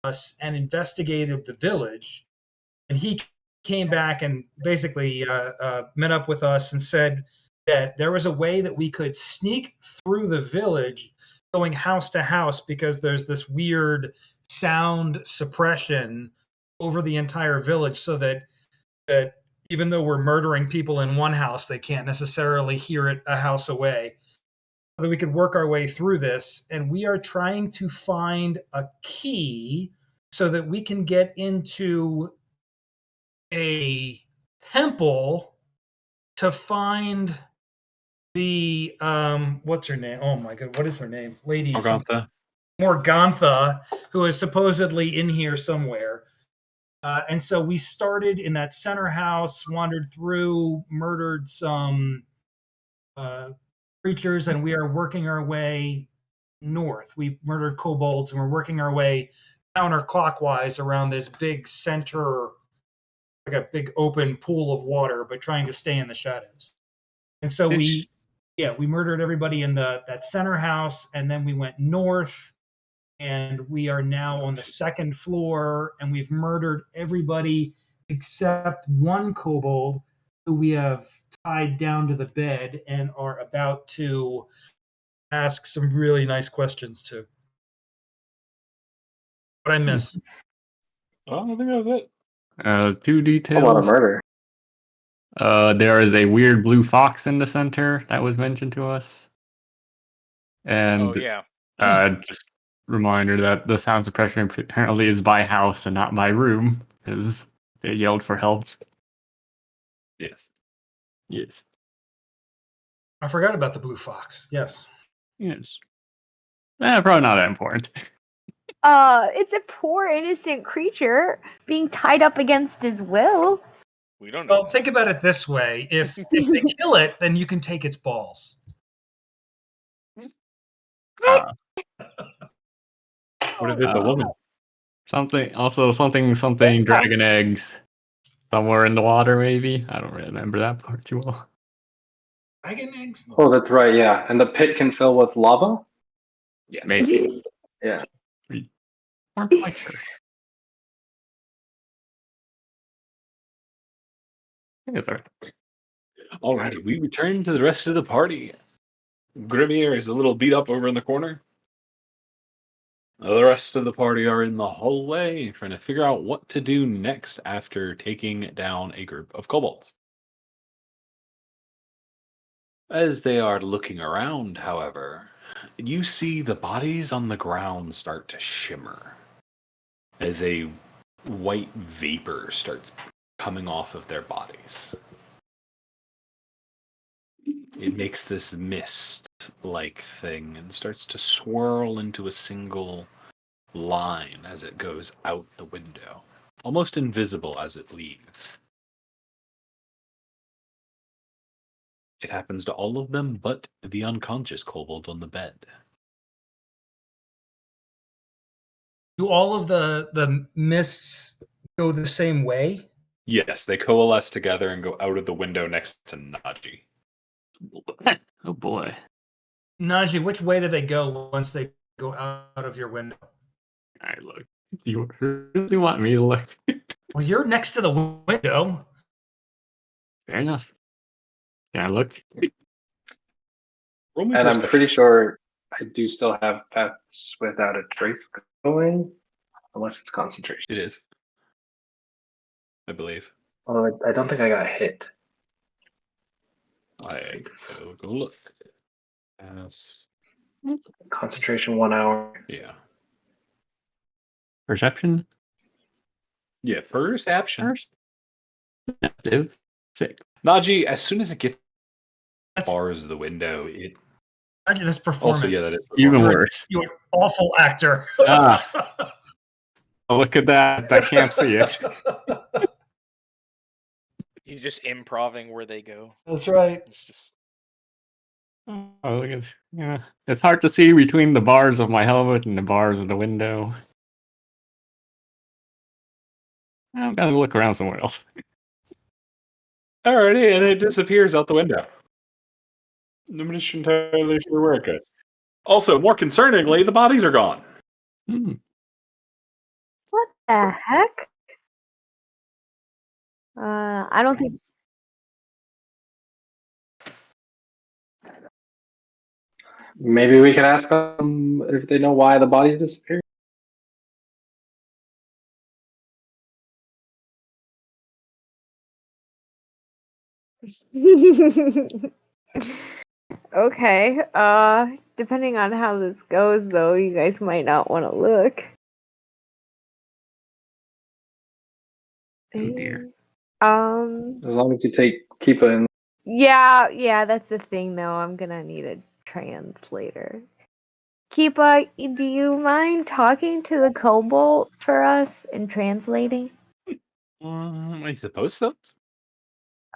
us and investigated the village. And he came back and basically met up with us and said that there was a way that we could sneak through the village going house to house because there's this weird sound suppression over the entire village so that even though we're murdering people in one house, they can't necessarily hear it a house away. So that we could work our way through this. And we are trying to find a key so that we can get into a temple to find the what's her name? Oh my god, what is her name? Lady Morgantha, who is supposedly in here somewhere. And so we started in that center house, wandered through, murdered some creatures, and we are working our way north. We murdered kobolds, and we're working our way counterclockwise around this big center, like a big open pool of water, but trying to stay in the shadows. And so we murdered everybody in that center house, and then we went north, and we are now on the second floor, and we've murdered everybody except one kobold who we have tied down to the bed and are about to ask some really nice questions to. What I miss? Oh, I think that was it. 2 details. A lot of murder. There is a weird blue fox in the center that was mentioned to us. And just reminder that the sound suppression apparently is by house and not by room, because they yelled for help. Yes. Yes. I forgot about the blue fox. Yes. Yes. Probably not that important. It's a poor innocent creature being tied up against his will. We don't know. Well, think about it this way: if they kill it, then you can take its balls. What if it's a woman? Something dragon eggs somewhere in the water, maybe? I don't really remember that part too well. Dragon eggs? Oh, that's right, yeah. And the pit can fill with lava? Yes. Maybe. Yeah. We aren't quite sure. I think it's alright. Alrighty, we return to the rest of the party. Grimir is a little beat up over in the corner. The rest of the party are in the hallway trying to figure out what to do next after taking down a group of kobolds. As they are looking around, however, you see the bodies on the ground start to shimmer as a white vapor starts coming off of their bodies. It makes this mist-like thing and starts to swirl into a single line as it goes out the window, almost invisible as it leaves. It happens to all of them but the unconscious kobold on the bed. Do all of the mists go the same way? Yes, they coalesce together and go out of the window next to Naji. Oh boy. Najee, which way do they go once they go out of your window? Alright, look. You really want me to look? Well, you're next to the window. Fair enough. Can I look? And I'm pretty sure I do still have paths without a trace going, unless it's concentration. It is. I believe. Although I don't think I got hit. I will go look. As Concentration 1 hour. yeah. Perception? Yeah, perception. Perceptive. 6. Naji, as soon as it gets as far as the window, it This performance. also, yeah, that is Even worse. You're an awful actor. Oh, look at that. I can't see it. He's just improving where they go. That's right. It's just Oh, look at it's hard to see between the bars of my helmet and the bars of the window. I've got to look around somewhere else. alrighty, and it disappears out the window. I'm not entirely sure where it goes. Also, more concerningly, the bodies are gone. The heck? I don't think. Maybe we could ask them if they know why the body disappeared. Okay. Depending on how this goes, though, you guys might not want to look. Oh dear. Um. As long as you keep it in. Yeah, that's the thing, though. I'm gonna need a translator. Keepa, do you mind talking to the kobold for us and translating? I suppose so.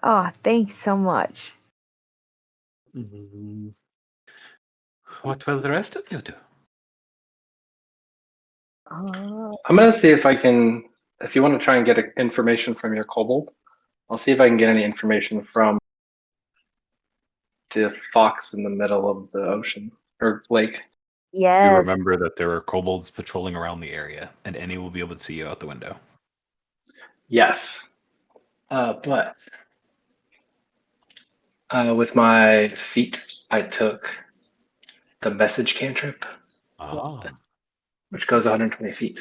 Oh, thanks so much. What will the rest of you do? I'm gonna see if I can. If you want to try and get information from your kobold, I'll see if I can get any information from the fox in the middle of the ocean or lake. Yes. You remember that there are kobolds patrolling around the area, and any will be able to see you out the window. Yes. But with my feet, I took the message cantrip, which goes 120 feet.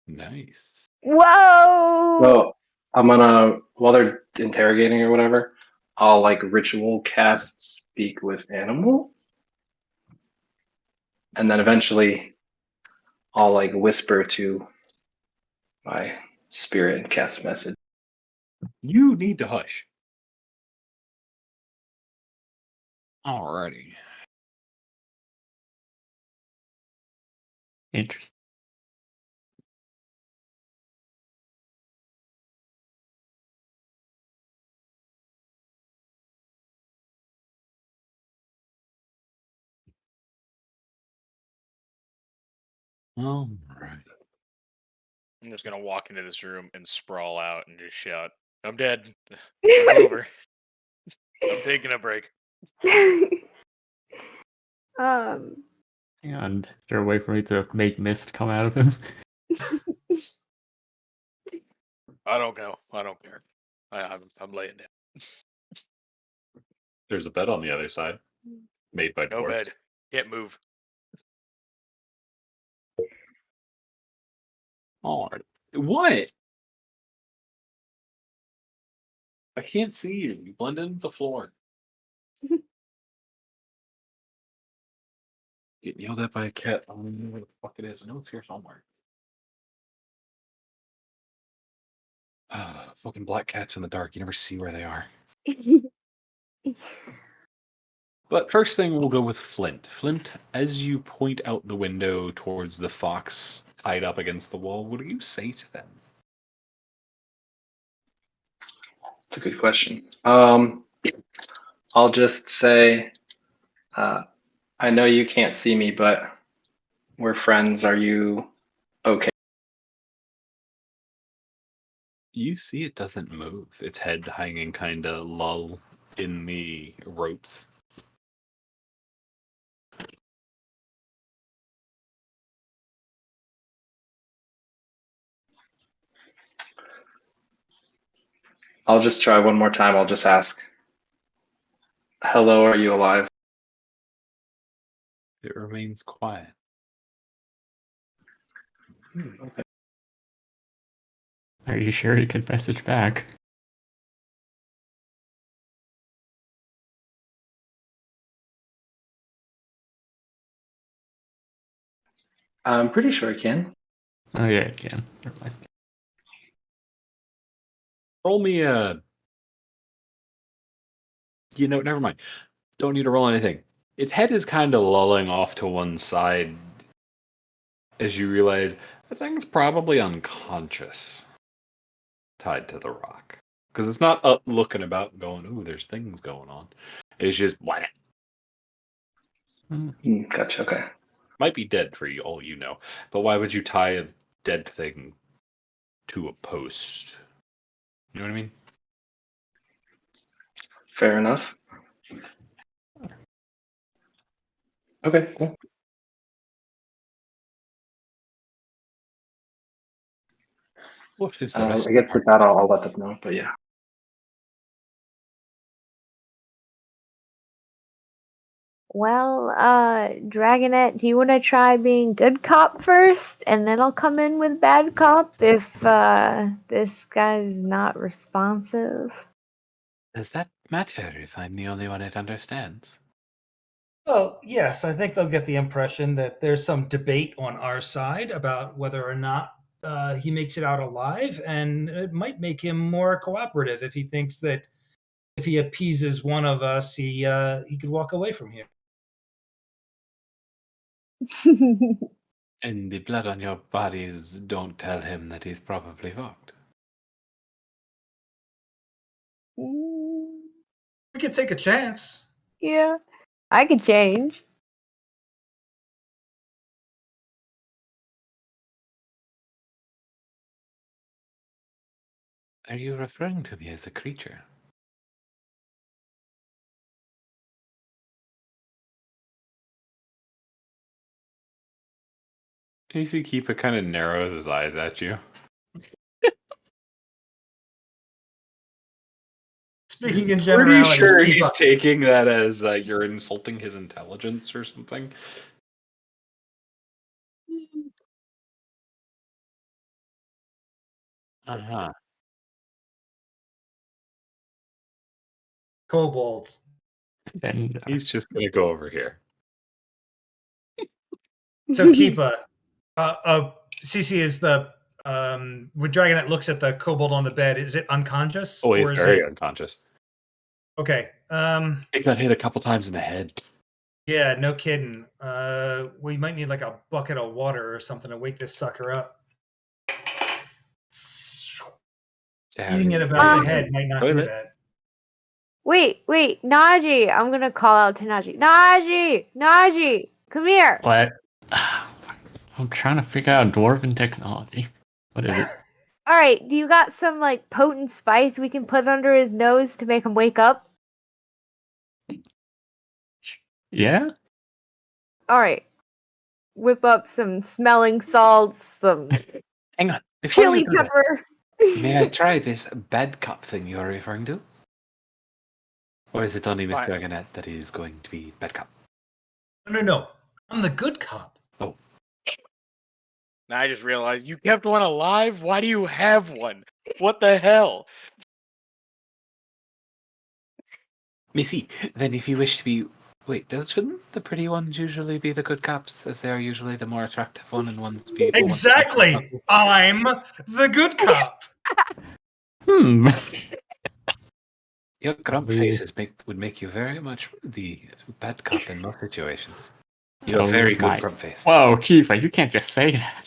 Nice. Whoa! So I'm gonna, while they're interrogating or whatever, I'll like ritual cast speak with animals, and then eventually I'll like whisper to my spirit and cast message. You need to hush. Alrighty. Interesting. Alright. I'm just gonna walk into this room and sprawl out and just shout, "I'm dead. I'm over. I'm taking a break." And is there a way for me to make mist come out of him? I don't know. I don't care. I'm laying down. There's a bed on the other side, made by No dwarves. bed. Can't move. Alright. What? I can't see you. You blend into the floor. Getting yelled at by a cat. I don't even know where the fuck it is. I know it's here somewhere. Fucking black cats in the dark. You never see where they are. But first thing, we'll go with Flint. Flint, as you point out the window towards the fox tied up against the wall, what do you say to them? It's a good question. I'll just say, I know you can't see me, but we're friends. Are you okay? You see it doesn't move. Its head hanging kind of lull in the ropes. I'll just try one more time. I'll just ask, hello, are you alive? It remains quiet. Okay. Are you sure he could message back? I'm pretty sure I can. Oh yeah, it can. Never mind. Roll me a... You know, never mind. Don't need to roll anything. Its head is kind of lolling off to one side as you realize the thing's probably unconscious, tied to the rock. Because it's not up looking about going, ooh, there's things going on. It's just, what? Gotcha, okay. Might be dead for you, all you know. But why would you tie a dead thing to a post? You know what I mean? Fair enough. Okay, cool. What is the I rest of guess the with party? that, I'll let them know. But yeah. Well, Dragonette, do you want to try being good cop first, and then I'll come in with bad cop if this guy's not responsive? Does that matter if I'm the only one it understands? Well, yes, I think they'll get the impression that there's some debate on our side about whether or not he makes it out alive, and it might make him more cooperative if he thinks that if he appeases one of us, he could walk away from here. And the blood on your bodies don't tell him that he's probably fucked. We could take a chance. Yeah, I could change. Are you referring to me as a creature? You see Keepa kind of narrows his eyes at you. Speaking in Pretty generalities, sure keep he's up. taking that as you're insulting his intelligence or something. Uh-huh. Kobolds. And He's just gonna go over here. So Keepa, Cece is the when Dragonette looks at the kobold on the bed, is it unconscious Oh, he's or is very it unconscious. okay? It got hit a couple times in the head. Yeah, no kidding. We might need like a bucket of water or something to wake this sucker up. Eating it about the head might not do that. Wait, Najee! I'm gonna call out to Najee. Najee, come here. what? I'm trying to figure out dwarven technology. What is it? All right, do you got some like potent spice we can put under his nose to make him wake up? Yeah? All right, whip up some smelling salts, some Hang on. Before chili you do that, pepper. may I try this bad cup thing you're referring to? Or is it only Miss Fine. Dragonette that is going to be bad cop? No. I'm the good cop. Oh. Now I just realized you kept one alive? Why do you have one? What the hell? Missy, then if you wish to be... Wait, shouldn't the pretty ones usually be the good cops, as they're usually the more attractive one and ones people... Exactly! I'm the good cop! Your grump faces would make you very much the bad cop in most situations. You have a very good grump face. Whoa, Kiefer, you can't just say that.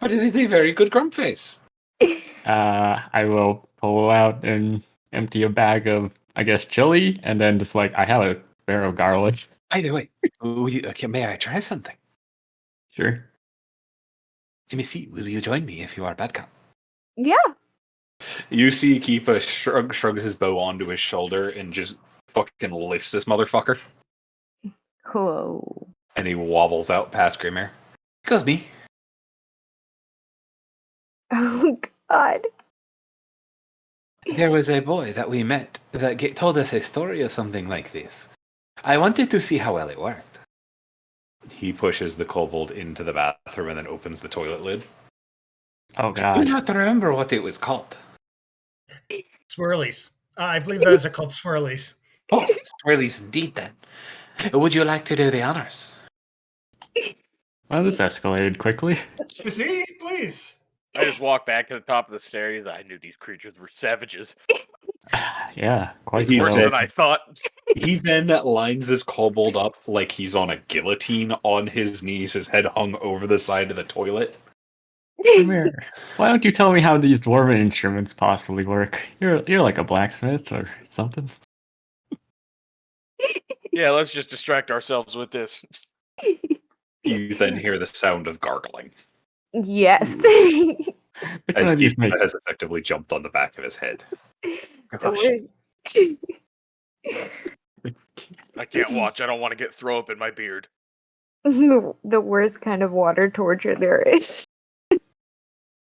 But it is a very good grump face. I will pull out and empty a bag of, I guess, chili, and then just like, I have a barrel of garlic. Either way, may I try something? Sure. Let me see, will you join me if you are bad cop? Yeah. You see Keepa shrugs his bow onto his shoulder and just fucking lifts this motherfucker. Whoa. And he wobbles out past Grimmer. Excuse me. Oh God. There was a boy that we met that told us a story of something like this. I wanted to see how well it worked. He pushes the kobold into the bathroom and then opens the toilet lid. Oh I do God. not remember what it was called. Swirlies. I believe those are called swirlies. Oh, swirlies indeed then. Would you like to do the honors? Well, this escalated quickly. See, please. I just walked back to the top of the stairs. I knew these creatures were savages. Yeah, quite Worse so. than I thought. He then lines this kobold up like he's on a guillotine on his knees, his head hung over the side of the toilet. Come here. Why don't you tell me how these dwarven instruments possibly work? You're like a blacksmith or something. Yeah, let's just distract ourselves with this. You then hear the sound of gargling. Yes. Which As one of these Keepa has effectively jumped on the back of his head. The I can't watch. I don't want to get throw up in my beard. the worst kind of water torture there is.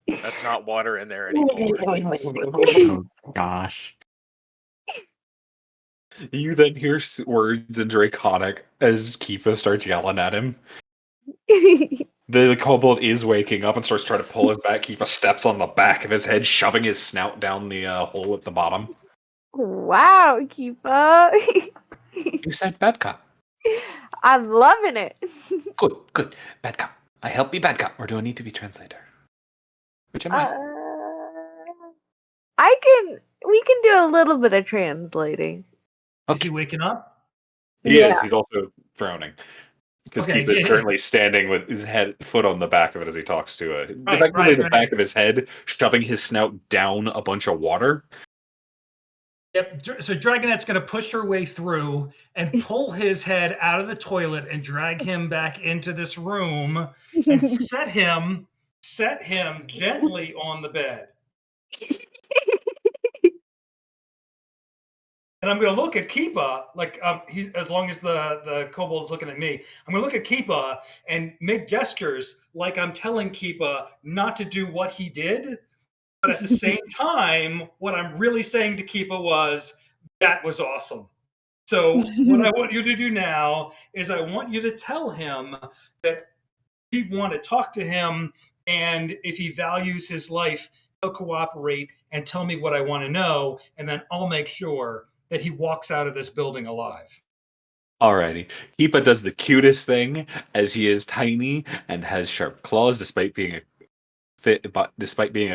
That's not water in there anymore. Oh gosh. You then hear words in Draconic as Kifa starts yelling at him. The kobold is waking up and starts trying to pull him back. Kifa steps on the back of his head, shoving his snout down the hole at the bottom. Wow, Kifa. You said bad cop. I'm loving it. Good. Bad cop. I help be bad cop, or do I need to be translator? Which am I? We can do a little bit of translating. Is he waking up? He is. He's also drowning. Because Okay, Kifa is yeah. currently standing with his foot on the back of it as he talks to it. Right, Effectively, the right. back of his head, shoving his snout down a bunch of water. Yep. So Dragonette's going to push her way through and pull his head out of the toilet and drag him back into this room and set him gently on the bed. And I'm going to look at Kipa, like he's, as long as the kobold is looking at me, I'm going to look at Kipa and make gestures like I'm telling Kipa not to do what he did. But at the same time, what I'm really saying to Kipa was, that was awesome. So what I want you to do now is I want you to tell him that we want to talk to him, and if he values his life, he'll cooperate and tell me what I want to know, and then I'll make sure that he walks out of this building alive. Alrighty. Kipa does the cutest thing, as he is tiny and has sharp claws despite being a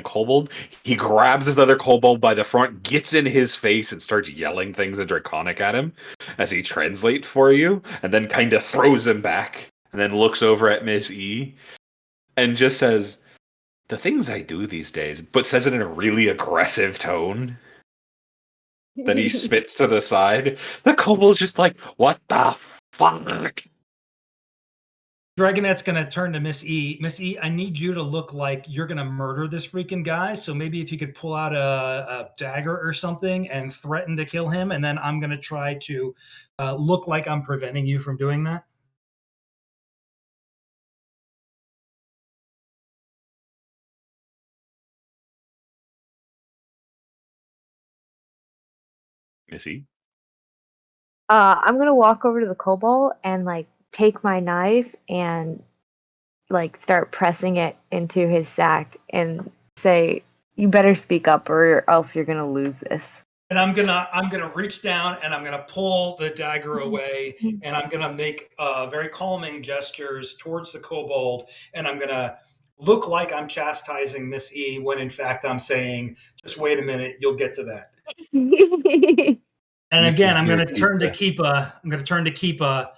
kobold. He grabs his other kobold by the front, gets in his face, and starts yelling things in Draconic at him as he translates for you, and then kind of throws him back, and then looks over at Miss E and just says, "The things I do these days," but says it in a really aggressive tone. Then he spits to the side. The kobold's just like, "What the fuck?" Dragonette's going to turn to Miss E. Miss E, I need you to look like you're going to murder this freaking guy. So maybe if you could pull out a dagger or something and threaten to kill him, and then I'm going to try to look like I'm preventing you from doing that. Missy? I'm gonna walk over to the kobold and like take my knife and like start pressing it into his sack and say, "You better speak up, or else you're gonna lose this." And I'm gonna reach down and I'm gonna pull the dagger away, and I'm gonna make very calming gestures towards the kobold, and I'm gonna look like I'm chastising Miss E when in fact I'm saying, "Just wait a minute, you'll get to that." And again, I'm going to turn to Kipa. I'm going to turn to Kipa.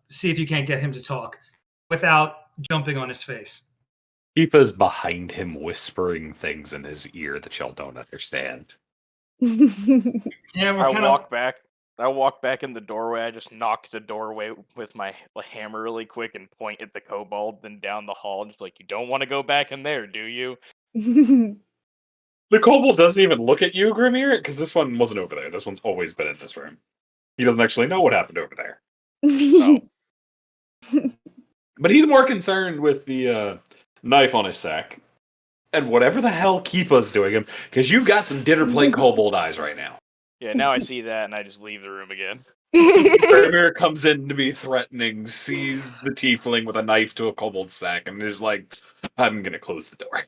See if you can't get him to talk without jumping on his face. Kipa's behind him, whispering things in his ear that y'all don't understand. Yeah, I walk back in the doorway. I just knock the doorway with my hammer really quick and point at the kobold, then down the hall, just like, you don't want to go back in there, do you? The kobold doesn't even look at you, Grimir, because this one wasn't over there. This one's always been in this room. He doesn't actually know what happened over there. Oh. But he's more concerned with the knife on his sack and whatever the hell Kipa's doing him, because you've got some dinner plate kobold eyes right now. Yeah, now I see that and I just leave the room again. Grimir comes in to be threatening, sees the tiefling with a knife to a kobold sack, and is like, "I'm gonna close the door."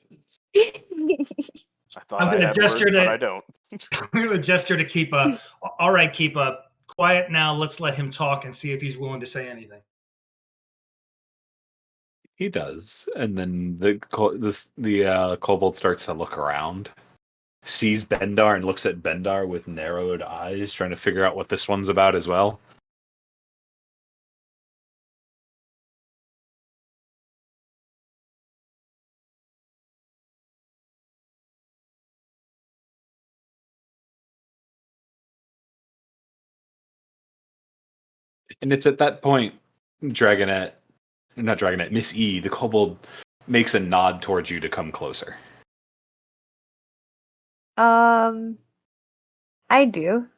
I thought I had words, but I don't. I'm going to gesture to Kipa. All right, Kipa, quiet now. Let's let him talk and see if he's willing to say anything. He does, and then the kobold starts to look around, sees Bendar, and looks at Bendar with narrowed eyes, trying to figure out what this one's about as well. And it's at that point, Miss E, the kobold makes a nod towards you to come closer. I do,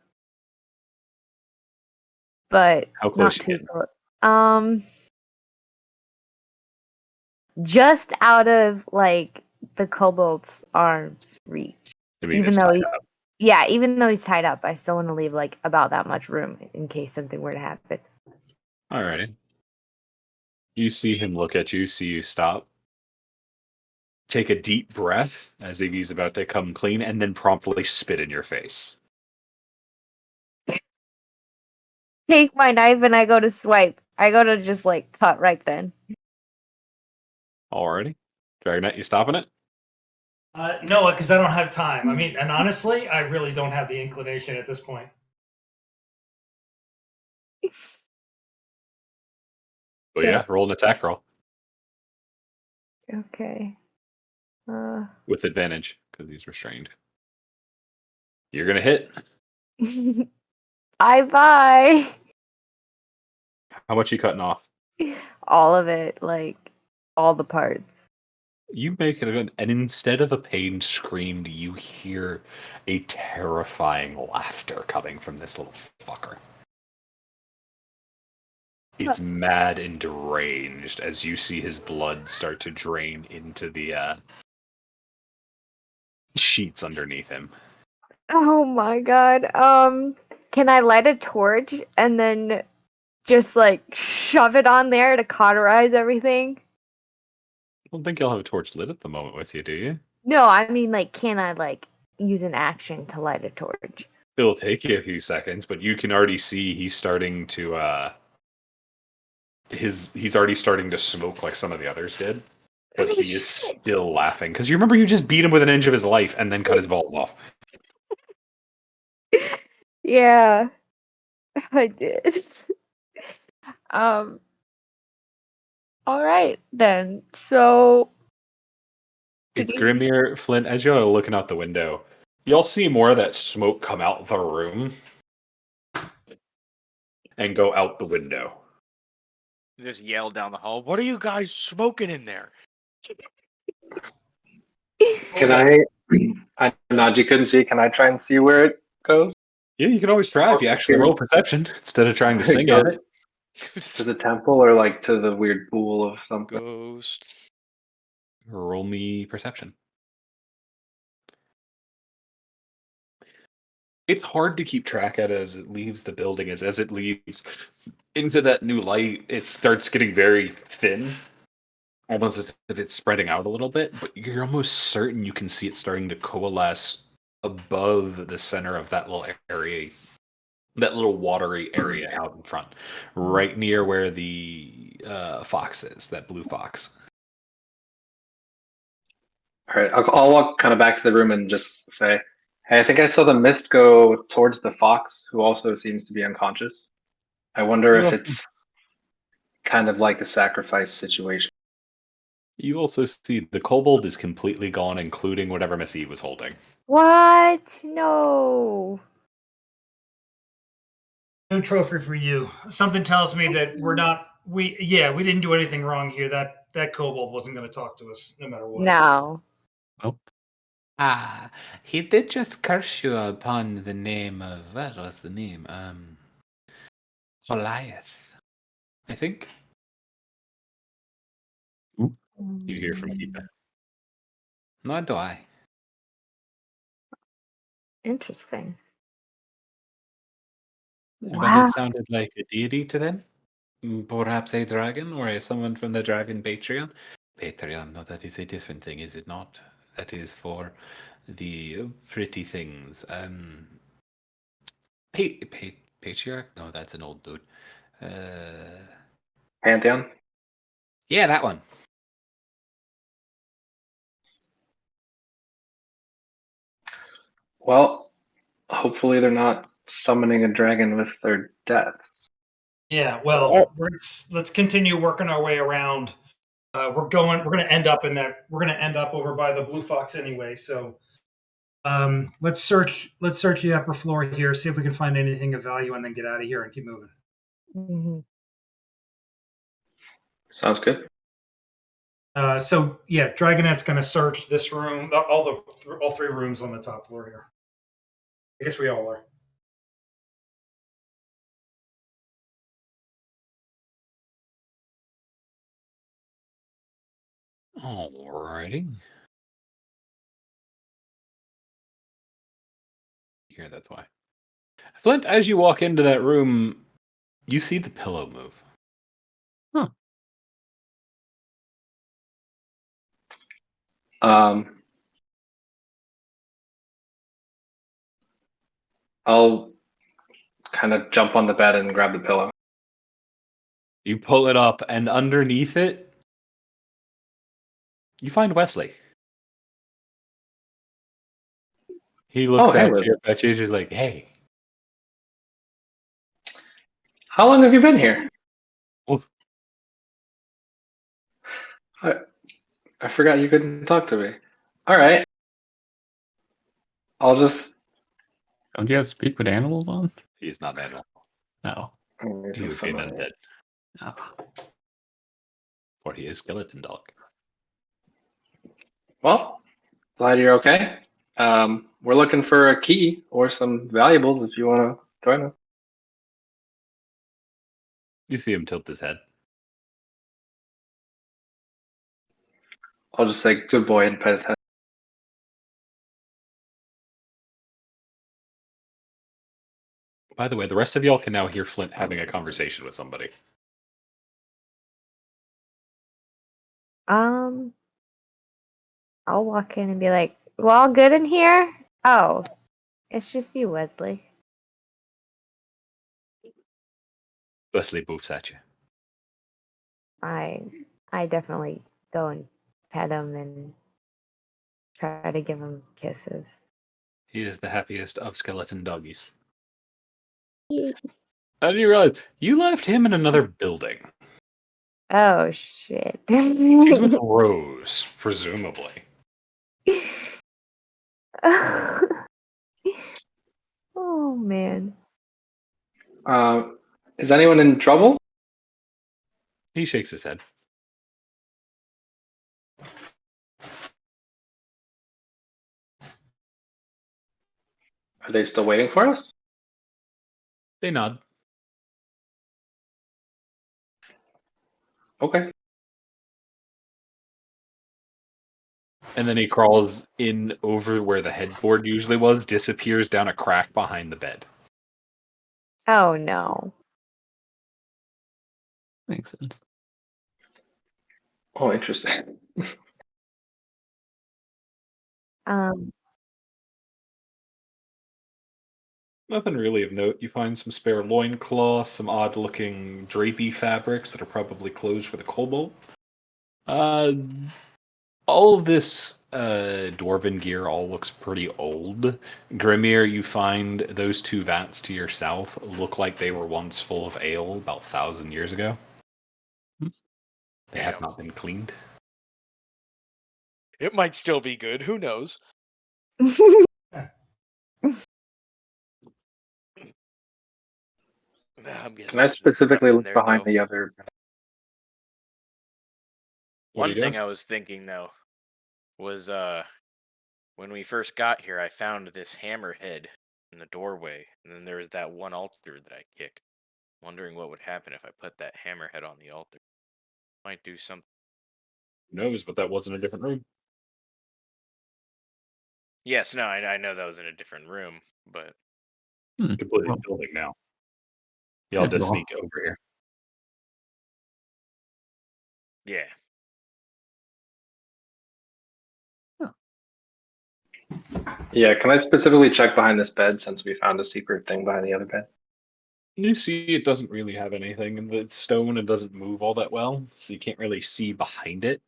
but How close not you too close. Just out of like the kobold's arms reach. I mean, Even it's though tied up. yeah, even though he's tied up, I still want to leave like about that much room in case something were to happen. Alrighty. You see him look at you, see you stop. Take a deep breath as if he's about to come clean, and then promptly spit in your face. Take my knife and I go to swipe. I go to just like cut right then. Alrighty. Dragonette, you stopping it? No, because I don't have time. I mean, and honestly, I really don't have the inclination at this point. Well, yeah, roll an attack roll. Okay. With advantage, because he's restrained. You're going to hit. Bye. How much you cutting off? All of it, like all the parts. You make it good, and instead of a pained scream, you hear a terrifying laughter coming from this little fucker. It's mad and deranged as you see his blood start to drain into the sheets underneath him. Oh my god. Can I light a torch and then just like shove it on there to cauterize everything? I don't think you'll have a torch lit at the moment with you, do you? No, I mean like can I like use an action to light a torch? It'll take you a few seconds, but you can already see he's starting to he's already starting to smoke like some of the others did. But Oh, he is shit. still laughing. Because you remember you just beat him with an inch of his life and then cut his balls off. Yeah, I did. Um, all right then. So It's could you Grimir, Flint, as you're looking out the window, y'all see more of that smoke come out the room and go out the window. Just yell down the hall. What are you guys smoking in there? Can I? I Naji couldn't see. Can I try and see where it goes? Yeah, you can always try if you actually roll perception instead of trying to sing at it. To the temple or like to the weird pool of something? Ghost. Roll me perception. It's hard to keep track at as it leaves the building. As it leaves into that new light, it starts getting very thin, almost as if it's spreading out a little bit. But you're almost certain you can see it starting to coalesce above the center of that little area, that little watery area out in front, right near where the fox is, that blue fox. All right, I'll walk kind of back to the room and just say, "Hey, I think I saw the mist go towards the fox, who also seems to be unconscious. I wonder if it's kind of like a sacrifice situation." You also see the kobold is completely gone, including whatever Miss Eve was holding. What? No. No trophy for you. Something tells me that we didn't do anything wrong here. That kobold wasn't going to talk to us no matter what. No. Oh. Ah, he did just curse you upon the name of, what was the name? Goliath, I think. You hear from Keepa. Nor do I. Interesting. But Wow. it sounded like a deity to them. Perhaps a dragon or someone from the Dragon Patreon. Patreon, no, that is a different thing, is it not? That is for the pretty things. Patriarch? No, that's an old dude. Pantheon? Yeah, that one. Well, hopefully they're not summoning a dragon with their deaths. Yeah, well, let's continue working our way around. We're going to end up over by the blue fox anyway. So let's search the upper floor here, see if we can find anything of value, and then get out of here and keep moving. Mm-hmm. Sounds good. So yeah, Dragonette's going to search this room, all three rooms on the top floor here. I guess we all are. Alrighty. here, that's why. Flint, as you walk into that room, you see the pillow move. Huh. I'll kind of jump on the bed and grab the pillow. You pull it up, and underneath it, you find Wesley. He looks at you, he's like, hey. How long have you been here? Oof. I forgot you couldn't talk to me. All right. I'll just... Don't you have speak with animals on? He's not an animal. No. He would be an undead. No. Or he is skeleton dog. Well, glad you're okay. We're looking for a key or some valuables if you want to join us. You see him tilt his head. I'll just say good boy and pet his head. By the way, the rest of y'all can now hear Flint having a conversation with somebody. I'll walk in and be like, "We're all good in here?" Oh, it's just you, Wesley. Wesley boofs at you. I definitely go and pet him and try to give him kisses. He is the happiest of skeleton doggies. He- How do you realize you left him in another building? Oh shit. He's with Rose, presumably. Oh man. Is anyone in trouble? He shakes his head. Are they still waiting for us? They nod. Okay. And then he crawls in over where the headboard usually was, disappears down a crack behind the bed. Oh no. Makes sense. Oh, interesting. Nothing really of note. You find some spare loincloths, some odd-looking drapey fabrics that are probably clothes for the kobolds. All of this dwarven gear all looks pretty old. Grimir, you find those two vats to your south look like they were once full of ale about 1,000 years ago. They have not been cleaned. It might still be good. Who knows? Can I specifically look behind the other? One thing I was thinking though was when we first got here, I found this hammerhead in the doorway, and then there was that one altar that I kicked. Wondering what would happen if I put that hammerhead on the altar. Might do something. Who knows, but that wasn't a different room. Yes, no, I know that was in a different room, but Completely building now. Y'all just sneak over here. yeah. Yeah, can I specifically check behind this bed since we found a secret thing behind the other bed? You see it doesn't really have anything in the stone and doesn't move all that well, so you can't really see behind it.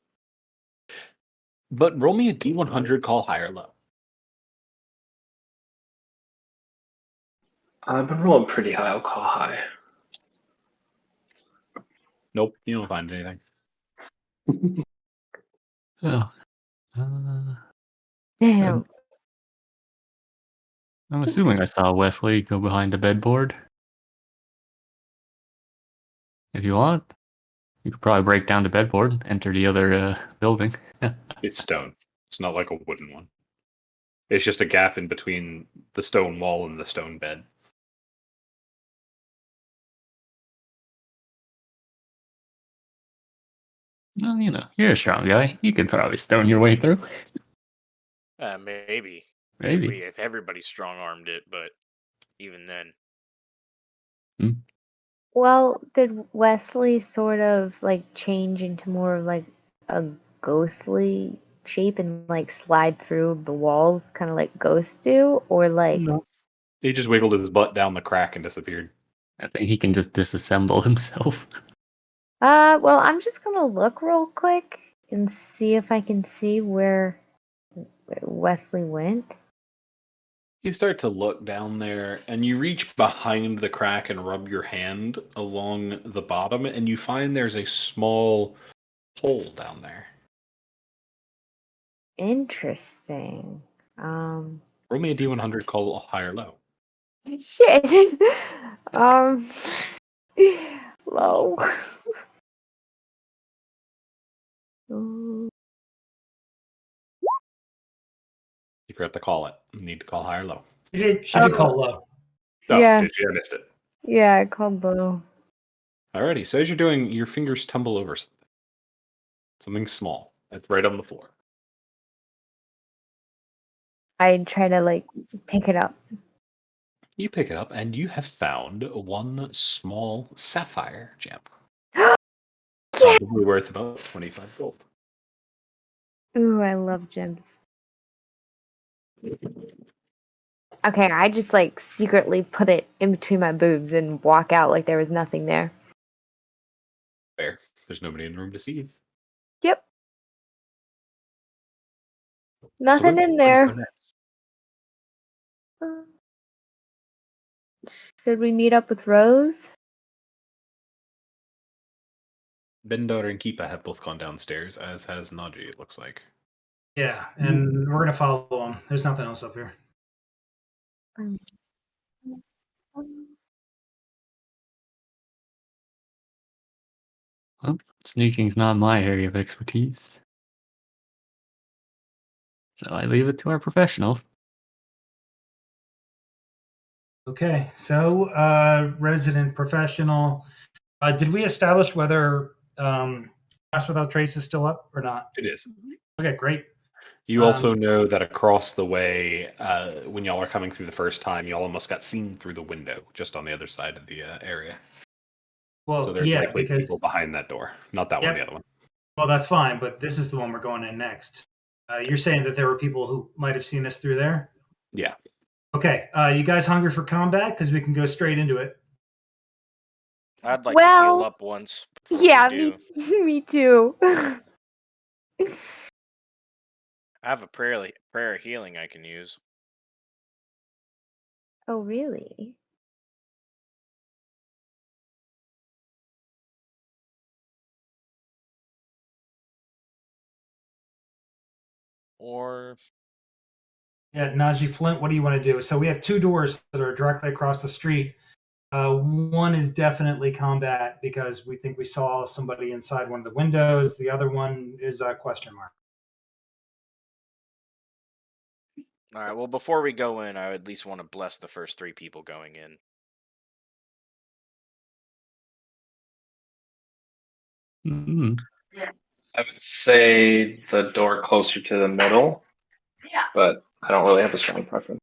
But roll me a D100, call high or low. I've been rolling pretty high. I'll call high. Nope, you don't find anything. Oh. Damn. I'm assuming I saw Wesley go behind the bedboard. If you want, you could probably break down the bedboard and enter the other building. It's stone. It's not like a wooden one. It's just a gap in between the stone wall and the stone bed. Well, you know, you're a strong guy. You could probably stone your way through. Maybe. Maybe. If everybody strong armed it, but even then. Well, did Wesley sort of like change into more of like a ghostly shape and like slide through the walls, kind of like ghosts do, or like? No. He just wiggled his butt down the crack and disappeared. I think he can just disassemble himself. Well, I'm just gonna look real quick and see if I can see where Wesley went. You start to look down there, and you reach behind the crack and rub your hand along the bottom, and you find there's a small hole down there. Interesting. Roll me a D100, call high or low. Shit. Low. You forgot to call it. You need to call high or low. She did call low. Oh, Yeah. did you? I missed it. Yeah, I called low. Alrighty, so as you're doing, your fingers tumble over something. Something small. It's right on the floor. I try to like pick it up. You pick it up, and you have found one small sapphire gem. Probably worth about 25 gold. Ooh, I love gems. Okay, I just like secretly put it in between my boobs and walk out like there was nothing there. Fair. There's nobody in the room to see you. Yep. Nothing in there. Should we meet up with Rose? Bendar and Keepa have both gone downstairs, as has Naji, it looks like. Yeah, and we're gonna follow them. There's nothing else up here. Well, sneaking's not my area of expertise. So I leave it to our professional. Okay, so resident professional. Did we establish whether Pass Without Trace is still up or not? It is. Okay, great. You also know that across the way, when y'all are coming through the first time, y'all almost got seen through the window just on the other side of the area. Well, So there's yeah, likely because people behind that door. Not that one, the other one. Well, that's fine, but this is the one we're going in next. You're saying that there were people who might have seen us through there? Yeah. Okay, you guys hungry for combat? Because we can go straight into it. I'd like to heal up once. Yeah, me too. I have a prayer healing I can use. Oh, really? Or Yeah, Najee Flint, what do you want to do? So we have two doors that are directly across the street. One is definitely combat because we think we saw somebody inside one of the windows. The other one is a question mark. all right. Well, before we go in, I at least want to bless the first 3 people going in. Mm-hmm. I would say the door closer to the middle. Yeah. But I don't really have a strong preference.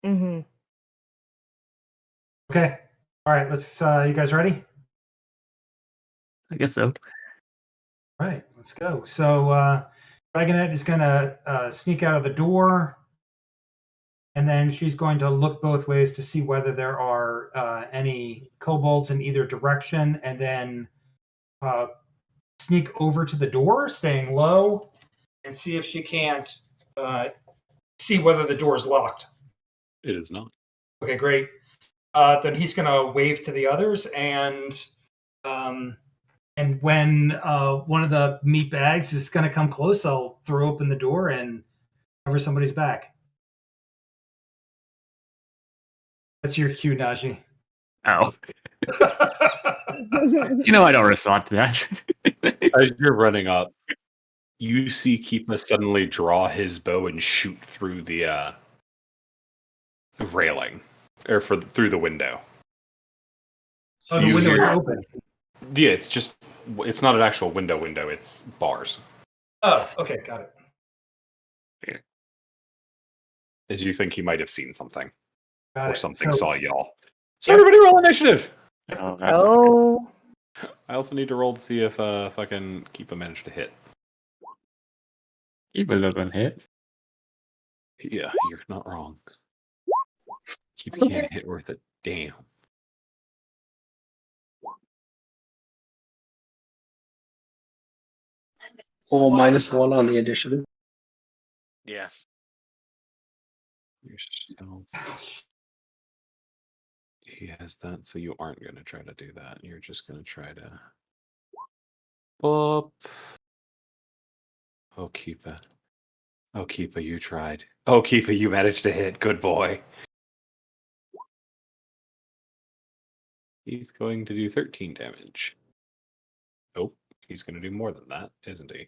Mm-hmm. Okay. All right, let's you guys ready? I guess so. All right, let's go. So Dragonette is gonna sneak out of the door, and then she's going to look both ways to see whether there are any kobolds in either direction, and then sneak over to the door, staying low, and see if she can't see whether the door is locked. It is not. Okay, great. Then he's going to wave to the others, and when one of the meat bags is going to come close, I'll throw open the door and cover somebody's back. That's your cue, Najee. Oh. I don't respond to that. As you're running up, you see Keepa suddenly draw his bow and shoot through the railing, or through the window. Oh, the window is open. Yeah, it's not an actual window, it's bars. Oh, okay, got it. Yeah. As you think he might have seen something. Got Or it. something So, saw y'all. So everybody roll initiative! Oh, that's Oh, I also need to roll to see if fucking Keepa managed to hit. Keepa doesn't hit. Yeah, you're not wrong. Keepa can't hit worth a damn. Oh, -1 on the initiative. Yeah. You're so... He has that, so you aren't going to try to do that. You're just going to try to... Boop. Oh, Keepa. Oh, Keepa, you tried. Oh, Keepa, you managed to hit. Good boy. He's going to do 13 damage. Oh, he's going to do more than that, isn't he?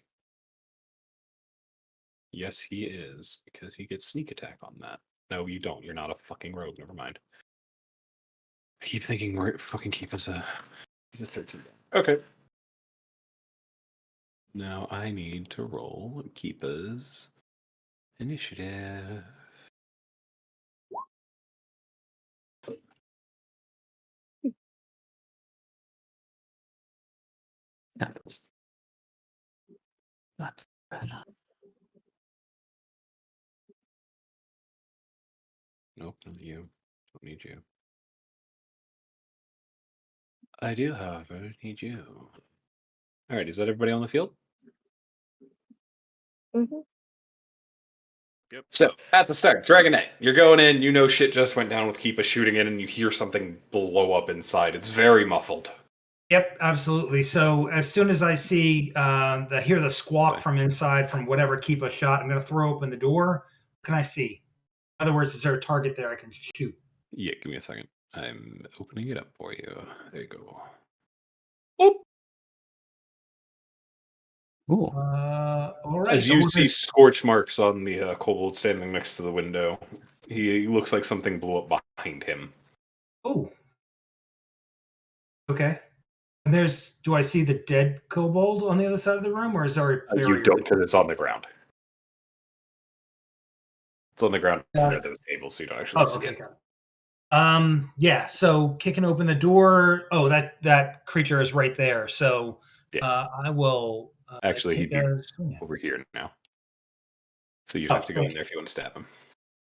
Yes, he is, because he gets sneak attack on that. No, you don't. You're not a fucking rogue. Never mind. I keep thinking we're fucking Keepa's a... He's 13. Okay. Now I need to roll Keepa's initiative. That's bad. Nope, not you. Don't need you. I do, however, need you. All right, is that everybody on the field? mhm. Yep. So, at the start, Dragon Knight, you're going in, you know shit just went down with Keepa shooting in, and you hear something blow up inside. It's very muffled. Yep, absolutely. So as soon as I see hear the squawk Okay. from inside from whatever Keepa shot, I'm going to throw open the door. What can I see? In other words, is there a target there I can shoot? Yeah, give me a second. I'm opening it up for you. There you go. Oop. Ooh. All right. As you see scorch marks on the kobold standing next to the window, he looks like something blew up behind him. Oh. Okay. And do I see the dead kobold on the other side of the room, or is there a barrier? You don't, because it's on the ground. It's on the ground near those tables, so you don't actually see it. Got it. Yeah, so kicking open the door. Oh, that creature is right there. So I will actually he'd take be a swing. over here now. So you'd have to go in there if you want to stab him.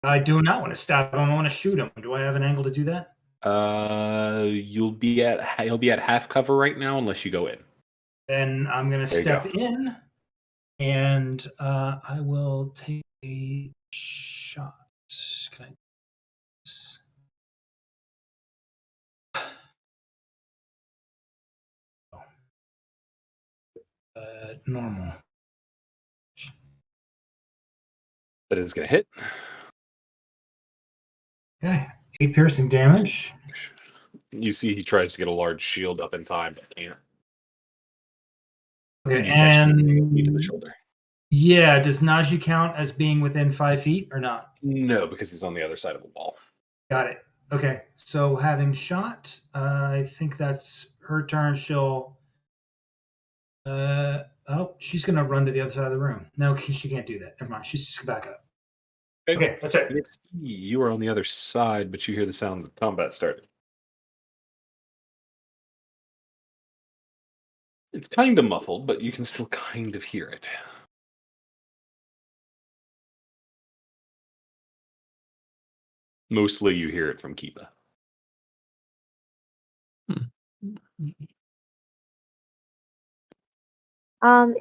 I do not want to stab him. I want to shoot him. Do I have an angle to do that? He'll be at half cover right now unless you go in. Then I'm going to step in, and I will take a shot. Can I? Normal. That is going to hit. Okay, 8 piercing damage. You see he tries to get a large shield up in time, but can't. Okay, You catch him and to the shoulder. Yeah, does Najee count as being within 5 feet or not? No, because he's on the other side of the wall. Got it. Okay, so having shot, I think that's her turn. She'll. She's gonna run to the other side of the room. No, she can't do that. Never mind. She's just back up. Okay, that's it. You are on the other side, but you hear the sounds of combat starting. It's kind of muffled, but you can still kind of hear it. Mostly you hear it from Keepa.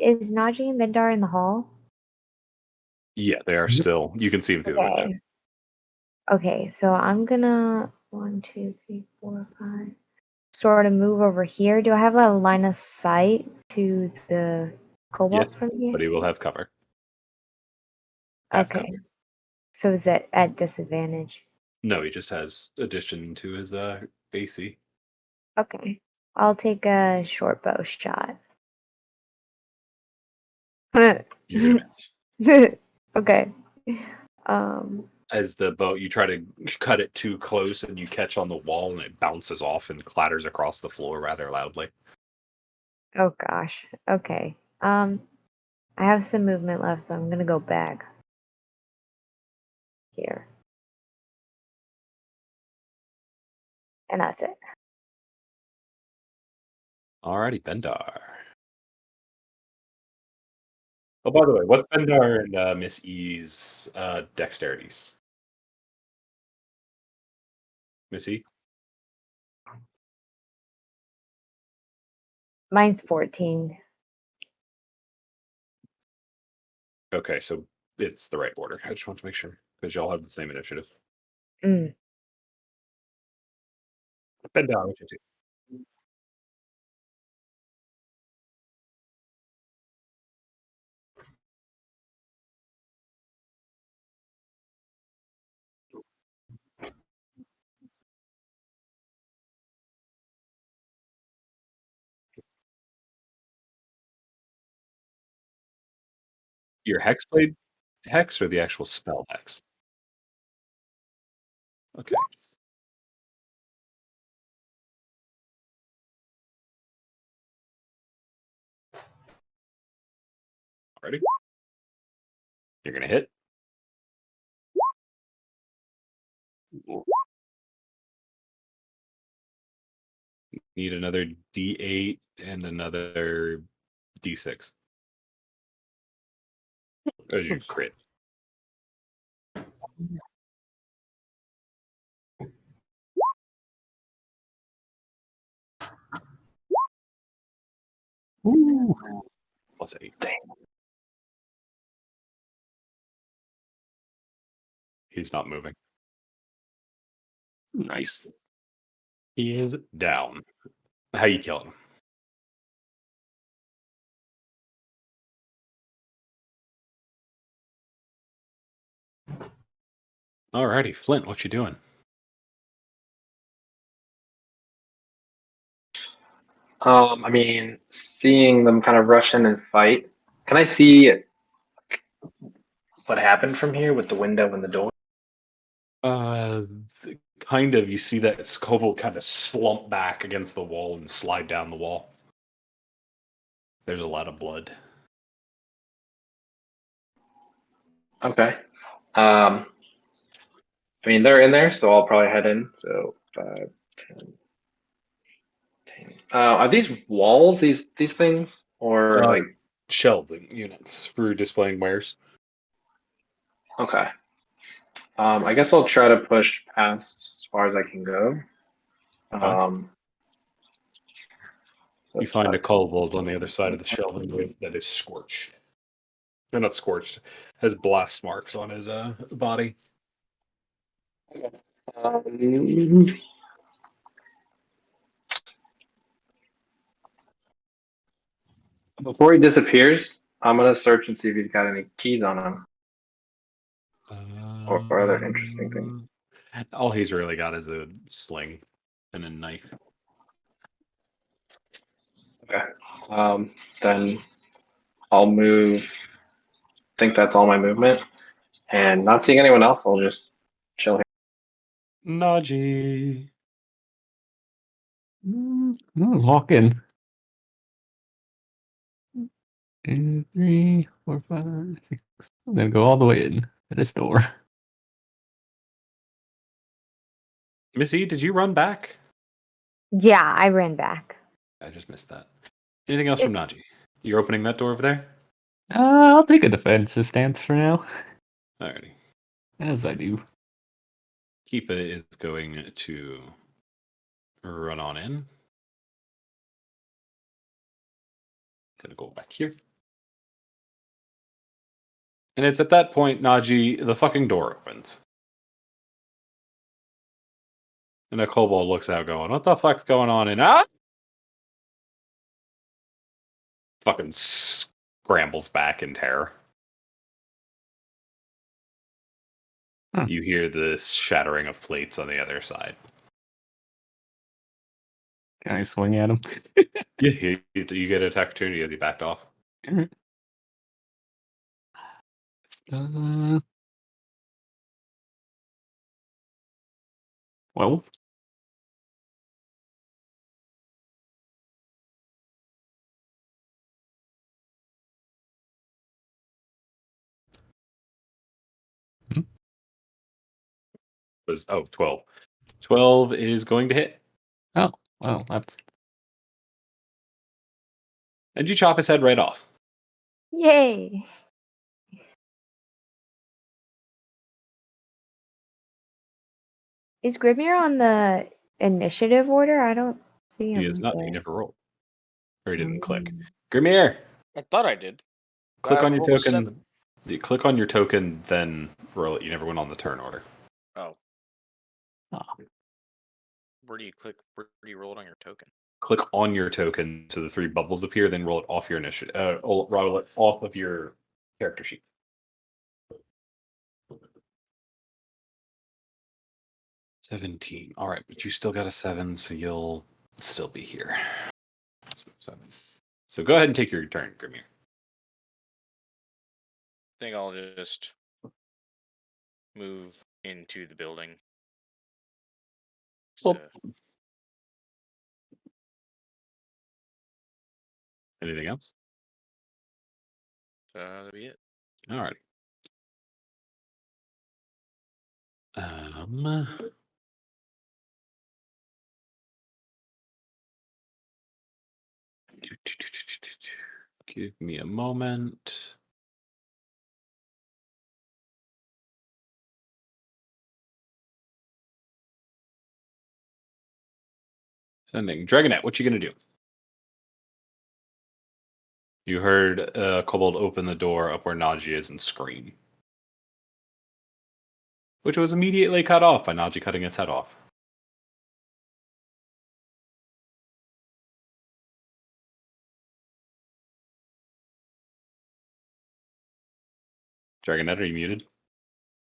Is Najee and Mindar in the hall? Yeah, they are still. You can see them through the window. Okay, so I'm gonna 1, 2, 3, 4, 5. Sort of move over here. Do I have a line of sight to the kobold from here? But he will have cover. Okay. So is that at disadvantage? No, he just has addition to his AC. Okay. I'll take a short bow shot. You're gonna miss. Okay. As the bow, you try to cut it too close and you catch on the wall and it bounces off and clatters across the floor rather loudly. Oh gosh. Okay. I have some movement left, so I'm gonna go back. here. And that's it. Alrighty, Bendar. Oh, by the way, what's Bendar and Miss E's dexterities? Miss E? Mine's 14. Okay, so it's the right order. I just want to make sure because y'all have the same initiative. Mm. Bendar, what you do? Your hexblade hex or the actual spell hex? Okay. Ready? You're gonna hit. Need another D8 and another D6. Or you crit. Ooh. +8. He's not moving. Nice. He is down. How you killing him? Alrighty, Flint, what you doing? I mean, seeing them kind of rush in and fight. Can I see what happened from here with the window and the door? Kind of. You see that Scoble kind of slump back against the wall and slide down the wall. There's a lot of blood. Okay. I mean, they're in there, so I'll probably head in. So 5, 10, 10. Are these walls? These things, or like shelving units for displaying wares. okay. I guess I'll try to push past as far as I can go. You find a kobold on the other side of the shelving unit that is scorched. Or not scorched, has blast marks on his body. Before he disappears, I'm gonna search and see if he's got any keys on him or other interesting things. All he's really got is a sling and a knife. Okay. Then I'll move. Think that's all my movement, and not seeing anyone else, I'll just chill here. Naji. Walk in. 2, 3, 4, 5, 6. I'm gonna go all the way in to this door. Missy, did you run back? Yeah, I ran back. I just missed that. Anything else from Naji? You're opening that door over there? I'll take a defensive stance for now. Alrighty. As I do. Keepa is going to run on in. Gonna go back here. And it's at that point, Naji, the fucking door opens. And a kobold looks out going, what the fuck's going on? And fucking scrambles back in terror. You hear the shattering of plates on the other side. Can I swing at him? Yeah, you get an opportunity as he backed off. Well. was 12. 12 is going to hit. Oh, well, that's... And you chop his head right off. Yay! Is Grimir on the initiative order? I don't see him. He is not. there. He never rolled. Or he didn't click. Grimir! I thought I did. Click on your rolled a token. 7. You click on your token, then roll it. You never went on the turn order. Oh. Oh. Where do you click? Where do you roll it on your token? Click on your token so the 3 bubbles appear, then roll it off your initiative. Roll it off of your character sheet. $17. All right, but you still got a 7, so you'll still be here. So go ahead and take your turn, Grimir. I think I'll just move into the building. So, Anything else? that'll be it. All right. Give me a moment. Sending Dragonette. What you gonna do? You heard Kobold open the door up where Najee is and scream, which was immediately cut off by Najee cutting its head off. Dragonette, are you muted?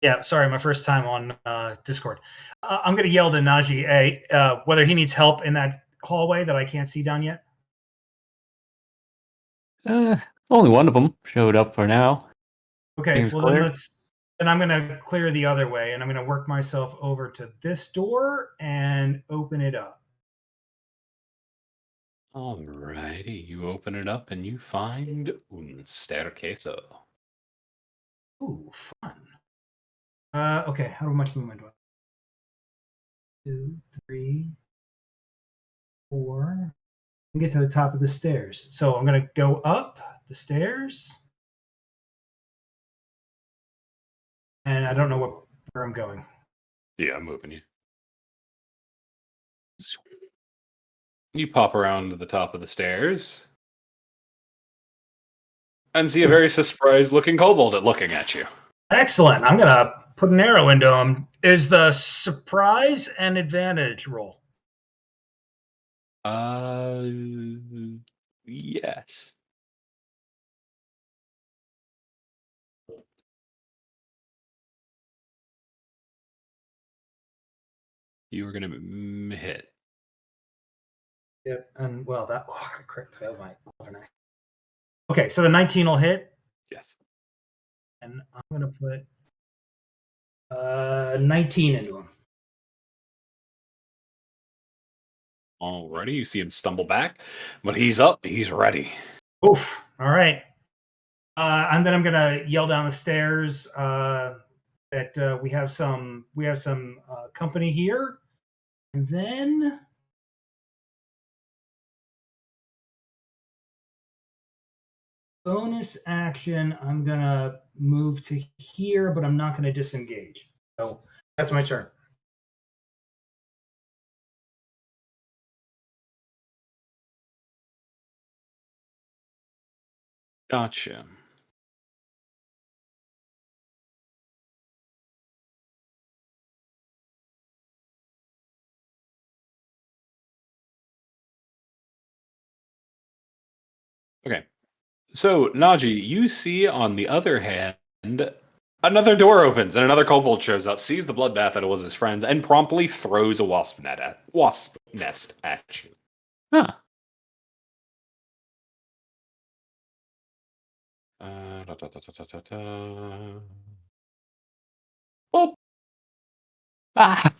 Yeah, sorry, my first time on Discord. I'm going to yell to Najee whether he needs help in that hallway that I can't see down yet. Only one of them showed up for now. Okay, Seems well clear. then I'm going to clear the other way, and I'm going to work myself over to this door and open it up. Alrighty, you open it up and you find un staircase. Ooh, fun. Okay, how much movement do I have? 2, 3, 4. And get to the top of the stairs. So I'm going to go up the stairs. And I don't know where I'm going. Yeah, I'm moving you. You pop around to the top of the stairs and see a very surprised-looking kobold looking at you. Excellent. I'm going to put an arrow into him. Is the surprise and advantage roll? Yes. You were going to hit. Yep. And well, that correct. Okay, so the 19 will hit. Yes. And I'm going to put 19 into him. Alrighty, you see him stumble back, but he's up. He's ready. Oof. All right. And then I'm going to yell down the stairs that we have some company here, and then bonus action. I'm going to move to here, but I'm not going to disengage. So that's my turn. Gotcha. Okay. So, Najee, you see on the other hand, another door opens and another kobold shows up, sees the bloodbath that it was his friends, and promptly throws a wasp nest at you. Huh. Oh. Ah.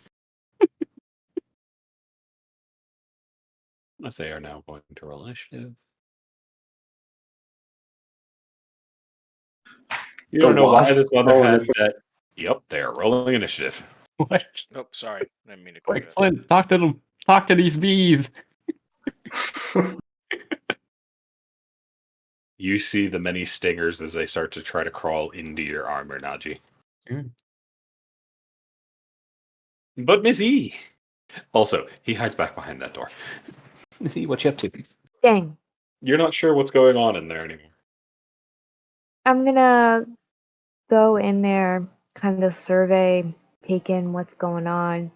Unless they are now going to roll initiative. You don't know why this other had that. Yep, they are rolling initiative. What? Oh, sorry. I didn't mean to call Like you. Flint, talk to them. Talk to these bees. You see the many stingers as they start to try to crawl into your armor, Naji. But Miss E. Also, he hides back behind that door. Miss E, what you up to? Dang. You're not sure what's going on in there anymore. I'm gonna go in there, kind of survey, take in what's going on.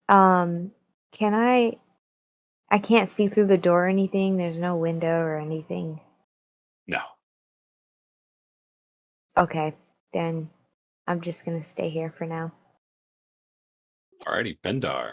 Can I can't see through the door or anything. There's no window or anything. No. Okay, then I'm just gonna stay here for now. Alrighty, Bendar.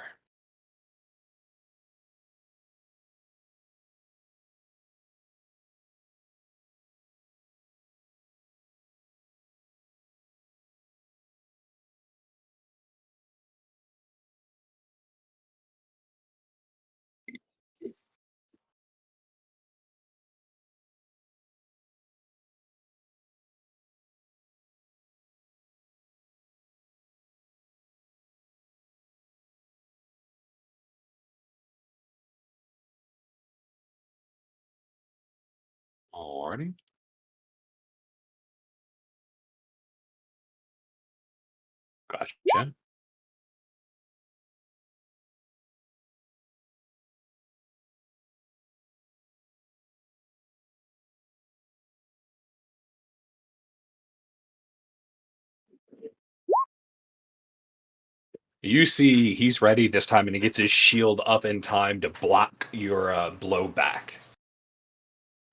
Alrighty. Gotcha. You see he's ready this time, and he gets his shield up in time to block your blow back.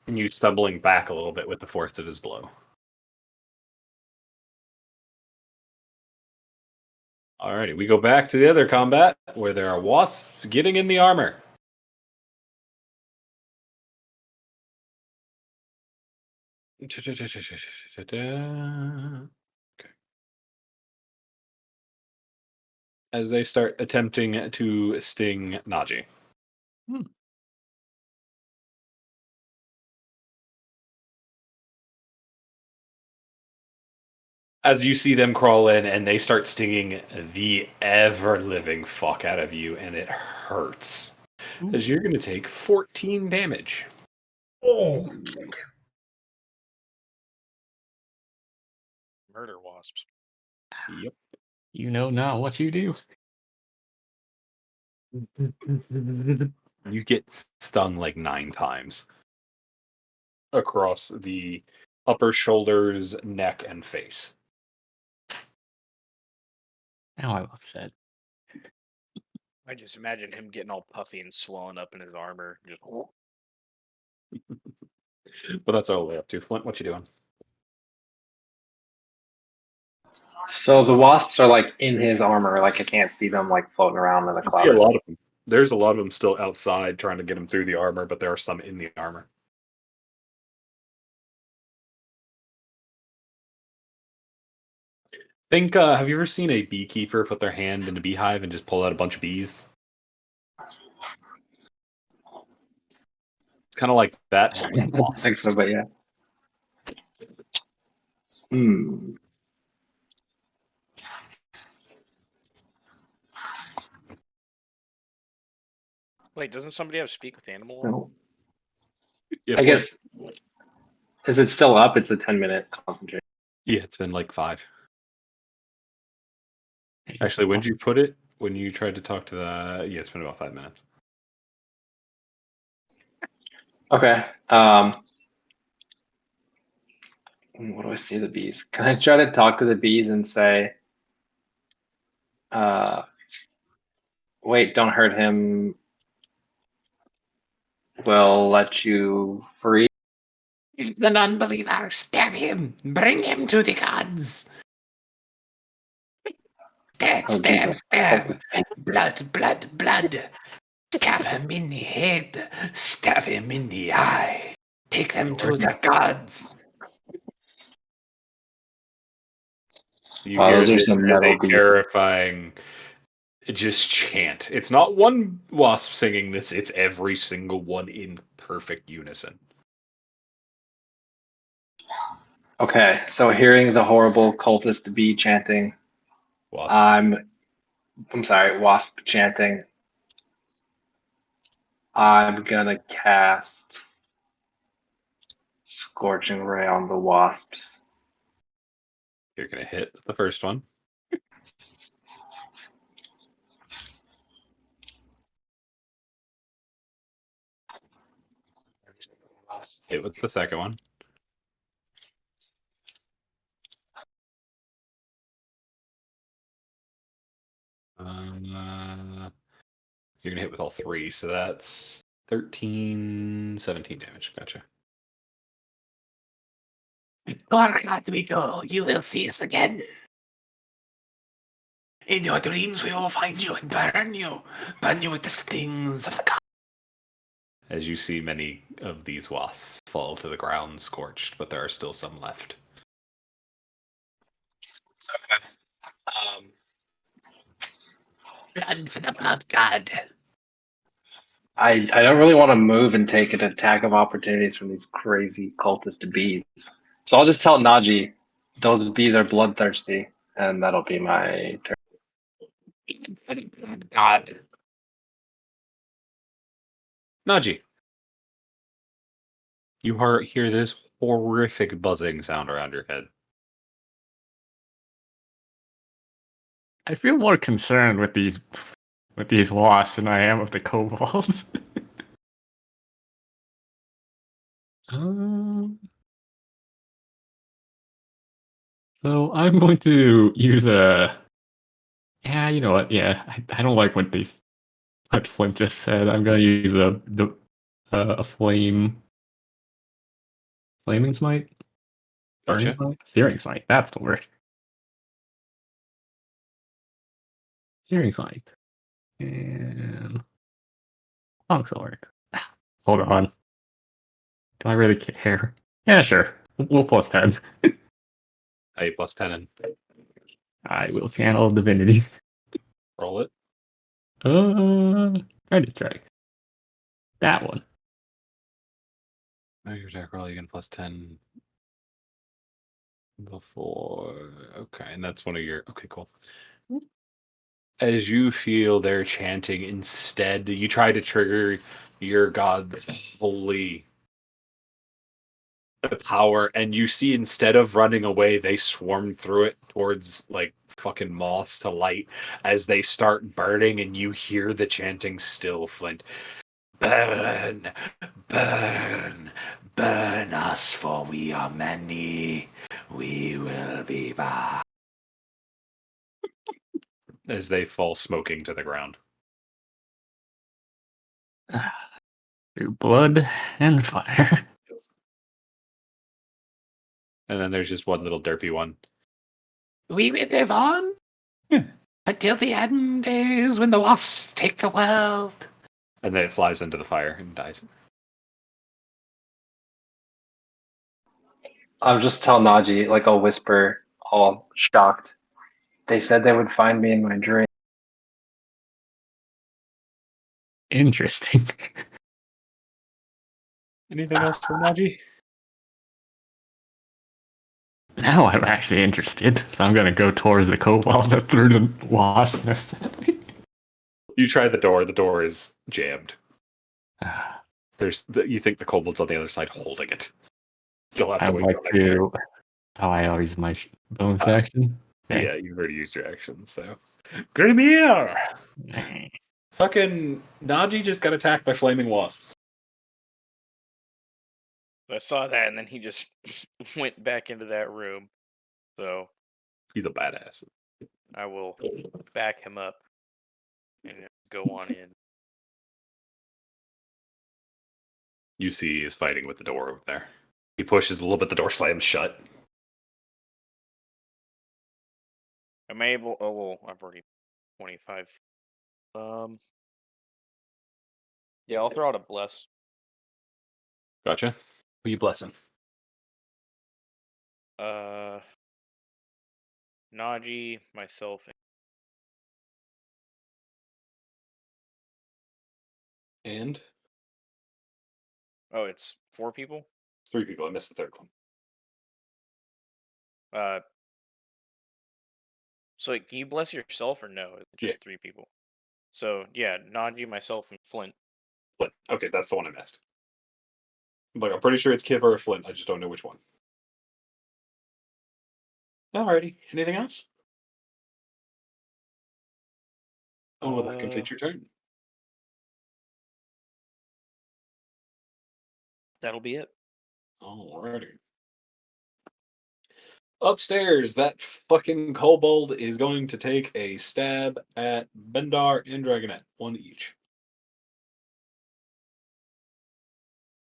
And you stumbling back a little bit with the force of his blow. Alrighty, we go back to the other combat, where there are wasps getting in the armor. Okay. As they start attempting to sting Naji. As you see them crawl in, and they start stinging the ever-living fuck out of you, and it hurts. Because you're going to take 14 damage. Oh, Murder wasps. Yep. You know not what you do. You get stung like 9 times. Across the upper shoulders, neck, and face. Now I'm upset. I just imagine him getting all puffy and swelling up in his armor. Just But that's all the way up to. Flint, what you doing? So the wasps are like in his armor, like I can't see them like floating around in the You cloud. see a lot of them. There's a lot of them still outside trying to get him through the armor, but there are some in the armor. Think, have you ever seen a beekeeper put their hand in a beehive and just pull out a bunch of bees? It's kind of like that, but with I don't think wasps. so, but yeah. Hmm. wait, doesn't somebody have speak with animal? No. Yeah, I Flint. guess, is it still up? It's a 10-minute concentration. Yeah, it's been like 5. Just Actually, when did you put it? When you tried to talk to the... Yeah, it's been about 5 minutes. Okay. What do I see the bees? Can I try to talk to the bees and say, wait, don't hurt him. We'll let you free. The non-believer, stab him! Bring him to the gods! Stab, Oh, stab, Jesus. stab! Blood, blood, blood! Stab him in the head! Stab him in the eye! Take them to the gods! You Wow, hear those are this some as metal a bees. terrifying just chant. It's not one wasp singing this, it's every single one in perfect unison. Okay, so hearing the horrible cultist bee chanting, Wasp. I'm sorry, wasp chanting. I'm gonna cast Scorching Ray on the wasps. You're gonna hit the first one. Hit with the second one. You're gonna hit with all three, so that's 13, 17 damage. Gotcha. Where can we go? You will see us again. In your dreams, we will find you and burn you with the stings of the gods. As you see many of these wasps fall to the ground scorched, but there are still some left. Okay. Blood for the blood god. I don't really want to move and take an attack of opportunities from these crazy cultist bees. So I'll just tell Naji those bees are bloodthirsty, and that'll be my turn. Blood for the blood god. Naji, you hear this horrific buzzing sound around your head. I feel more concerned with these wasps than I am with the kobolds. So I'm going to use a. Yeah, you know what? Yeah, I don't like what Flint just said. I'm going to use a flaming smite, burning Gotcha. smite, searing smite. That's the word. Searing smite and longsword. Hold on. Do I really care? Yeah, sure. We'll plus 10. A plus 10 and I will channel divinity. roll it. Credit strike. That one. Oh, your attack roll again plus 10 before. Okay, and that's one of your. Okay, cool. As you feel they're chanting instead, you try to trigger your god's holy power, and you see instead of running away, they swarm through it towards like fucking moths to light as they start burning, and you hear the chanting still, Flint. Burn, burn, burn us, for we are many. We will be back. As they fall smoking to the ground. Through blood and fire. And then there's just one little derpy one. We will live on until the end days when the wasps take the world. And then it flies into the fire and dies. I'll just tell Naji, like I'll whisper, all shocked. They said they would find me in my dream. Interesting. Anything else for Naji? Now I'm actually interested, so I'm gonna go towards the kobold that threw the wasp nest at me. You try the door is jammed. You think the kobold's on the other side holding it. You'll have to I'd wait. like to. Oh, I always use my bonus action. Okay. Yeah, you've already used your action, so. Grimir! Fucking Naji just got attacked by flaming wasps. I saw that, and then he just went back into that room. So He's a badass. I will back him up and go on in. You see he's fighting with the door over there. He pushes a little bit, the door slams shut. Am I able? Oh well, I've already 25. Yeah, I'll throw out a bless. Gotcha. Who you blessing? Naji, myself, And? oh, it's 4 people. 3 people. I missed the third one. So can you bless yourself or no? Just 3 people. So yeah, Naji, myself, and Flint. Flint. Okay, that's the one I missed. Like, I'm pretty sure it's Kiva or Flint. I just don't know which one. Alrighty. Anything else? Oh, that completes your turn. That'll be it. Alrighty. Upstairs, that fucking kobold is going to take a stab at Bendar and Dragonette. One each.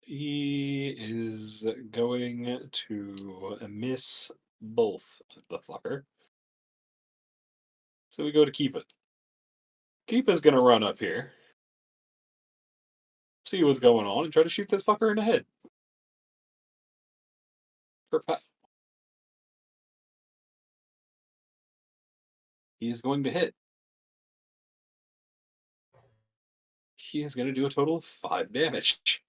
He is going to miss both the fucker. So we go to Kiva. Kiva's going to run up here, see what's going on, and try to shoot this fucker in the head. He is going to hit. He is going to do a total of 5 damage.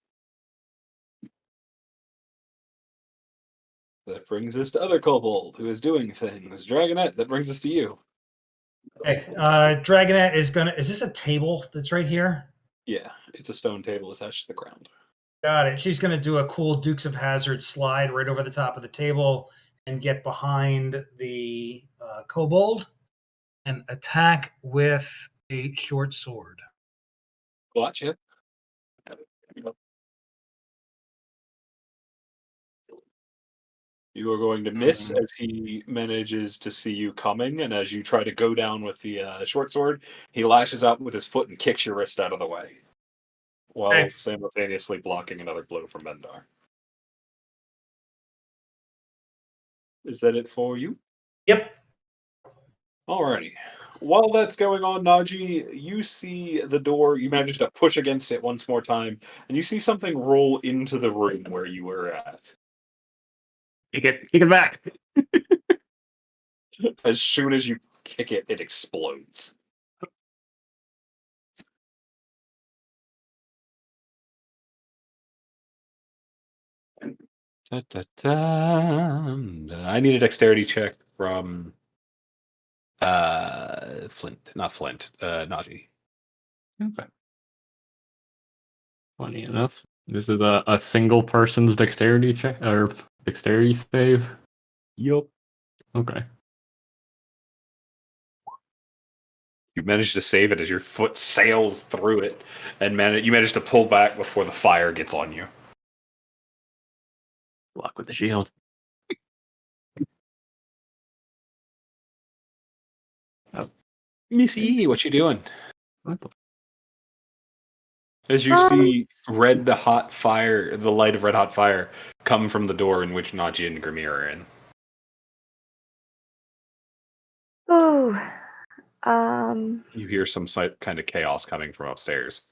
That brings us to other kobold, who is doing things. Dragonette, that brings us to you. Okay, Dragonette is gonna. Is this a table that's right here? Yeah, it's a stone table attached to the ground. Got it. She's gonna do a cool Dukes of Hazzard slide right over the top of the table and get behind the kobold and attack with a short sword. Gotcha. You are going to miss as he manages to see you coming, and as you try to go down with the short sword, he lashes out with his foot and kicks your wrist out of the way, while simultaneously blocking another blow from Bendar. Is that it for you? Yep. Alrighty. While that's going on, Naji, you see the door. You manage to push against it once more time, and you see something roll into the room where you were at. Kick it back. As soon as you kick it, it explodes. Da, da, da. I need a dexterity check from Flint, not Flint, Naji. Okay. Funny enough, this is a single person's dexterity check or dexterity save. Yup. Okay. You manage to save it as your foot sails through it, and you manage to pull back before the fire gets on you. Block with the shield. Oh. Missy, what you doing? What the? As you see red hot fire, the light of red hot fire, come from the door in which Naji and Grimir are in. Oh, You hear some kind of chaos coming from upstairs.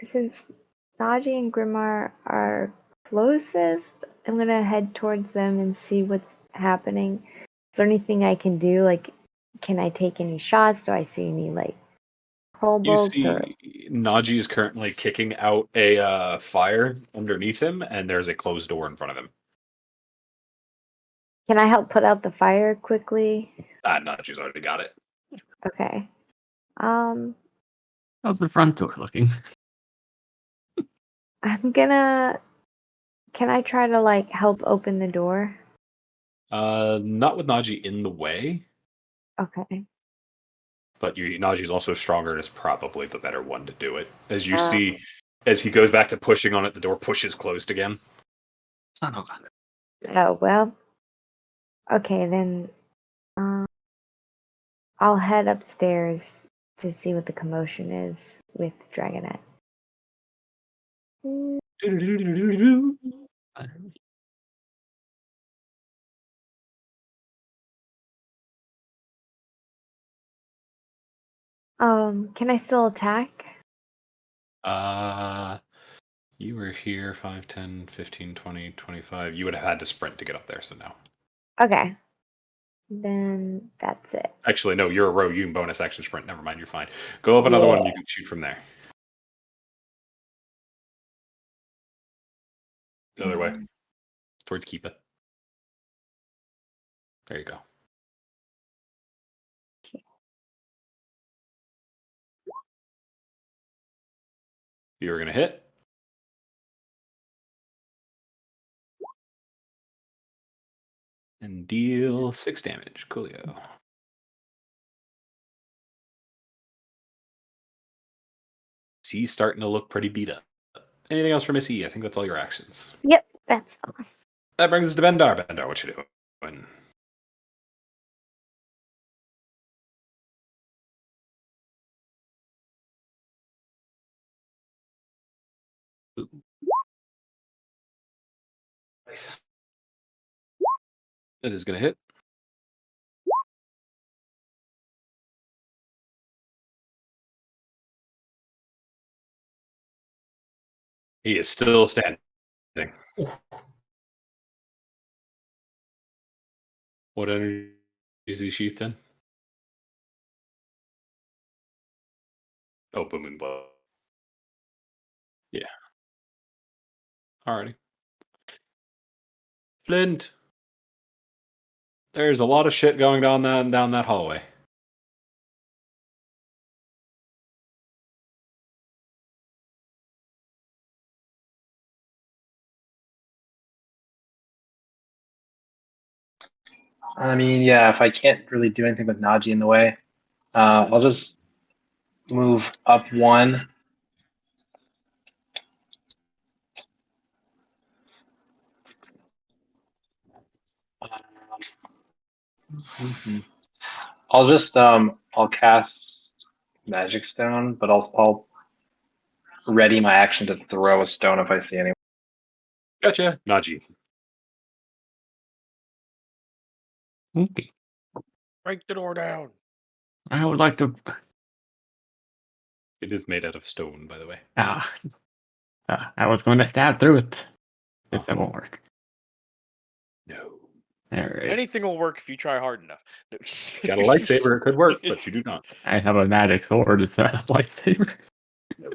Since Naji and Grimar are closest, I'm gonna head towards them and see what's happening. Is there anything I can do? Like, can I take any shots? Do I see any like You kobolds or? see Naji is currently kicking out a fire underneath him, and there's a closed door in front of him. Can I help put out the fire quickly? Naji's already got it. Okay. How's the front door looking? I'm gonna. Can I try to like help open the door? Not with Naji in the way, Okay. but Naji's also stronger and is probably the better one to do it. As you see, as he goes back to pushing on it, the door pushes closed again. Son of a. Oh well. Okay then. I'll head upstairs to see what the commotion is with Dragonette. Can I still attack? You were here 5, 10, 15, 20, 25. You would have had to sprint to get up there, so no. Okay. Then that's it. Actually, no, you're a row. You can bonus action sprint. Never mind, you're fine. Go up another one and you can shoot from there. The other way. Towards Keepa. There you go. You were going to hit. And deal 6 damage. Coolio. He's starting to look pretty beat up. Anything else for Miss E? I think that's all your actions. Yep, that's all. That brings us to Bendar. Bendar, what you doing? Nice. It is going to hit. He is still standing. What energy is he sheathed in? Oh, boom and blow. Yeah. Alrighty. Flint. There's a lot of shit going down that hallway. I mean, yeah, if I can't really do anything with Najee in the way, I'll just move up one. I'll just I'll cast Magic Stone, but I'll ready my action to throw a stone if I see anyone. Gotcha. Najee. Okay. Break the door down. I would like to. It is made out of stone, by the way. I was going to stab through it. Guess that won't work. No. All right. Anything will work if you try hard enough. Got a lightsaber, it could work, but you do not. I have a magic sword. Is that a lightsaber? Nope.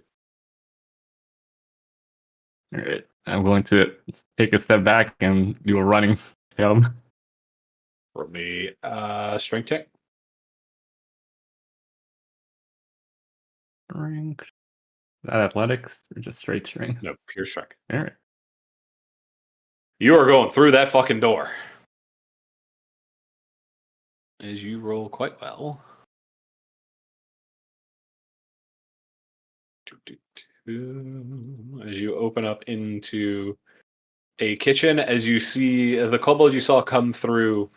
All right. I'm going to take a step back and do a running jump. Roll me strength check. Strength. Is that athletics or just straight strength? No, pure strength. All right. You are going through that fucking door. As you roll quite well. As you open up into a kitchen, as you see the kobold you saw come through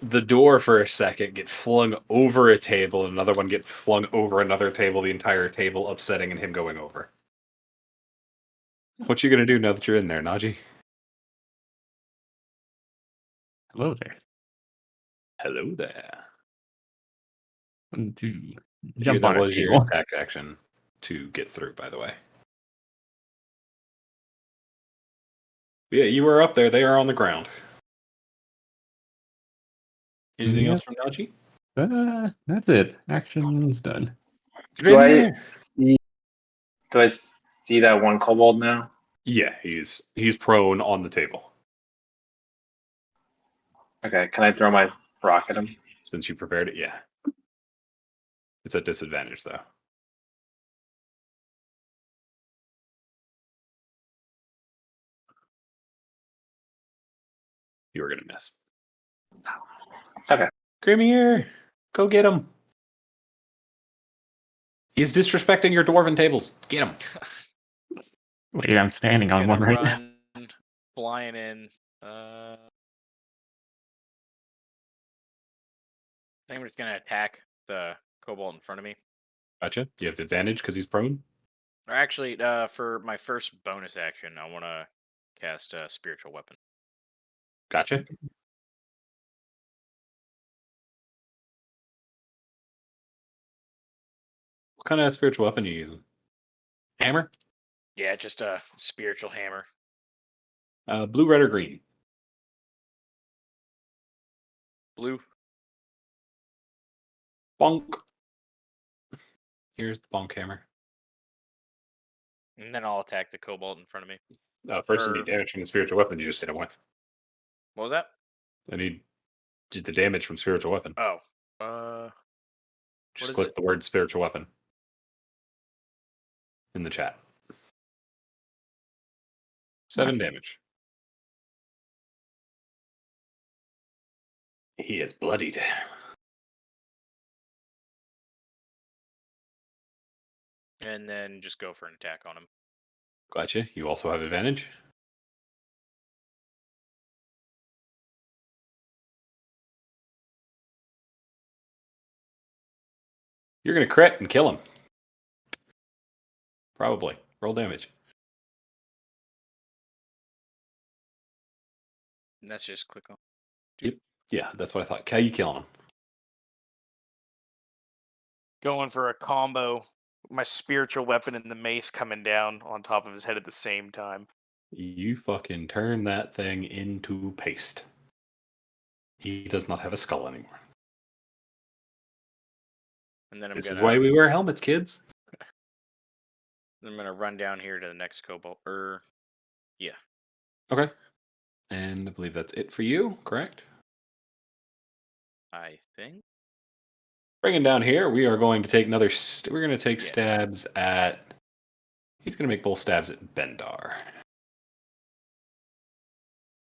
the door for a second get flung over a table, and another one get flung over another table, the entire table upsetting and him going over. What you gonna do now that you're in there, Najee? Hello there. Hello there. One, two. Yeah, Jump that on a was your table. attack action to get through, by the way. Yeah, you were up there. They are on the ground. Anything else from Najee? That's it. Action's done. Do I see that one kobold now? Yeah, he's prone on the table. Okay, can I throw my rock at him? Since you prepared it, yeah. It's at disadvantage, though. You were going to miss. Okay. Grimmier, go get him. He's disrespecting your dwarven tables. Get him. Wait, I'm standing on one right now. Flying in. I think I'm just gonna attack the kobold in front of me. Gotcha. You have advantage because he's prone? Or actually, for my first bonus action, I want to cast a spiritual weapon. Gotcha. What kind of spiritual weapon are you using? Hammer? Yeah, just a spiritual hammer. Blue, red, or green? Blue. Bonk. Here's the bonk hammer. And then I'll attack the kobold in front of me. First, you need damage from the spiritual weapon you just hit him with. What was that? I need Just the damage from spiritual weapon. Oh. Just click the word spiritual weapon in the chat. 7 damage. He is bloodied. And then just go for an attack on him. Gotcha. You also have advantage. You're going to crit and kill him. Probably. Roll damage. And that's just click on. Yep. Yeah, that's what I thought. How you killing him? Going for a combo. My spiritual weapon and the mace coming down on top of his head at the same time. You fucking turn that thing into paste. He does not have a skull anymore. And then This is why we wear helmets, kids. I'm gonna run down here to the next kobold. Yeah. Okay. And I believe that's it for you, correct? I think. Bringing down here, we are going to take another. We're going to take stabs at. He's going to make both stabs at Bendar.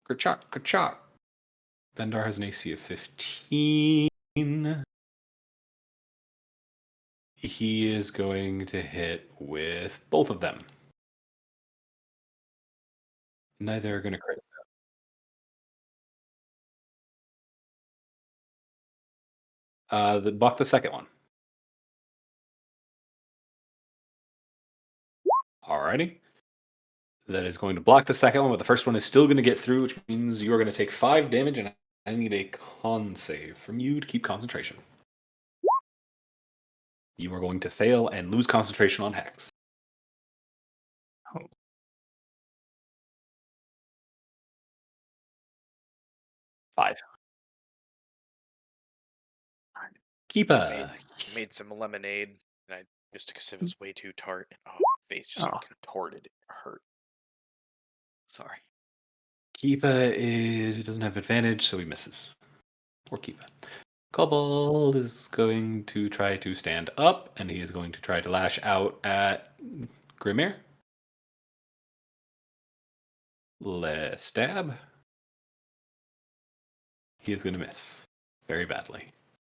Kerchak, kerchak. Bendar has an AC of 15. He is going to hit with both of them. Neither are going to crit. Buck the second one. Alrighty. That is going to block the second one, but the first one is still going to get through, which means you are going to take 5 damage, and I need a con save from you to keep concentration. You are going to fail and lose concentration on Hex. Oh. Five. Keepa. Made some lemonade, and I just because it was way too tart, and my face just contorted. It hurt. Sorry. Keepa doesn't have advantage, so he misses. Or Keepa. Kobold is going to try to stand up, and he is going to try to lash out at Grimir. Stab. He is going to miss very badly.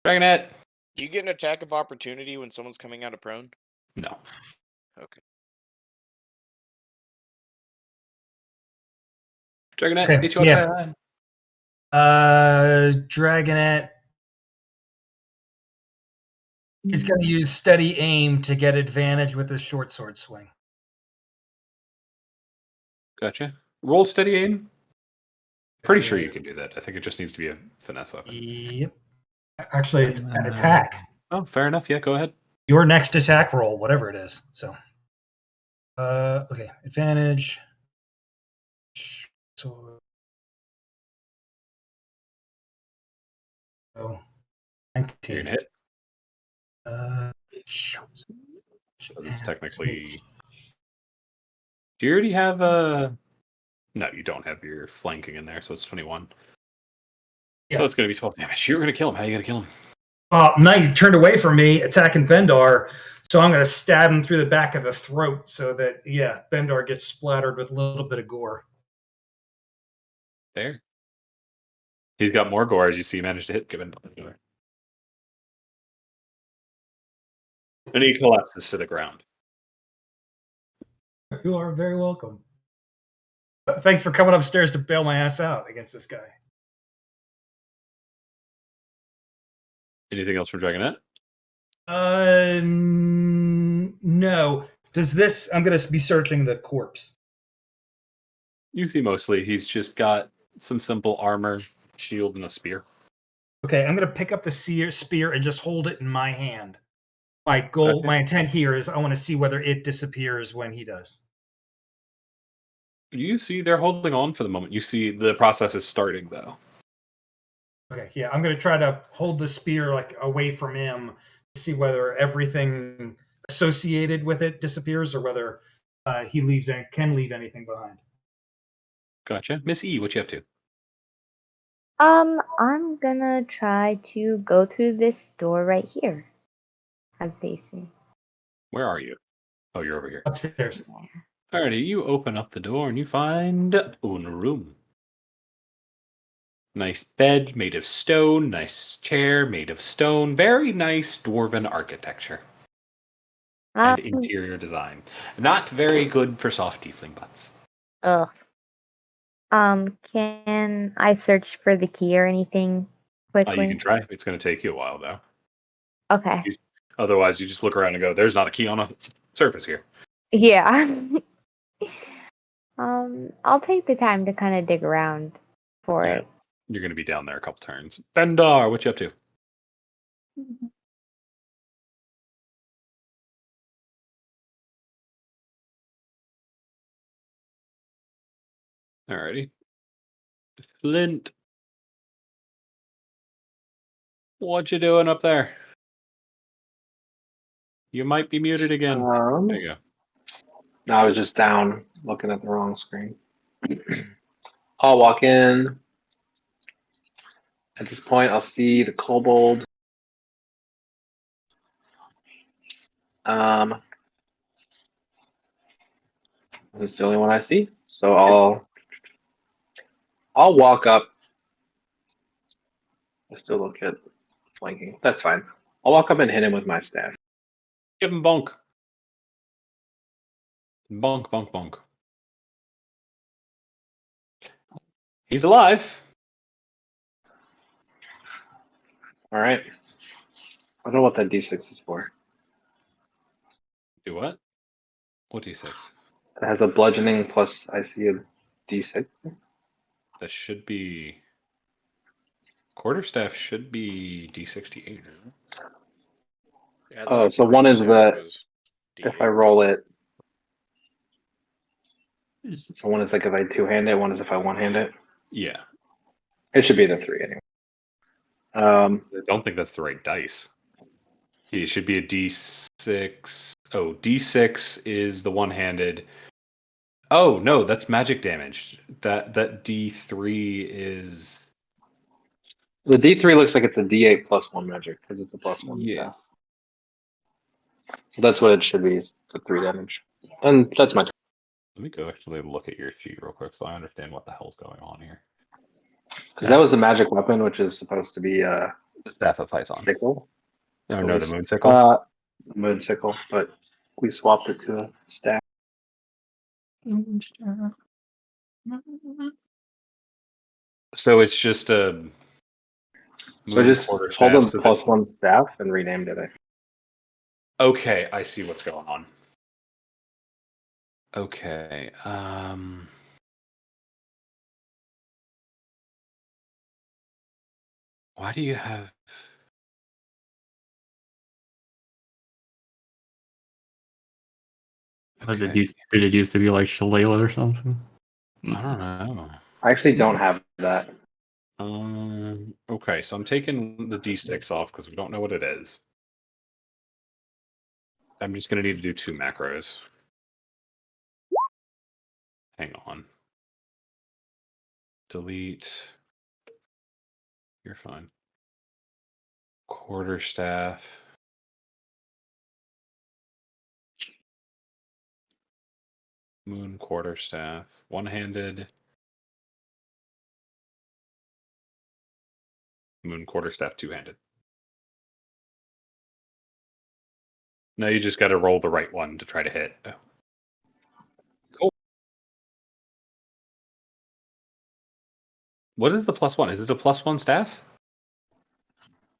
Dragonet. Do you get an attack of opportunity when someone's coming out of prone? No. Okay. Dragonet, get you outside. Dragonet is going to use steady aim to get advantage with his short sword swing. Gotcha. Roll steady aim. Pretty sure you can do that. I think it just needs to be a finesse weapon. Yep. Actually, it's an attack. Oh, fair enough. Yeah, go ahead. Your next attack roll, whatever it is. So, okay, advantage. So, 19. You're gonna hit. So it's technically. Do you already have a? No, you don't have your flanking in there, so it's 21. Yeah. So it's going to be 12 damage. You're going to kill him. How are you going to kill him? Nice. He turned away from me, attacking Bendar. So I'm going to stab him through the back of the throat so that, Bendar gets splattered with a little bit of gore. There. He's got more gore as you see he managed to hit Bendar. And he collapses to the ground. You are very welcome. Thanks for coming upstairs to bail my ass out against this guy. Anything else from Dragonet? No. Does this? I'm going to be searching the corpse. You see mostly he's just got some simple armor, shield, and a spear. Okay, I'm going to pick up the spear and just hold it in my hand. My goal, my intent here is I want to see whether it disappears when he does. You see they're holding on for the moment. You see the process is starting, though. Okay, yeah, I'm going to try to hold the spear away from him to see whether everything associated with it disappears or whether he can leave anything behind. Gotcha. Miss E, what you up to? I'm gonna try to go through this door right here. I'm facing. Where are you? Oh, you're over here. Upstairs. Alrighty, you open up the door and you find a room. Nice bed made of stone, nice chair made of stone, very nice dwarven architecture and interior design. Not very good for soft tiefling butts. Ugh. Can I search for the key or anything quickly? You can try. It's going to take you a while, though. Okay. Otherwise, you just look around and go, there's not a key on a surface here. Yeah. I'll take the time to kind of dig around for it. You're going to be down there a couple turns. Bendar, what you up to? Alrighty. Flint. What you doing up there? You might be muted again. There you go. No, I was just down looking at the wrong screen. I'll walk in. At this point, I'll see the kobold. This is the only one I see. So I'll walk up. I still look at flanking. That's fine. I'll walk up and hit him with my staff. Give him bonk. Bonk, bonk, bonk. He's alive. All right. I don't know what that D6 is for. Do what? What D6? It has a bludgeoning plus I see a D6. That should be... Quarterstaff should be D68. Yeah, Oh, so one is the... If I roll it... So one is like if I two-hand it, one is if I one-hand it? Yeah. It should be the 3 anyway. I don't think that's the right dice. It should be a D6. Oh, D6 is the one-handed. Oh, no, that's magic damage. That D3 is... The D3 looks like it's a D8 plus 1 magic because it's a plus 1 staff. So that's what it should be, the 3 damage. And that's my turn. Let me go actually look at your sheet real quick so I understand what the hell's going on here. Because that was the magic weapon, which is supposed to be the Staff of Python. Sickle. Oh, no, the Moon Sickle? Moon Sickle, but we swapped it to a staff. So it's just a... So I just told them plus 1 staff and renamed it. Okay, I see what's going on. Okay, why do you have... Okay. Did it used to be like Shillelagh or something? I don't know. I actually don't have that. Okay, so I'm taking the D6 off because we don't know what it is. I'm just going to need to do 2 macros. Hang on. Delete. You're fine. Quarterstaff. Moon quarterstaff. One-handed. Moon quarterstaff two-handed. Now you just got to roll the right one to try to hit. Oh. Cool. What is the +1? Is it a +1 staff?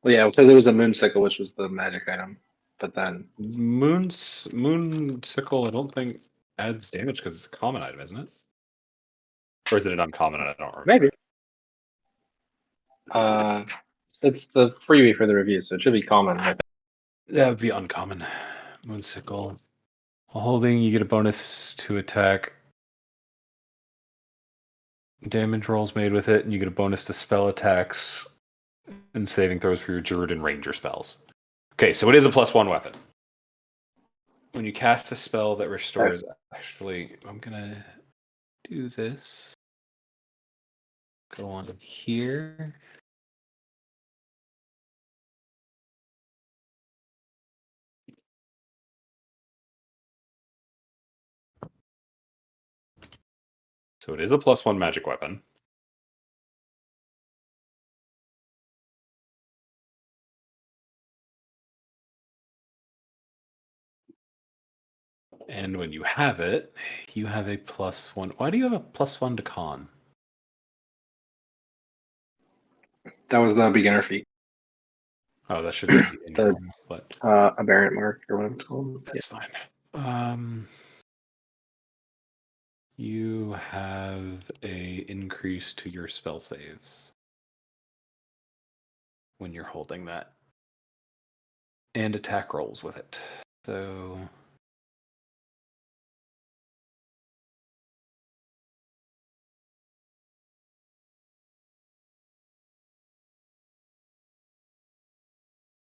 Well, yeah, because it was a moon sickle, which was the magic item. But then Moon sickle, I don't think adds damage because it's a common item, isn't it? Or is it an uncommon? I don't remember. maybe. It's the freebie for the review, so it should be common. I think. That would be uncommon. Moon sickle. While holding, you get a bonus to attack. Damage rolls made with it, and you get a bonus to spell attacks and saving throws for your druid and ranger spells. Okay, so it is a +1 weapon. When you cast a spell that restores, actually, I'm gonna do this. go on here. So it is a +1 magic weapon. And when you have it, you have a +1. Why do you have a +1 to con? That was the beginner feat. Oh, that should just be in your normal, but aberrant mark or what it's called. that's fine. You have a increase to your spell saves when you're holding that, and attack rolls with it. So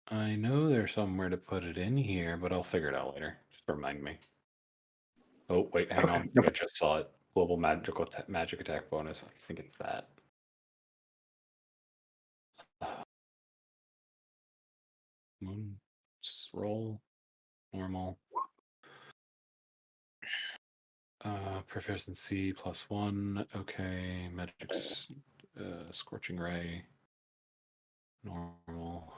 I know there's somewhere to put it in here, but I'll figure it out later. Just remind me. Oh, wait, hang on. I just saw it. Global magic attack bonus. I think it's that. Just roll. Normal. Proficiency +1. Okay. Magic's Scorching Ray. Normal.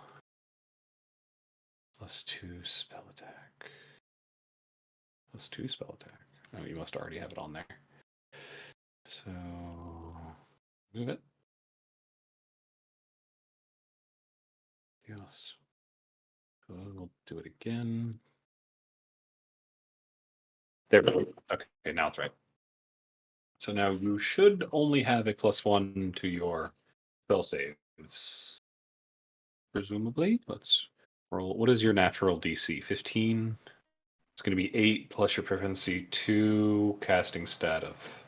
+2 spell attack. +2 spell attack. Oh, you must already have it on there. So move it. Yes. We'll do it again. There we go. Okay, now it's right. So now you should only have a +1 to your spell saves. Presumably. Let's roll. What is your natural DC? 15? It's going to be 8 plus your proficiency 2, casting stat of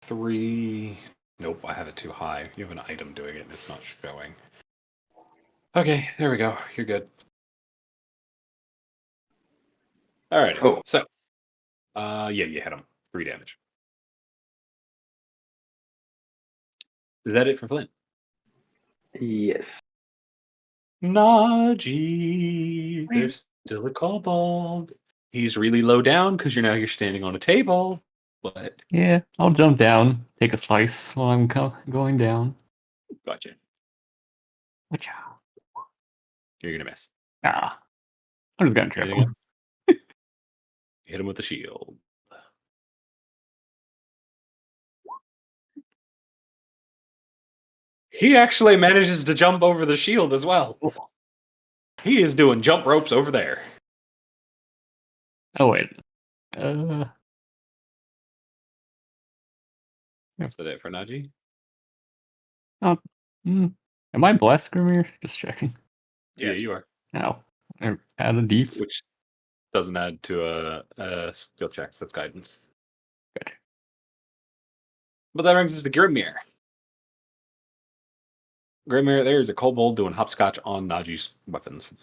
3. Nope, I have it too high. You have an item doing it and it's not showing. Okay, there we go. You're good. All right. Cool. So, yeah, you hit him. 3 damage. Is that it for Flint? Yes. Naji, there's still a kobold. He's really low down because you're standing on a table. But Yeah, I'll jump down, take a slice while I'm going down. gotcha. Watcha. You're gonna miss. Ah, I'm just gonna trip Anything him. else? Hit him with the shield. He actually manages to jump over the shield as well. He is doing jump ropes over there. Oh wait. Is that it for Naji? Oh, am I blessed, Grimir? Just checking. Yeah, Yes. you are. Oh, add a D4. Which doesn't add to a skill checks. That's guidance. Good. But that brings us to Grimir. Grimir, there's a kobold doing hopscotch on Naji's weapons.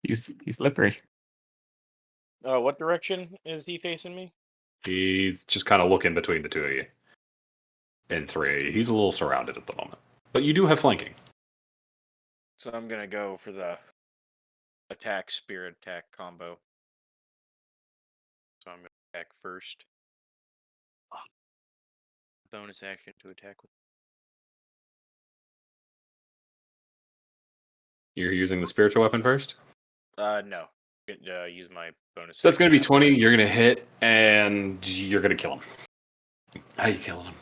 He's slippery. What direction is he facing me? He's just kind of looking between the two of you. And 3. He's a little surrounded at the moment. But you do have flanking. So I'm gonna go for the spirit attack combo. So I'm gonna attack first. Bonus action to attack with. You're using the spiritual weapon first? No. Use my bonus. So that's going to be 20. You're going to hit, and you're going to kill him. How you killing him?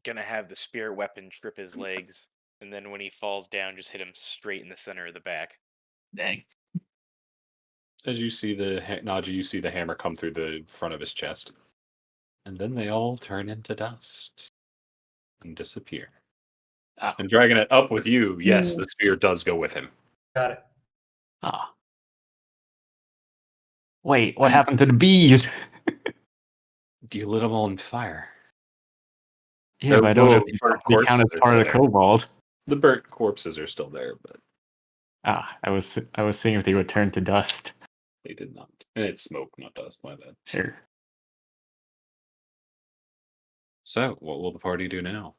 Gonna have the spirit weapon trip his legs, and then when he falls down, just hit him straight in the center of the back. Dang. As you see Naji, you see the hammer come through the front of his chest. And then they all turn into dust and disappear. And dragging it up with you, yes, the spear does go with him. Got it. Ah. Wait, what happened to the bees? You lit them all on fire. Yeah, but I don't know if these count as part of the kobold. The burnt corpses are still there, but I was seeing if they would turn to dust. they did not. And it's smoke, not dust. My bad. Here. So, what will the party do now?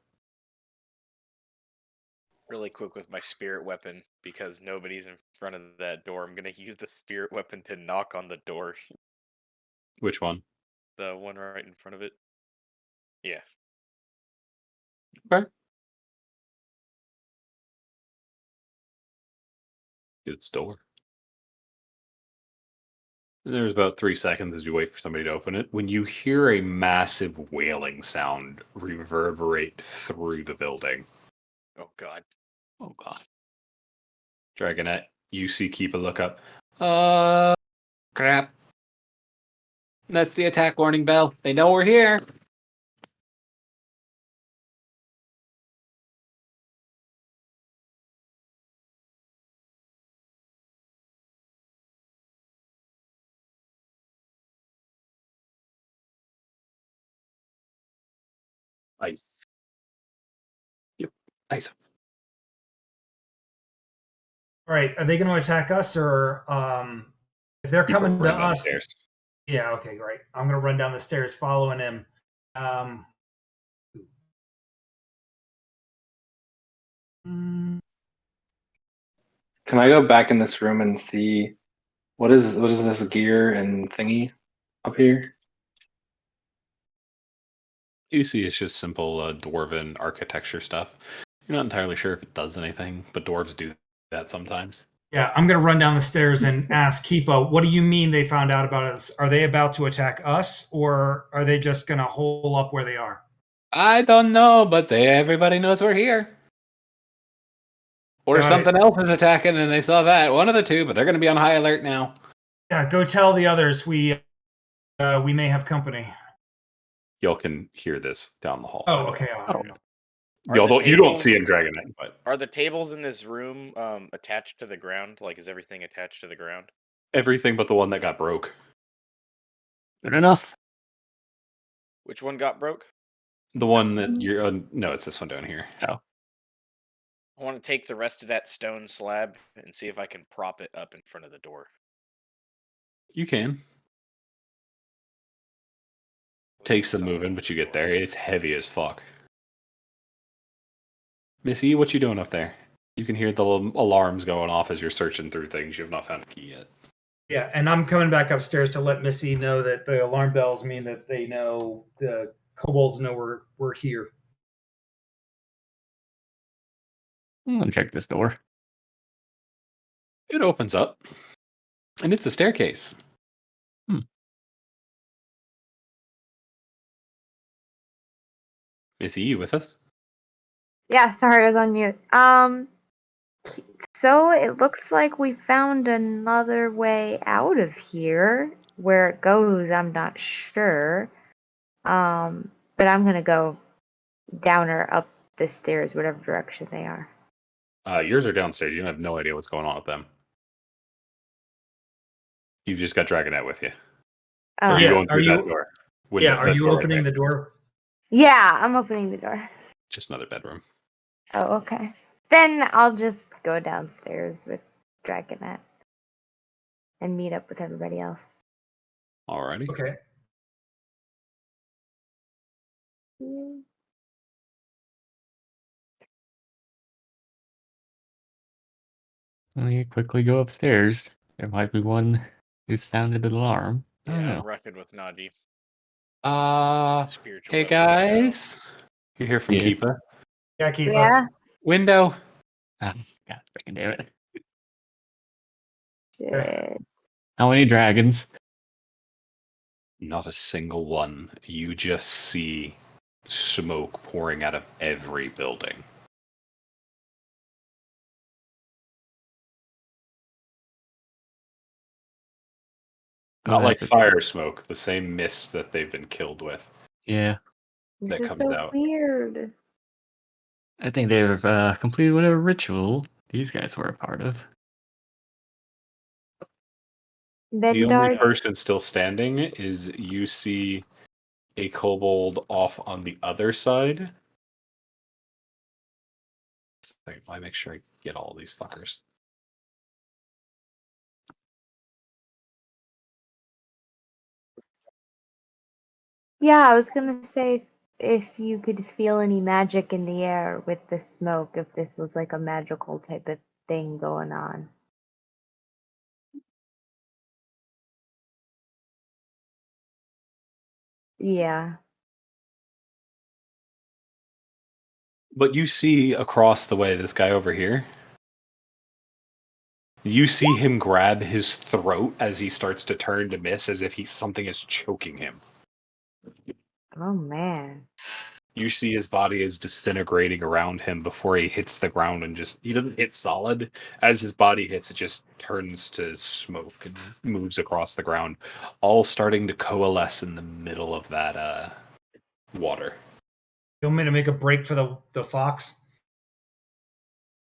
Really quick with my spirit weapon, because nobody's in front of that door. I'm gonna use the spirit weapon to knock on the door. Which one? The one right in front of it. Yeah. Okay. Its door. There's about 3 seconds as you wait for somebody to open it when you hear a massive wailing sound reverberate through the building. Oh god. Oh god. Dragonette, you see Keepa look up. Crap. That's the attack warning bell. They know we're here. Ice. Yep. Ice. All right, are they going to attack us, or if they're coming to us? Downstairs. Yeah, okay, great. I'm going to run down the stairs following him. Can I go back in this room and see what is this gear and thingy up here? You see it's just simple dwarven architecture stuff. You're not entirely sure if it does anything, but dwarves do that sometimes. Yeah, I'm going to run down the stairs and ask Keepa, what do you mean they found out about us? Are they about to attack us, or are they just going to hole up where they are? I don't know, but everybody knows we're here. Or something else is attacking and they saw that. One of the two, but they're going to be on high alert now. Yeah, go tell the others we may have company. Y'all can hear this down the hall. Oh, okay. You don't see him dragging it, but are the tables in this room attached to the ground? Like, is everything attached to the ground? Everything but the one that got broke. Good enough. Which one got broke? The one that you're... no, it's this one down here. Oh. I want to take the rest of that stone slab and see if I can prop it up in front of the door. You can. Takes some moving, but you get there. It's heavy as fuck. Missy, what you doing up there? You can hear the alarms going off as you're searching through things. You have not found a key yet. Yeah, and I'm coming back upstairs to let Missy know that the alarm bells mean that they know the kobolds know we're here. I'm gonna check this door. It opens up, and it's a staircase. Missy, you with us? Yeah, sorry, I was on mute. So it looks like we found another way out of here. Where it goes, I'm not sure. But I'm gonna go down or up the stairs, whatever direction they are. Yours are downstairs. You have no idea what's going on with them. You've just got Dragonette with you. Oh. Are you going through that door? Are you opening the door? Yeah, I'm opening the door. Just another bedroom. Oh, okay. Then I'll just go downstairs with Dragonette and meet up with everybody else. Alrighty. Okay. We quickly go upstairs. There might be one who sounded an alarm. I don't know. I'm rucking with Naji. Hey guys. You hear from Keepa? Yeah, Keepa. Yeah. Window. God freaking damn it. Shit. How many dragons? Not a single one. You just see smoke pouring out of every building. Not like fire smoke, the same mist that they've been killed with. Yeah. That This is comes so out. weird. I think they've completed whatever ritual these guys were a part of. The only person still standing is you see a kobold off on the other side. Let me make sure I get all these fuckers. Yeah, I was gonna say if you could feel any magic in the air with the smoke, if this was like a magical type of thing going on. Yeah. But you see across the way, this guy over here, you see him grab his throat as he starts to turn to miss, as if something is choking him. Oh man. You see his body is disintegrating around him before he hits the ground, and he doesn't hit solid. As his body hits, it just turns to smoke and moves across the ground, all starting to coalesce in the middle of that water. You want me to make a break for the fox?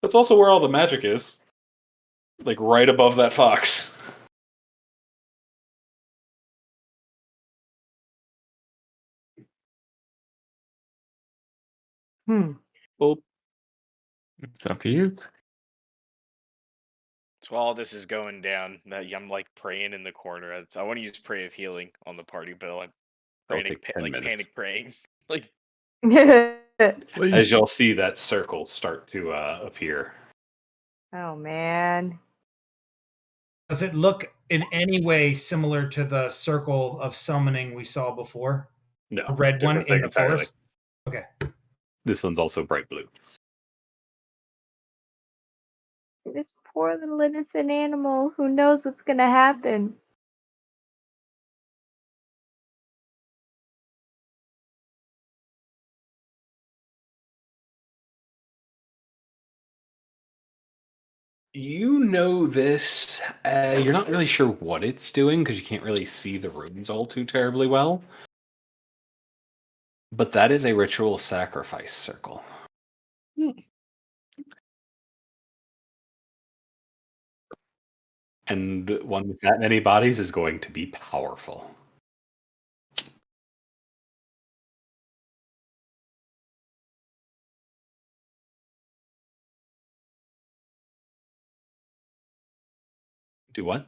That's also where all the magic is. Like right above that fox. Well, It's up to you. So while this is going down, I'm like praying in the corner. I want to use Pray of Healing on the party, but I'm take 10 minutes. panic praying. Like as y'all see that circle start to appear. Oh man. Does it look in any way similar to the circle of summoning we saw before? No. A red one in the entirely. forest? Okay. This one's also bright blue. This poor little innocent animal, who knows what's gonna happen? You know this. You're not really sure what it's doing because you can't really see the runes all too terribly well. But that is a ritual sacrifice circle. And one with that many bodies is going to be powerful. Do what?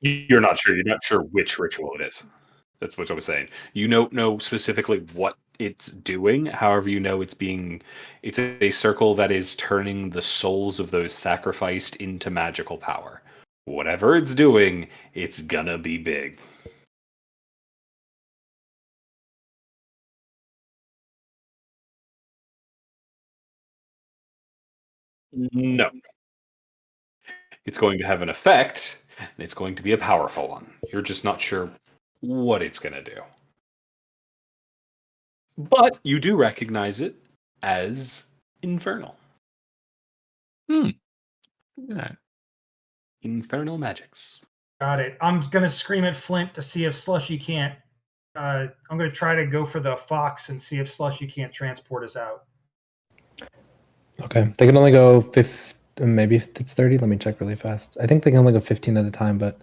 You're not sure. You're not sure which ritual it is. That's what I was saying. You don't know specifically what it's doing. However, you know it's a circle that is turning the souls of those sacrificed into magical power. Whatever it's doing, it's gonna be big. No. It's going to have an effect, and it's going to be a powerful one. You're just not sure what it's going to do. But you do recognize it as infernal. Yeah. Infernal magics. Got it. I'm going to scream at Flint to see if Slushy can't. I'm going to try to go for the fox and see if Slushy can't transport us out. Okay. They can only go maybe if it's 30. Let me check really fast. I think they can only go 15 at a time, but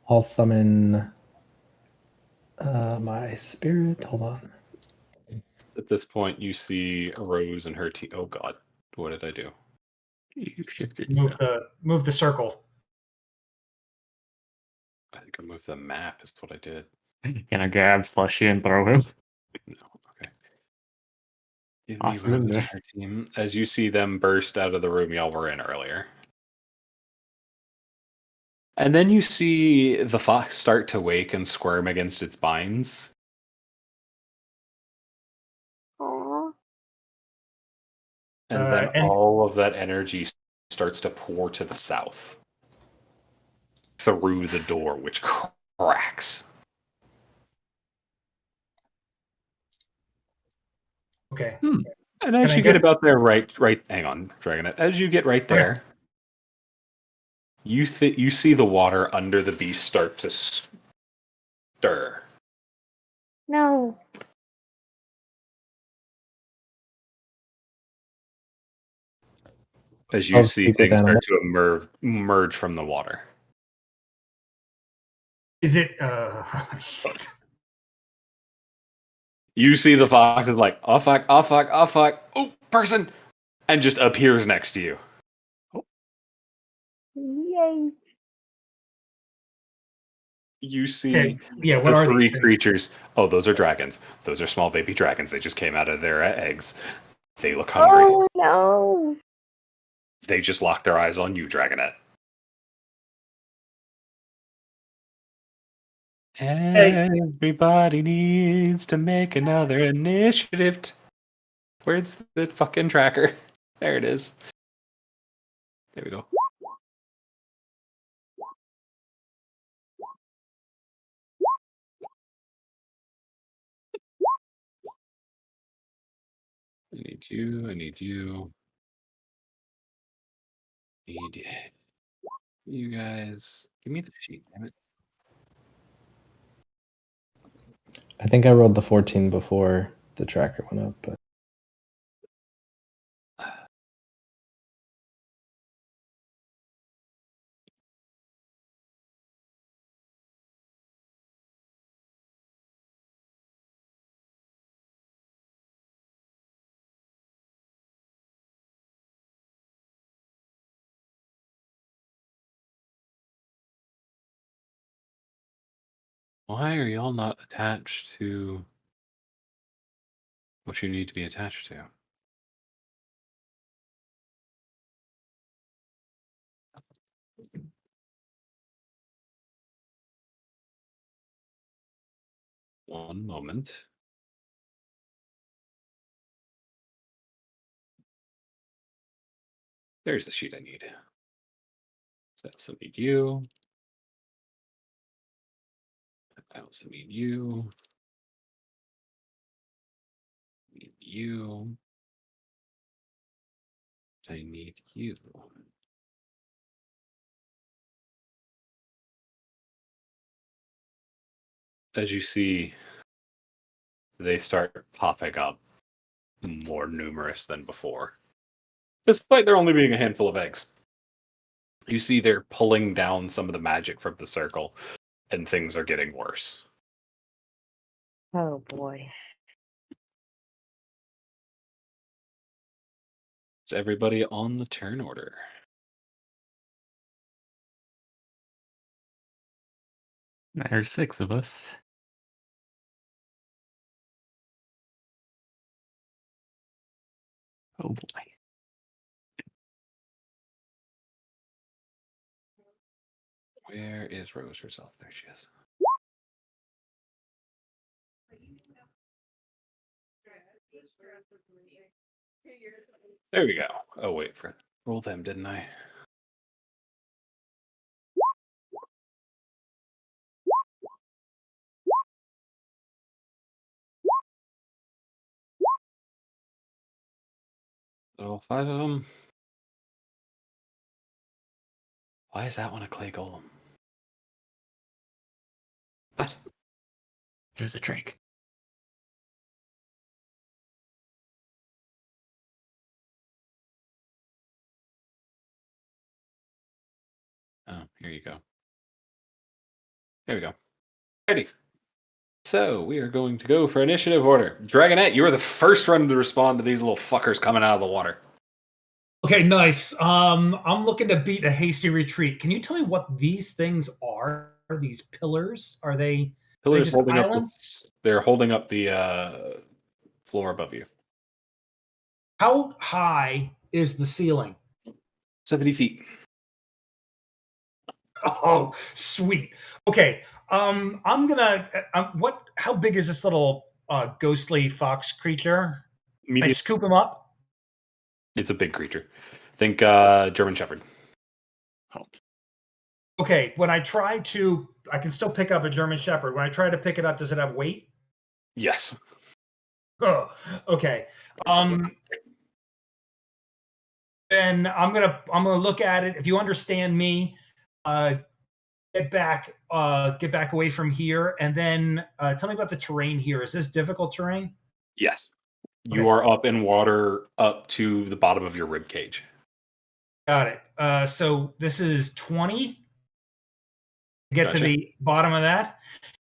I'll summon my spirit. Hold on. At this point, you see Rose and her team. Oh God, what did I do? You shifted Move the circle. I think I moved the map. Is what I did. Can I grab Slushy and throw him? No. Okay. Give Awesome, me Rose isn't and her team. As you see them burst out of the room y'all were in earlier. And then you see the fox start to wake and squirm against its binds. Aww. And then and all of that energy starts to pour to the south through the door, which cracks. okay. And as you get about there, right. Hang on, Dragonet. As you get right there, you see the water under the beast start to stir. No. As you see things start to emerge from the water. Is it? You see the fox is like, oh fuck, oh person, and just appears next to you. Yay. You see what the are three these creatures. Oh, those are dragons. Those are small baby dragons. They just came out of their eggs. They look hungry. Oh no! They just locked their eyes on you, Dragonette. Everybody needs to make another initiative. Where's the fucking tracker? There it is. There we go. I need you. I need you. Need you guys. Give me the sheet, damn it. I think I rolled the 14 before the tracker went up, but Why are y'all not attached to what you need to be attached to? One moment. There's the sheet I need. So I also need you. I also need you. Need you. I need you. As you see, they start popping up more numerous than before. Despite there only being a handful of eggs. You see they're pulling down some of the magic from the circle, and things are getting worse. Oh boy. Is everybody on the turn order? There's 6 of us. Oh boy. Where is Rose herself? There she is. There we go. Oh, wait, for roll them, didn't I? All 5 of them. Why is that one a clay golem? What? There's a trick. Oh, here you go. There we go. Ready. So we are going to go for initiative order. Dragonette, you are the first one to respond to these little fuckers coming out of the water. Okay, nice. I'm looking to beat a hasty retreat. Can you tell me what these things are? These pillars? Are they Pillars just holding islands? they're holding up the floor above you. How high is the ceiling? 70 feet. Oh, sweet. Okay. I'm gonna. How big is this little ghostly fox creature? Can I scoop him up? It's a big creature. Think German Shepherd. Oh. Okay. When I can still pick up a German Shepherd. When I try to pick it up, does it have weight? Yes. Oh, okay. Then I'm gonna look at it. If you understand me, get back away from here, and then tell me about the terrain here. Is this difficult terrain? Yes. You Okay. are up in water up to the bottom of your rib cage. Got it. So this is 20 to get Gotcha. to the bottom of that.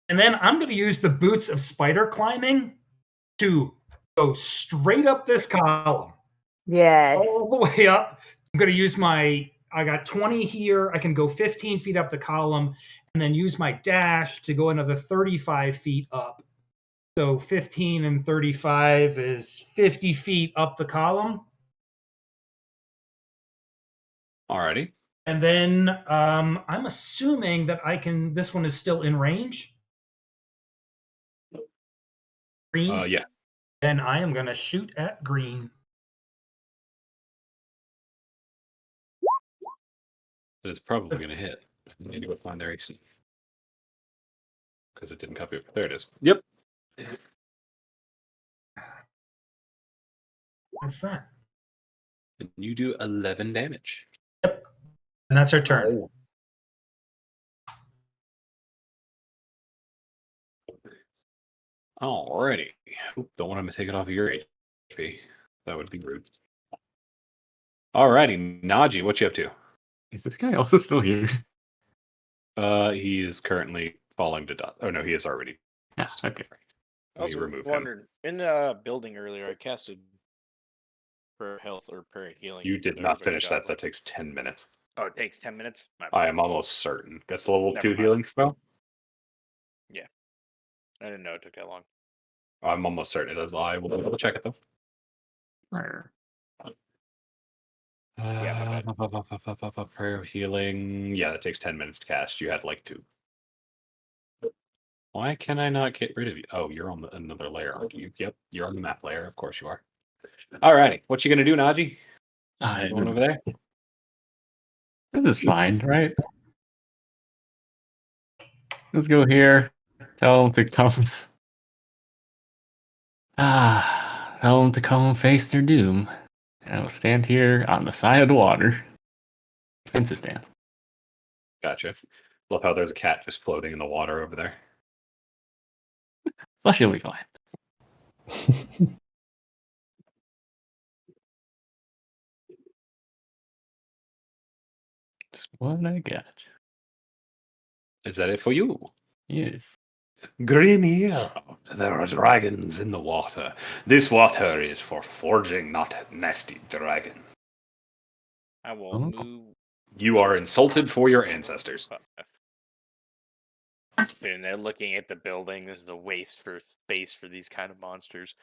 And then I'm going to use the boots of spider climbing to go straight up this column. Yes. All the way up. I'm going to use I got 20 here. I can go 15 feet up the column. and then use my dash to go another 35 feet up. So 15 and 35 is 50 feet up the column. Alrighty. And then I'm assuming that this one is still in range. Green? Yeah. Then I am going to shoot at green. But it's probably going to hit. I need to go find their AC. Because it didn't copy it. There it is. Yep. What's that? And you do 11 damage. Yep. And that's her turn. Alrighty. Oop, don't want him to take it off of your HP. That would be rude. Alrighty, Naji, what you up to? Is this guy also still here? He is currently falling to death. Oh no, he is already. Yes. Okay. I was wondering, in the building earlier, I casted prayer health or prayer healing. You did not finish that. That takes 10 minutes. Oh, it takes 10 minutes? I am almost certain. That's the level Never 2 mind. healing spell? Yeah. I didn't know it took that long. I'm almost certain it does. I will double check it though. Yeah, my bad. Prayer of healing. Yeah, that takes 10 minutes to cast. You had like 2. Why can I not get rid of you? Oh, you're on another layer, aren't you? Yep, you're on the map layer. Of course you are. Alrighty, what you gonna do, Naji? Going over there? This is fine, right? Let's go here. Tell them to come. Tell them to come face their doom. And I will stand here on the side of the water. Defensive stand. Gotcha. Love how there's a cat just floating in the water over there. Flushy will be fine. That's what I got. Is that it for you? Yes. Grimir, there are dragons in the water. This water is for forging, not nasty dragon. I will move. You are insulted for your ancestors. And they're looking at the building. This is a waste for space for these kind of monsters.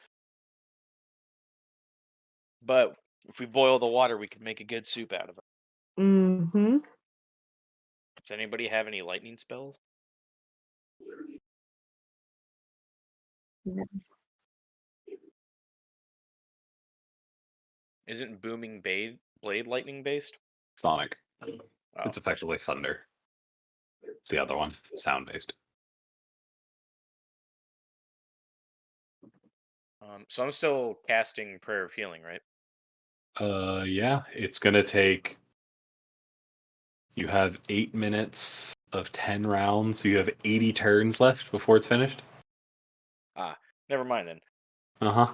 But if we boil the water, we can make a good soup out of it. Mm-hmm. Does anybody have any lightning spells? No. Isn't booming blade lightning based? Sonic. Oh. It's effectively thunder. It's the other one, sound based. So I'm still casting Prayer of Healing, right? Yeah, it's gonna take. You have 8 minutes of 10 rounds, so you have 80 turns left before it's finished. Never mind then. Uh-huh.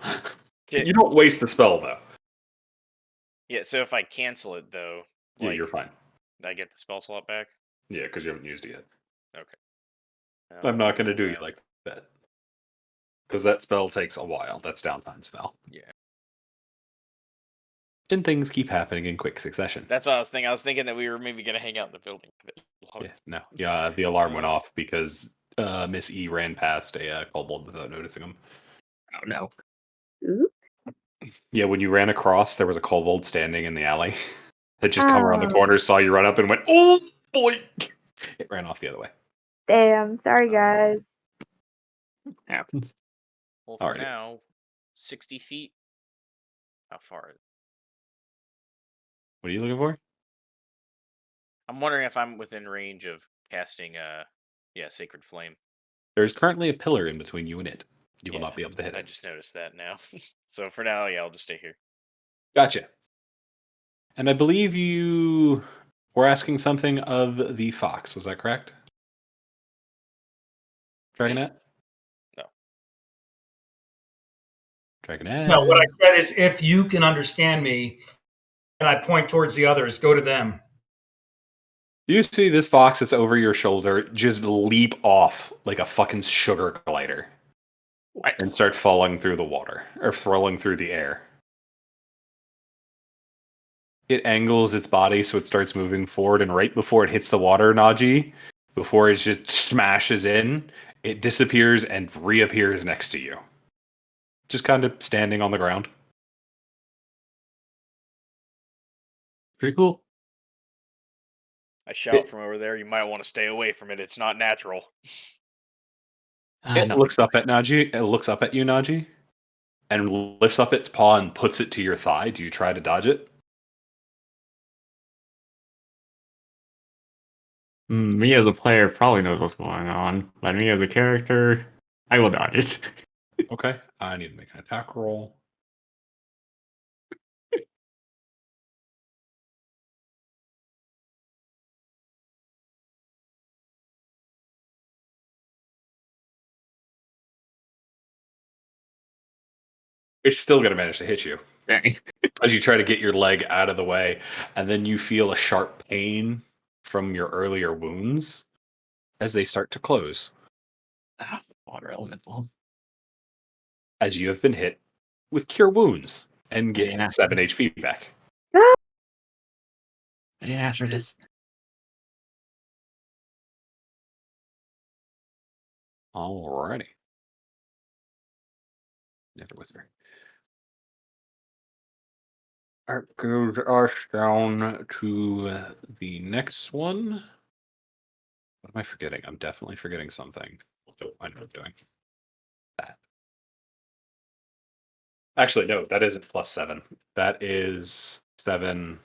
Okay. You don't waste the spell though. Yeah, so if I cancel it though, Yeah, you're fine. I get the spell slot back? Yeah, because you haven't used it yet. Okay. I'm not gonna do you like that. Because that spell takes a while. That's downtime spell. Yeah. And things keep happening in quick succession. That's what I was thinking. I was thinking that we were maybe going to hang out in the building a bit longer. Yeah, no. Yeah, the alarm went off because Miss E ran past a kobold without noticing him. Oh, no. Oops. Yeah, when you ran across, there was a kobold standing in the alley. It just come around the corner, saw you run up, and went, "Oh, boy!" It ran off the other way. Damn. Sorry, guys. Happens. Well, for now, 60 feet. How far is it? What are you looking for? I'm wondering if I'm within range of casting Sacred Flame. There's currently a pillar in between you and it. You will not be able to hit it. I just noticed that now. So for now, I'll just stay here. Gotcha. And I believe you were asking something of the fox. Was that correct? Dragonette? No. Dragonette? No, what I said is if you can understand me, and I point towards the others, go to them. You see this fox that's over your shoulder just leap off like a fucking sugar glider and start falling through the water, or falling through the air. It angles its body so it starts moving forward, and right before it hits the water, Naji, Before it just smashes in, it disappears and reappears next to you. Just kind of standing on the ground. Pretty cool. I shout from over there, you might want to stay away from it. It's not natural. It looks up at Naji. It looks up at you, Naji, and lifts up its paw and puts it to your thigh. Do you try to dodge it? Me as a player probably knows what's going on, but me as a character, I will dodge it. Okay, I need to make an attack roll. It's still going to manage to hit you. Dang. As you try to get your leg out of the way, and then you feel a sharp pain from your earlier wounds as they start to close. Water elemental. As you have been hit with Cure Wounds and get Yeah. 7 HP back. I didn't ask for this. Alrighty. Never whisper. That goes us down to the next one. What am I forgetting? I'm definitely forgetting something. Oh, I know what I'm doing. That. Actually, no, that isn't +7. That is 7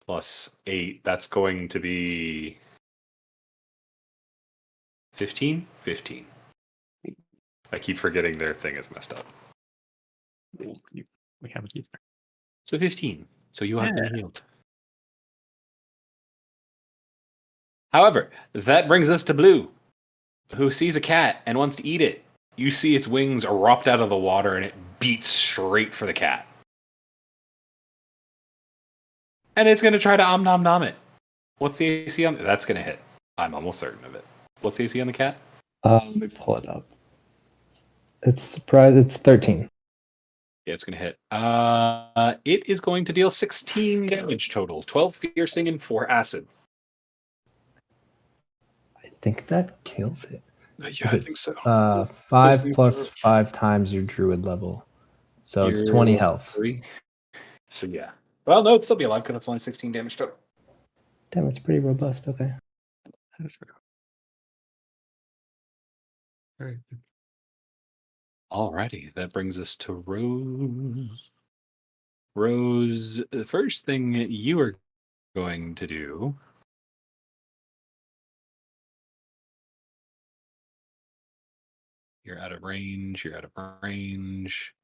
plus 8. That's going to be 15? 15. I keep forgetting their thing is messed up. We have a keeper. So 15. So you have been Yeah. healed. However, that brings us to Blue, who sees a cat and wants to eat it. You see its wings erupt out of the water and it beats straight for the cat. And it's going to try to nom nom it. What's the AC on that's going to hit? I'm almost certain of it. What's the AC on the cat? Let me pull it up. It's 13. Yeah, it's going to hit. It is going to deal 16 damage total, 12 piercing and 4 acid. I think that kills it. Yeah, I think so. 5 plus 5 times your druid level. So it's 20 health. 3. So yeah. Well, no, it'd still be alive because it's only 16 damage total. Damn, it's pretty robust. Okay. That's very good. Alrighty, that brings us to Rose. Rose, the first thing you are going to do you're out of range, you're out of range.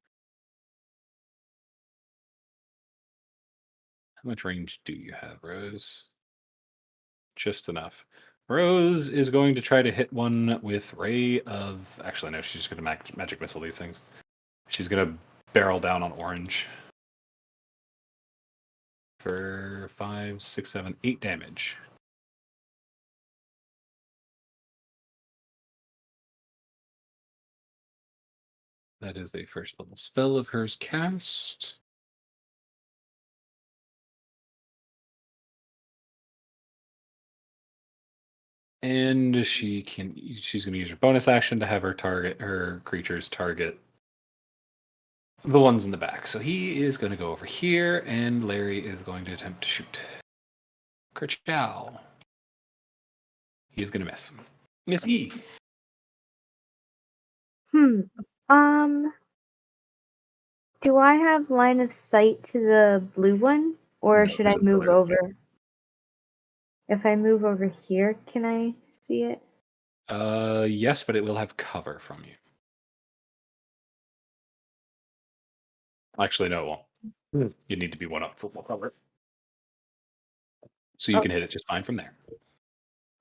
How much range do you have, Rose? Just enough. Rose is going to try to hit one with Ray of... Actually, no, she's just going to magic missile these things. She's going to barrel down on orange. For 5, 6, 7, 8 damage. That is a first level spell of hers cast. And she's going to use her bonus action to have her creatures target the ones in the back. So he is going to go over here, and Larry is going to attempt to shoot. Kerchow. He is going to miss. Miss E. Do I have line of sight to the blue one, or No, should I there's a move pillar. over? If I move over here, can I see it? Yes, but it will have cover from you. Actually, no, it won't. You need to be one up for full cover. So you can hit it just fine from there.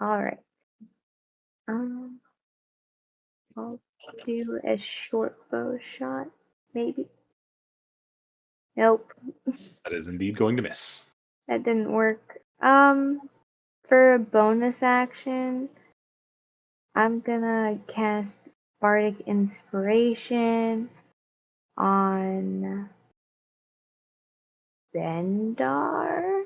All right. I'll do a short bow shot, maybe. Nope, That is indeed going to miss. that didn't work. For a bonus action, I'm gonna cast Bardic Inspiration on Bendar.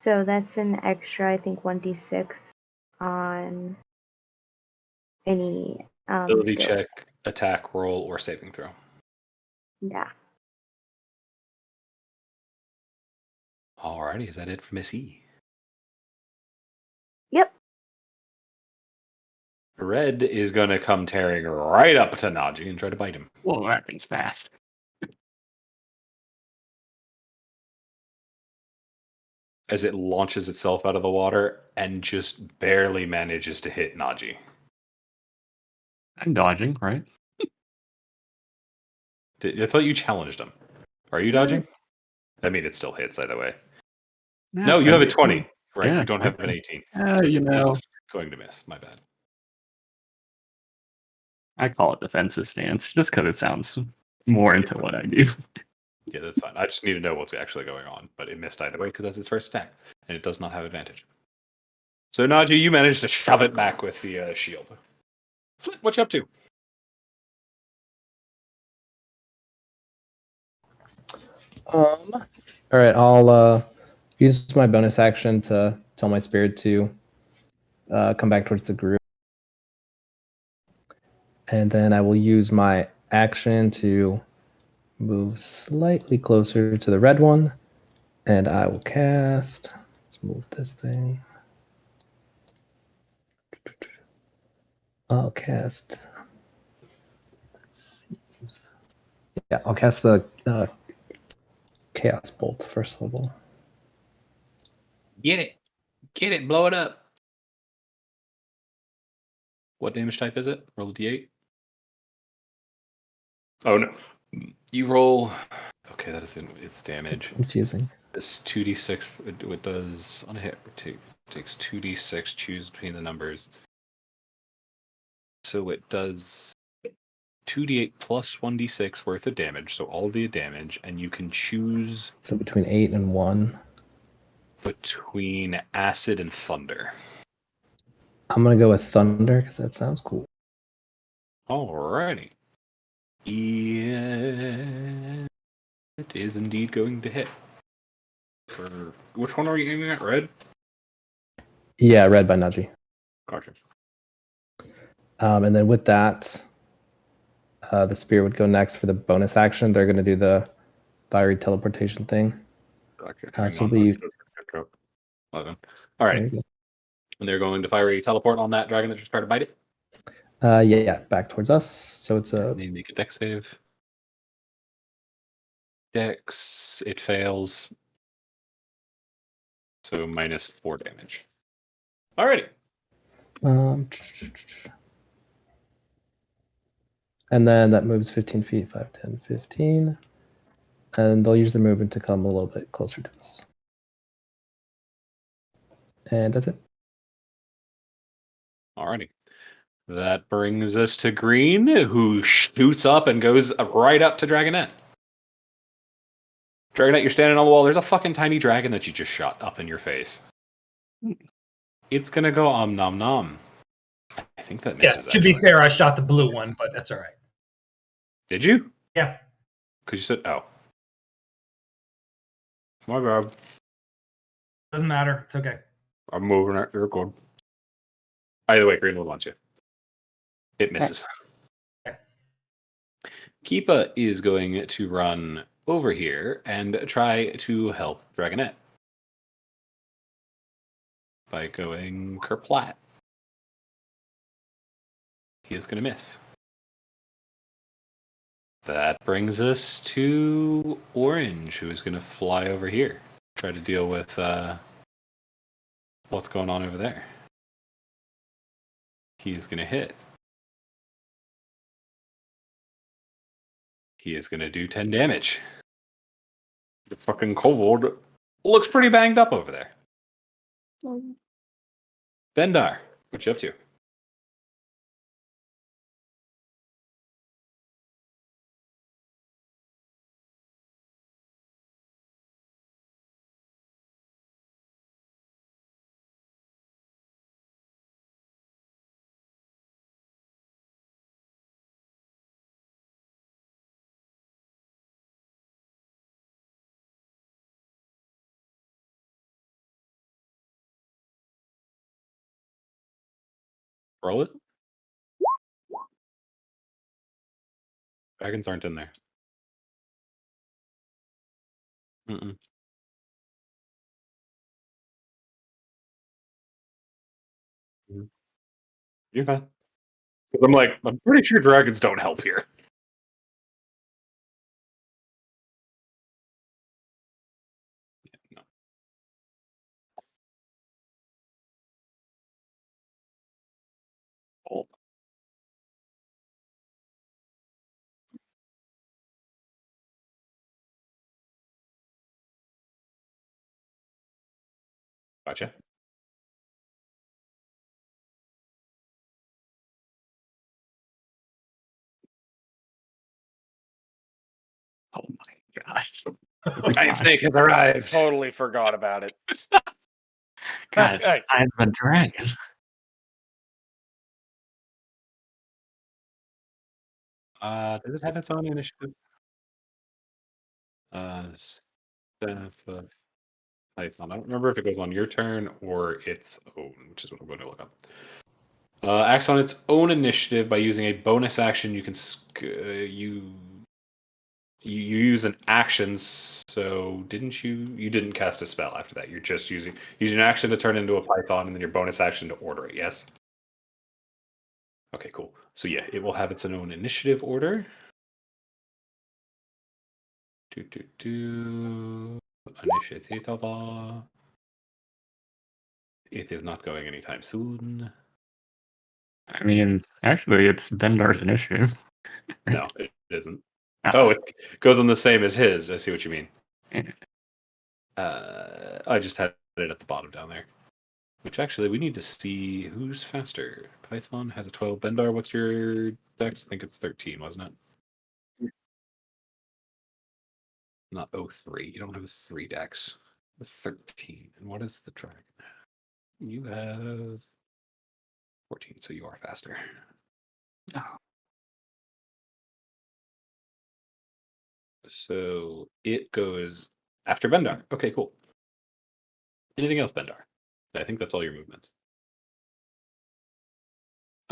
So that's an extra, I think, 1d6 on any Ability skills. check, attack roll, or saving throw. Yeah. Alrighty, is that it for Miss E? Yep. Red is going to come tearing right up to Najee and try to bite him. Whoa, that thing's fast. As it launches itself out of the water and just barely manages to hit Najee. I'm dodging, right? I thought you challenged him. Are you dodging? I mean, it still hits either way. No, you have a 20. Right, Yeah, you don't have okay. an 18. So you know, he's going to miss. My bad. I call it defensive stance just because it sounds more into what I do. Yeah, that's fine. I just need to know what's actually going on. But it missed either way because that's its first attack. And it does not have advantage. So, Najee, you managed to shove it back with the shield. Flint, what you up to? All right, I'll use my bonus action to tell my spirit to come back towards the group. And then I will use my action to move slightly closer to the red one. And I will cast. Let's move this thing. I'll cast. Let's see. Yeah, I'll cast the Chaos Bolt first level. Get it. Get it. Blow it up. What damage type is it? Roll a d8. Oh, no. You roll. Okay, that is its damage. Confusing. This 2d6, it does on a hit, takes 2d6, choose between the numbers. So it does 2d8 plus 1d6 worth of damage, so all the damage, and you can choose. So between 8 and 1. Between acid and thunder. I'm going to go with thunder because that sounds cool. Alrighty. Yeah, it is indeed going to hit. For which one are you aiming at? Red? Yeah, red by Najee. Gotcha. And then with that, the spear would go next for the bonus action. They're going to do the fiery teleportation thing. Gotcha. So we. 11. Alright. And they're going to fiery teleport on that dragon that just tried to bite it? Yeah, back towards us. So it's a. They make a dex save. Dex, it fails. So minus 4 damage. Alrighty. And then that moves 15 feet, 5, 10, 15. And they'll use their movement to come a little bit closer to us. And that's it. Alrighty. That brings us to Green, who shoots up and goes right up to Dragonette. Dragonette, you're standing on the wall. There's a fucking tiny dragon that you just shot up in your face. It's gonna go nom nom. I think that misses. Yeah, to be fair, I shot the blue one, but that's all right. Did you? Yeah. Because you said, oh. My bad. Doesn't matter. It's okay. I'm moving it. You're good. Either way, Green will launch you. It misses. Keepa is going to run over here and try to help Dragonette by going kerplat. He is going to miss. That brings us to Orange, who is going to fly over here. Try to deal with what's going on over there. He's going to hit. He is going to do 10 damage. The fucking kobold looks pretty banged up over there. Bendar, what you up to? Roll it. Dragons aren't in there. Mm-mm. You're fine. 'Cause I'm pretty sure dragons don't help here. No. Oh, gotcha. Oh my gosh. Giant snake has arrived. Totally forgot about it. God, it's the size of a dragon. Does it have its own initiative? Staff of Python. I don't remember if it goes on your turn or its own, which is what I'm going to look up. Acts on its own initiative by using a bonus action. You can you use an action. So didn't you? You didn't cast a spell after that. You're just using an action to turn into a Python, and then your bonus action to order it. Yes. Okay, cool. So yeah, it will have its own initiative order. Initiative. It is not going anytime soon. I mean, actually, it's Bendar's initiative. No, it isn't. Oh, it goes on the same as his. I see what you mean. I just had it at the bottom down there. Which actually, we need to see who's faster. Python has a 12. Bendar, what's your dex? I think it's 13, wasn't it? Not 03. You don't have a 3 dex. A 13. And what is the dragon? You have 14, so you are faster. Oh. So it goes after Bendar. Okay, cool. Anything else, Bendar? I think that's all your movements.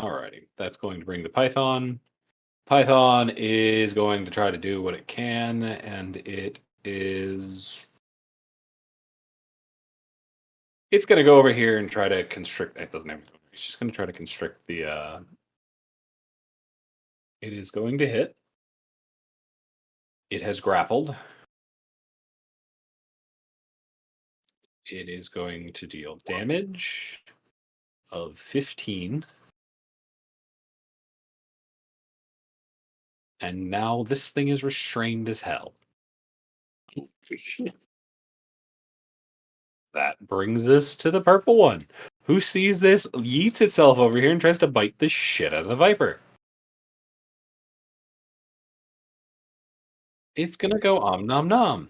Alrighty, that's going to bring the Python. Python is going to try to do what it can, and it's going to go over here and try to constrict. It doesn't have. It's just going to try to constrict the. It is going to hit. It has grappled. It is going to deal damage of 15. And now this thing is restrained as hell. That brings us to the purple one, who sees this, yeets itself over here, and tries to bite the shit out of the viper. It's going to go om nom nom.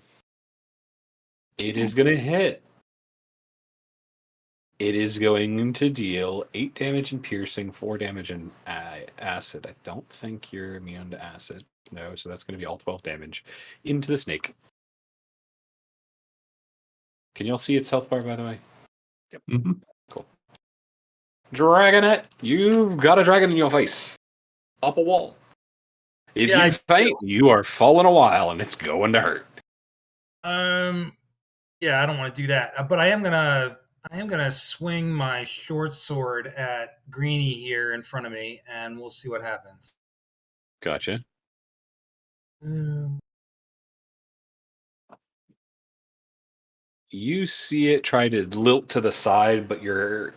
It is going to hit. It is going to deal 8 damage in piercing, 4 damage in acid. I don't think you're immune to acid. No, so that's going to be all 12 damage into the snake. Can y'all see its health bar, by the way? Yep. Mm-hmm. Cool. Dragonette, you've got a dragon in your face. Up a wall. If you faint, you are falling a while, and it's going to hurt. Yeah, I don't want to do that. But I am gonna swing my short sword at Greenie here in front of me, and we'll see what happens. Gotcha. You see it try to lilt to the side, but your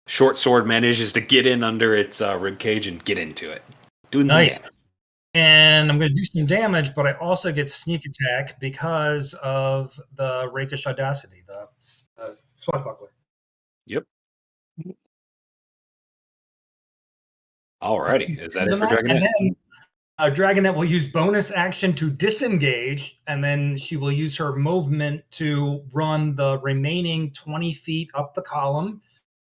short sword manages to get in under its rib cage and get into it. Doing nice. Some damage. And I'm going to do some damage, but I also get sneak attack because of the rakish audacity, the swashbuckler. Yep. Alrighty, is that it for Dragonette? And then Dragonette will use bonus action to disengage, and then she will use her movement to run the remaining 20 feet up the column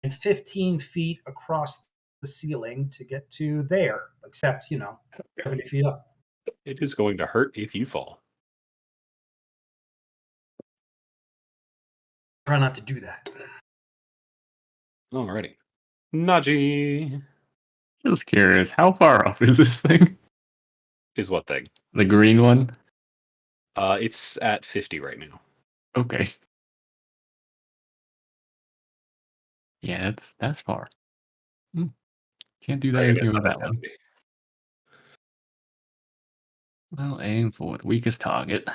and 15 feet across the ceiling to get to there, except, 70 feet up. It is going to hurt if you fall. Try not to do that. Alrighty. Naji. Just curious, how far up is this thing? Is what thing? The green one? It's at 50 right now. Okay. Yeah, that's far. Can't do that anything about that one. Well, aim for the weakest target.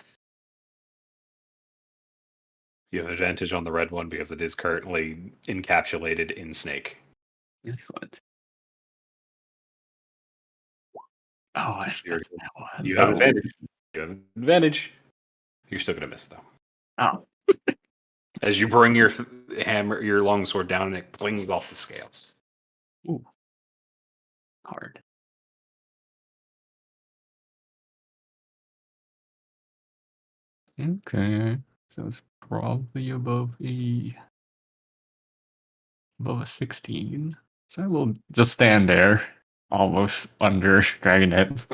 You have advantage on the red one because it is currently encapsulated in snake. Excellent. Oh, You have advantage. You have advantage. You're still gonna miss though. Oh. As you bring your hammer, your longsword down, and it clings off the scales. Ooh. Hard. Okay. So it's probably above a 16. So I will just stand there, almost under Dragonette.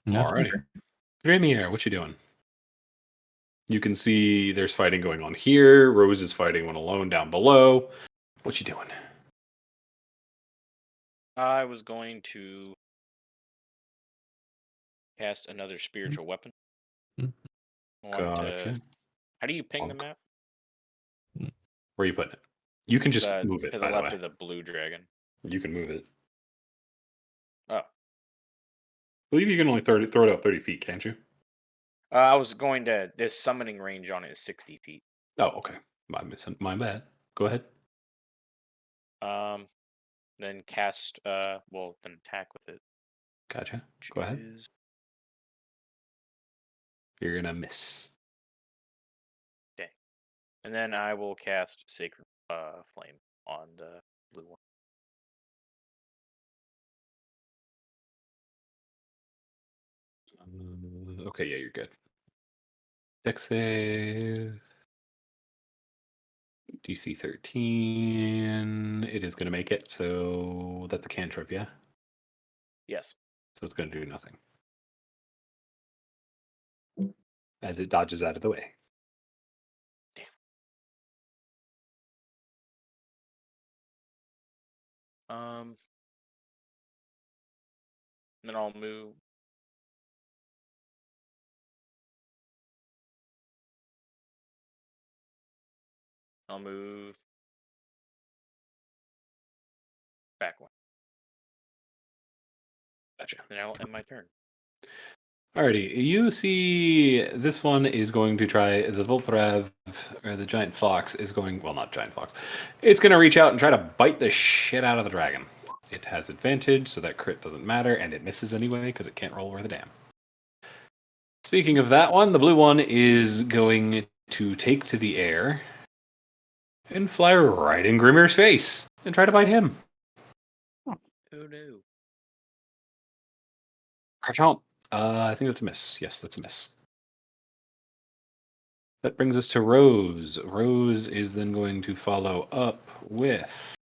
Alrighty. Grimier, what you doing? You can see there's fighting going on here. Rose is fighting one alone down below. What you doing? I was going to cast another spiritual weapon. I want to. How do you ping the map? Where are you putting it? You can just move it. To the left of the blue dragon. You can move it. Oh. I believe you can only throw it out 30 feet, can't you? I was going to. This summoning range on it is 60 feet. Oh, okay. My bad. Go ahead. Then cast. Then attack with it. Gotcha. Go ahead. You're gonna miss. Dang. And then I will cast Sacred Flame on the blue one. Okay, yeah, you're good. Dex save. DC 13. It is going to make it, so that's a cantrip, yeah? Yes. So it's going to do nothing. As it dodges out of the way. Damn. Then I'll move. I'll move back one. Gotcha. Then I'll end my turn. Alrighty, you see this one is going to try, the Volprev, or the giant fox is going, well, not giant fox, it's going to reach out and try to bite the shit out of the dragon. It has advantage, so that crit doesn't matter, and it misses anyway, because it can't roll worth a damn. Speaking of that one, the blue one is going to take to the air and fly right in Grimir's face and try to bite him. Oh no. Kerchomp. I think that's a miss. Yes, that's a miss. That brings us to Rose. Rose is then going to follow up with...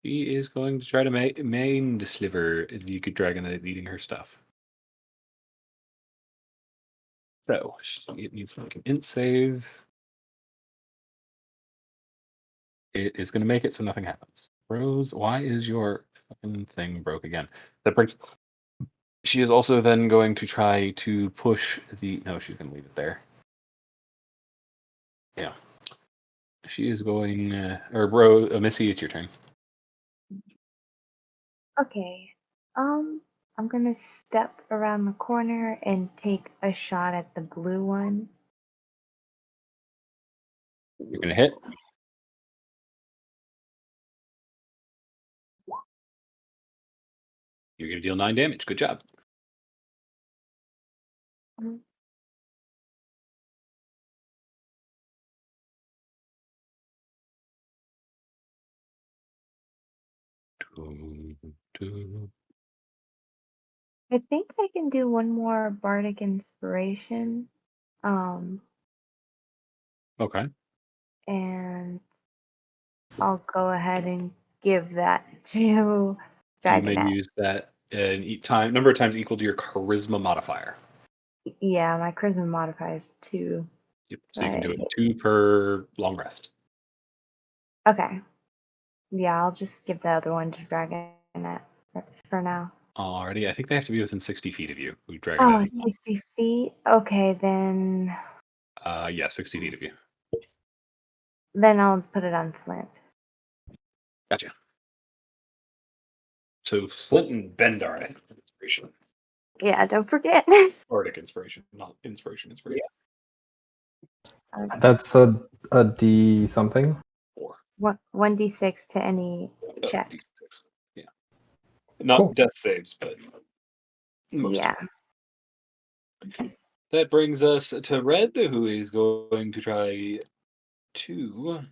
She is going to try to main sliver the good dragon that is eating her stuff. So, it needs to make an int save. It is going to make it so nothing happens. Rose, why is your fucking thing broke again? That brings... She is also then going to try to push the... No, she's going to leave it there. Yeah. She is going... Missy, it's your turn. Okay. I'm gonna step around the corner and take a shot at the blue one. You're going to hit. You're going to deal 9 damage. Good job. I think I can do one more bardic inspiration. Oh, Okay. And I'll go ahead and give that to You may Dragonette. use that number of times equal to your charisma modifier. Yeah, my charisma modifier is 2. Yep. So you can do it 2 per long rest. Okay. Yeah, I'll just give the other one to Dragonette for now. Alrighty, I think they have to be within 60 feet of you. We drag Oh, it 60 feet? Okay, then yeah, 60 feet of you. I'll put it on Flint. Gotcha. So Flint and Bend are at inspiration. Yeah, don't forget. Bardic inspiration, not inspiration. That's a D something. 4. 1d6 to any check. D6. Yeah. Not Cool. death saves, but most Yeah. of them. That brings us to Red, who is going to try to.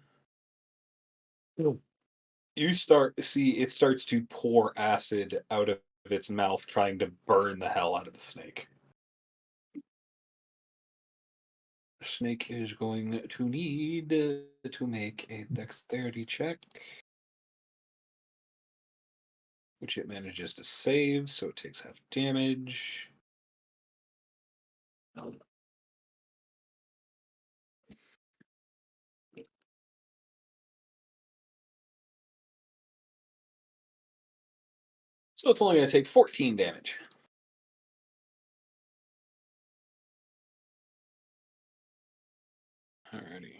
You start to see it starts to pour acid out of its mouth, trying to burn the hell out of the snake. The snake is going to need to make a dexterity check, which it manages to save, so it takes half damage. So it's only going to take 14 damage. Alrighty.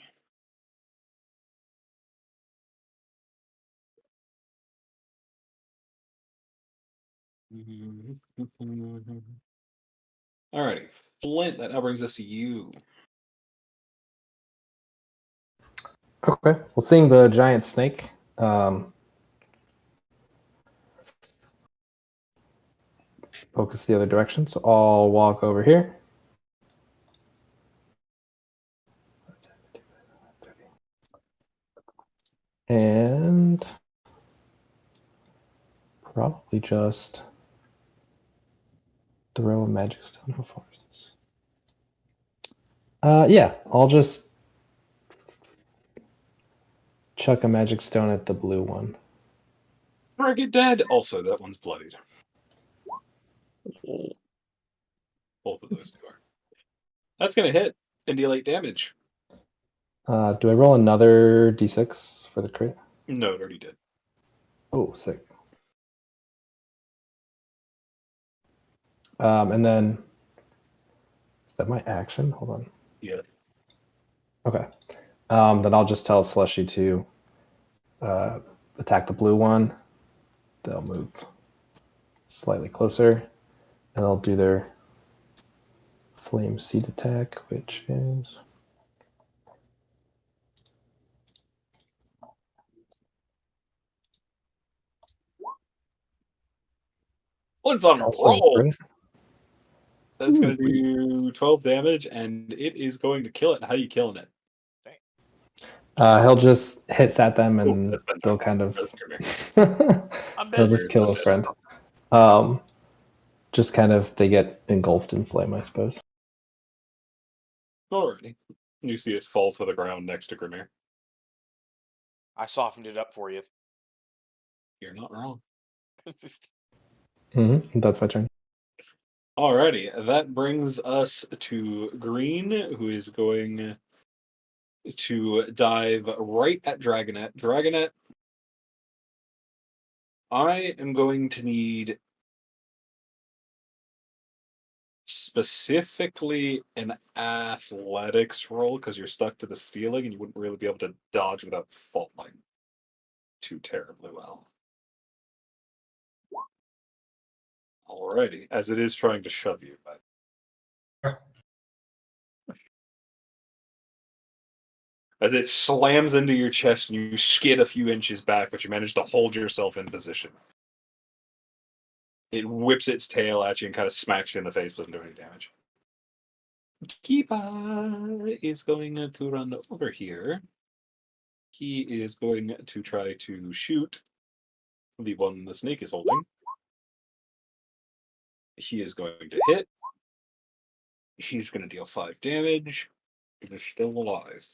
Alrighty. Flint, that now brings us to you. Okay. Well, seeing the giant snake, focus the other direction. So I'll walk over here. And probably just throw a magic stone. How far is this? Yeah, I'll just chuck a magic stone at the blue one. Target dead. Also, that one's bloodied. Both of those two are. That's going to hit and deal 8 damage. Do I roll another d6 for the crit? No, it already did. Oh, sick. And then, is that my action? Hold on. Yeah. Okay. Then I'll just tell Slushy to attack the blue one. They'll move slightly closer, and they'll do their flame seed attack, which is One's on a also roll. great. That's going to do 12 damage, and it is going to kill it. How are you killing it? He'll just hit at them, and that's they'll kind of I'm they'll dead. just kill a friend. Just kind of they get engulfed in flame, I suppose. Alrighty. You see it fall to the ground next to Grimir. I softened it up for you. You're not wrong. That's my turn. Alrighty, that brings us to Green, who is going to dive right at Dragonette. Dragonette, I am going to need specifically an athletics roll because you're stuck to the ceiling and you wouldn't really be able to dodge without falling too terribly well. Alrighty, as it is trying to shove you back. As it slams into your chest and you skid a few inches back, but you manage to hold yourself in position. It whips its tail at you and kind of smacks you in the face, doesn't do any damage. Kiba is going to run over here. He is going to try to shoot the one the snake is holding. He is going to hit. He's going to deal 5 damage. He's still alive.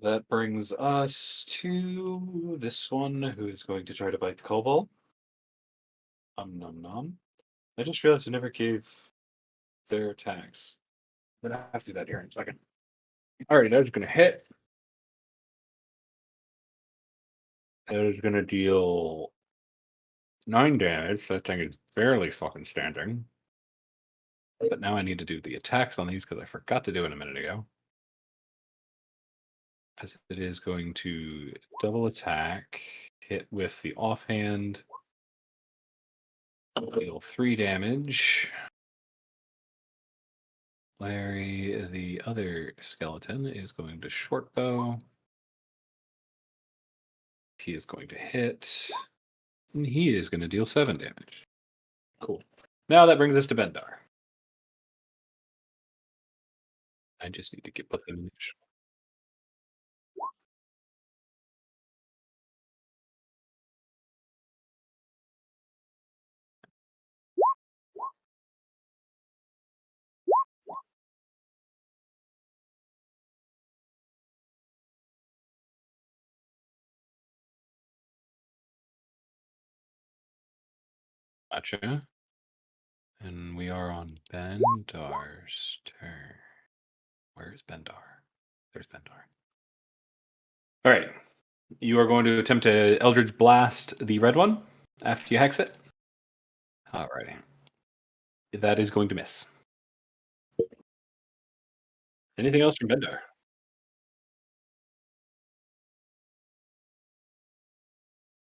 That brings us to this one who is going to try to bite the kobold. Nom nom. I just realized I never gave their attacks. I'm gonna have to do that here in a second. Alright, that's gonna hit. That is gonna deal 9 damage. That thing is barely fucking standing. But now I need to do the attacks on these because I forgot to do it a minute ago. As it is going to double attack, hit with the offhand, deal 3 damage. Larry, the other skeleton, is going to short bow. He is going to hit. And he is going to deal 7 damage. Cool. Now that brings us to Bendar. I just need to put them in. Gotcha. And we are on Bendar's turn. Where is Bendar? There's Bendar. All right. You are going to attempt to Eldritch Blast the red one after you hex it. All right. That is going to miss. Anything else from Bendar?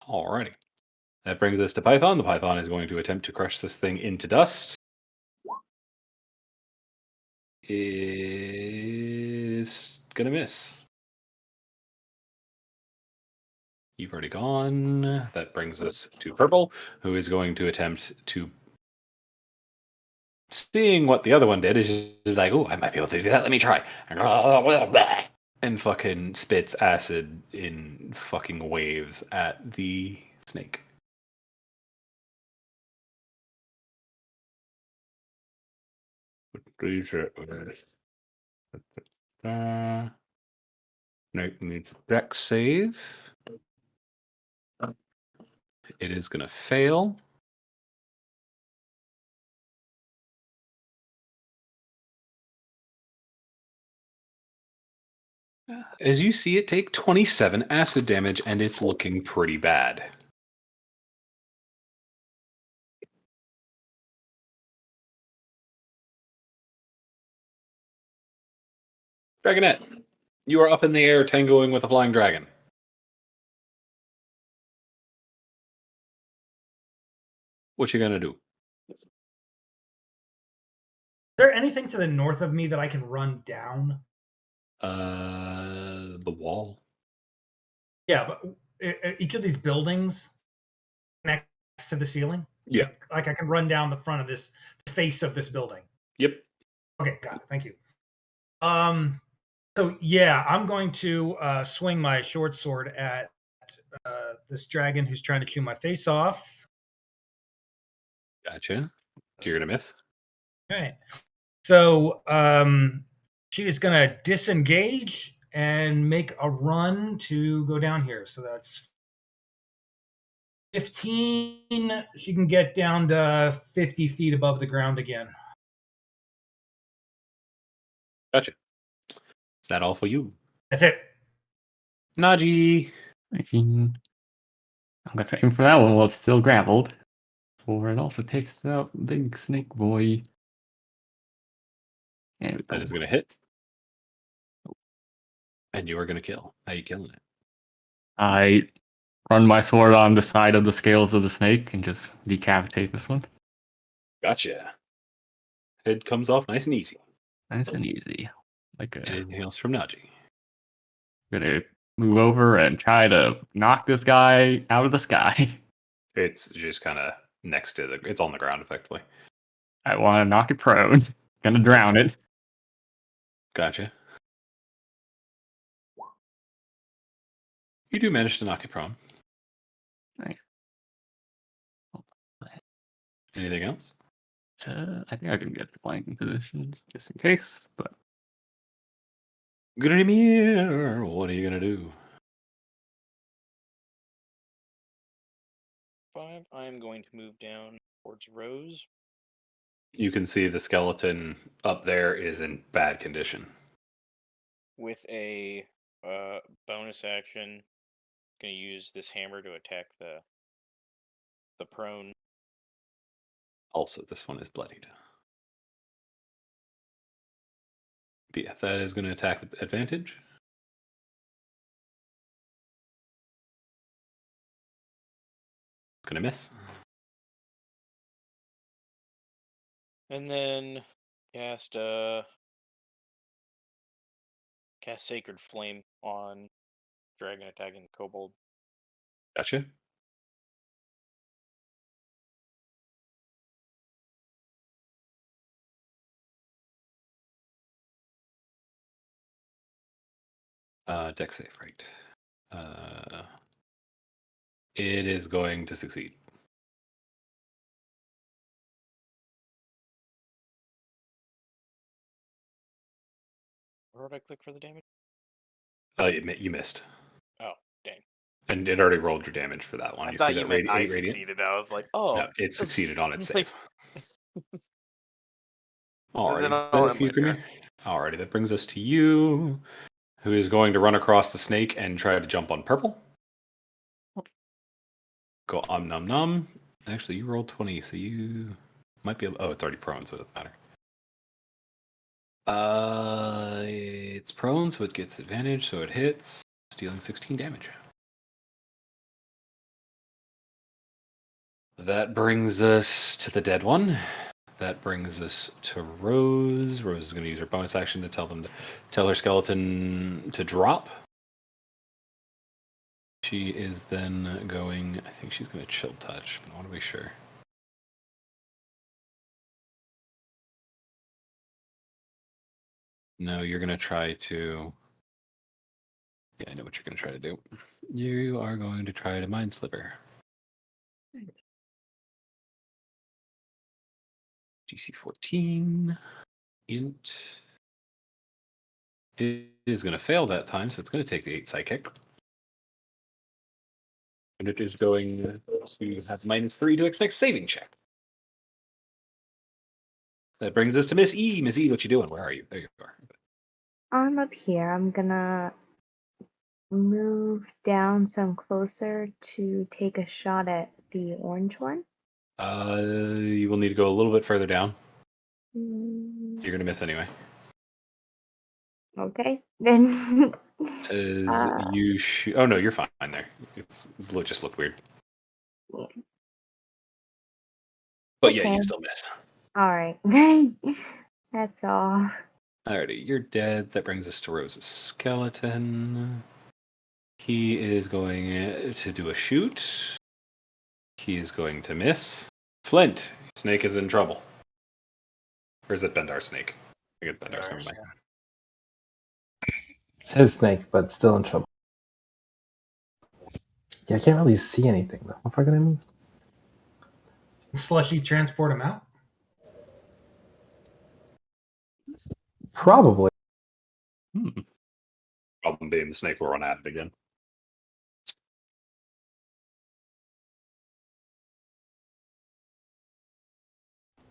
Alrighty. That brings us to Python. The Python is going to attempt to crush this thing into dust. Is gonna miss. You've already gone. That brings us to Purple, who is going to attempt to. Seeing what the other one did, is just like, oh, I might be able to do that. Let me try. And fucking spits acid in fucking waves at the snake. Snake needs a dex save. It is going to fail. As you see it take 27 acid damage, and it's looking pretty bad. Dragonette, you are up in the air tangoing with a flying dragon. What you gonna do? Is there anything to the north of me that I can run down? The wall. Yeah, but each of these buildings next to the ceiling? Yeah. Like I can run down the front of this, the face of this building. Yep. Okay, got it. Thank you. So yeah, I'm going to swing my short sword at this dragon who's trying to chew my face off. Gotcha. You're gonna miss. All right. So she is gonna disengage and make a run to go down here. So that's 15. She can get down to 50 feet above the ground again. Gotcha. Is that all for you? That's it. Naji. I'm going to aim for that one while it's still grappled. For it also takes out Big Snake Boy. There we go. That is going to hit. And you are going to kill. How are you killing it? I run my sword on the side of the scales of the snake and just decapitate this one. Gotcha. Head comes off nice and easy. Nice and easy. Anything else from Naji? Gonna move over and try to knock this guy out of the sky. It's just kind of next to it's on the ground, effectively. I want to knock it prone. Gonna drown it. Gotcha. You do manage to knock it prone. Nice. Anything else? I think I can get the flanking positions just in case, but Grimir, what are you gonna do? 5. I'm going to move down towards Rose. You can see the skeleton up there is in bad condition. With a bonus action, going to use this hammer to attack the prone. Also, this one is bloodied. But yeah, that is going to attack with advantage. It's going to miss. And then cast Sacred Flame on dragon attacking kobold. Gotcha. Dex save, right. It is going to succeed. Where would I click for the damage? You missed. Oh, dang. And it already rolled your damage for that one. I you thought see you that meant I 8 radiant? succeeded. I was like, oh. No, it succeeded on its Like- save. Alrighty, Then is I'll that end for you, my turn. Grimir? Alrighty, that brings us to you, who is going to run across the snake and try to jump on purple. Go nom nom. Actually, you rolled 20, so you might be able. Oh, it's already prone, so it doesn't matter. It's prone, so it gets advantage, so it hits, dealing 16 damage. That brings us to the dead one. That brings us to Rose. Rose is going to use her bonus action to tell her skeleton to drop. She is then going. I think she's going to chill touch, but I want to be sure. No, you're going to try to. Yeah, I know what you're going to try to do. You are going to try to Mind Sliver. DC 14. Int. It is going to fail that time, so it's going to take the 8 psychic. And it is going to have -3 to its next saving check. That brings us to Miss E. Miss E, what you doing? Where are you? There you are. I'm up here. I'm gonna move down some closer to take a shot at the orange one. You will need to go a little bit further down. Mm, You're going to miss anyway. okay, then. Oh no, you're fine there. It just looked weird. Yeah. But yeah, Okay. you still miss. All right. That's all. Alrighty, you're dead. That brings us to Rose's skeleton. He is going to do a shoot. He is going to miss. Flint, Snake is in trouble. Or is it Bendar's snake? I think it's Bendar's, never mind. It's his snake, but still in trouble. Yeah, I can't really see anything though. What fucking I move? Slushy transport him out? Probably. Problem being the snake will run at it again.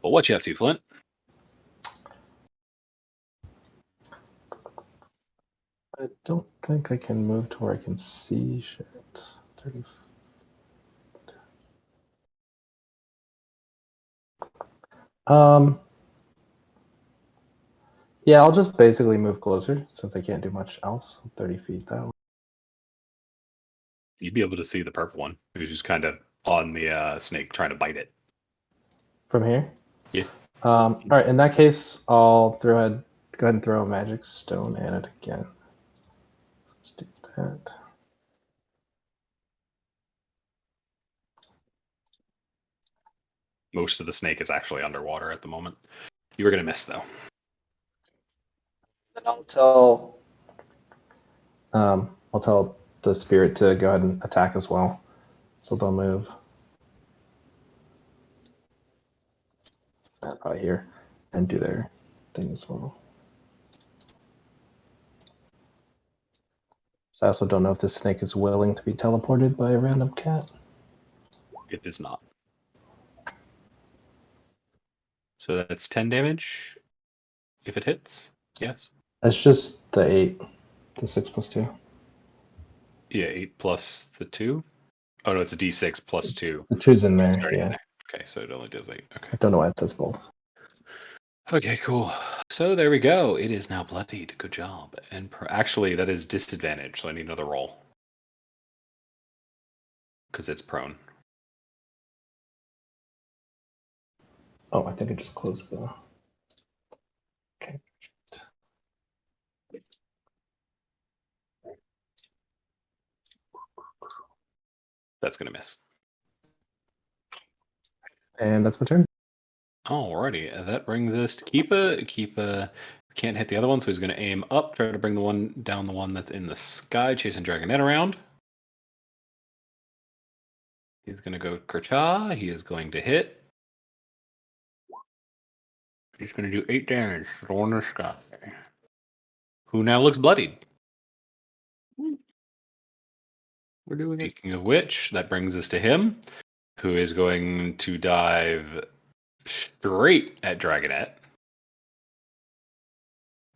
But what you up to, Flint? I don't think I can move to where I can see shit. 30. Yeah, I'll just basically move closer since I can't do much else. 30 feet that way. You'd be able to see the purple one, who's just kind of on the snake trying to bite it. From here? Yeah. All right, in that case, I'll go ahead and throw a magic stone at it again. Let's do that. Most of the snake is actually underwater at the moment. You were going to miss, though. Then I'll tell the spirit to go ahead and attack as well. So they'll move. Probably here and do their thing as well. So I also don't know if this snake is willing to be teleported by a random cat. It is not. So that's 10 damage if it hits. Yes. That's just the 8. The 6 plus 2. Yeah, 8 plus the 2. Oh no, it's a d6 plus 2. The 2's in there, yeah. In there. Okay, so it only does 8. Okay. I don't know why it says both. Okay, cool. So there we go. It is now bloodied. Good job. And actually, that is disadvantage, so I need another roll. Because it's prone. Oh, I think I just closed the... Okay. That's going to miss. And that's my turn. Alrighty, that brings us to Keepa. Keepa can't hit the other one, so he's going to aim up, try to bring the one down, the one that's in the sky, chasing Dragonette around. He's going to go Kercha. He is going to hit. He's going to do 8 damage to the one in the sky, who now looks bloodied. We're doing it. Speaking of which, that brings us to him, who is going to dive straight at Dragonette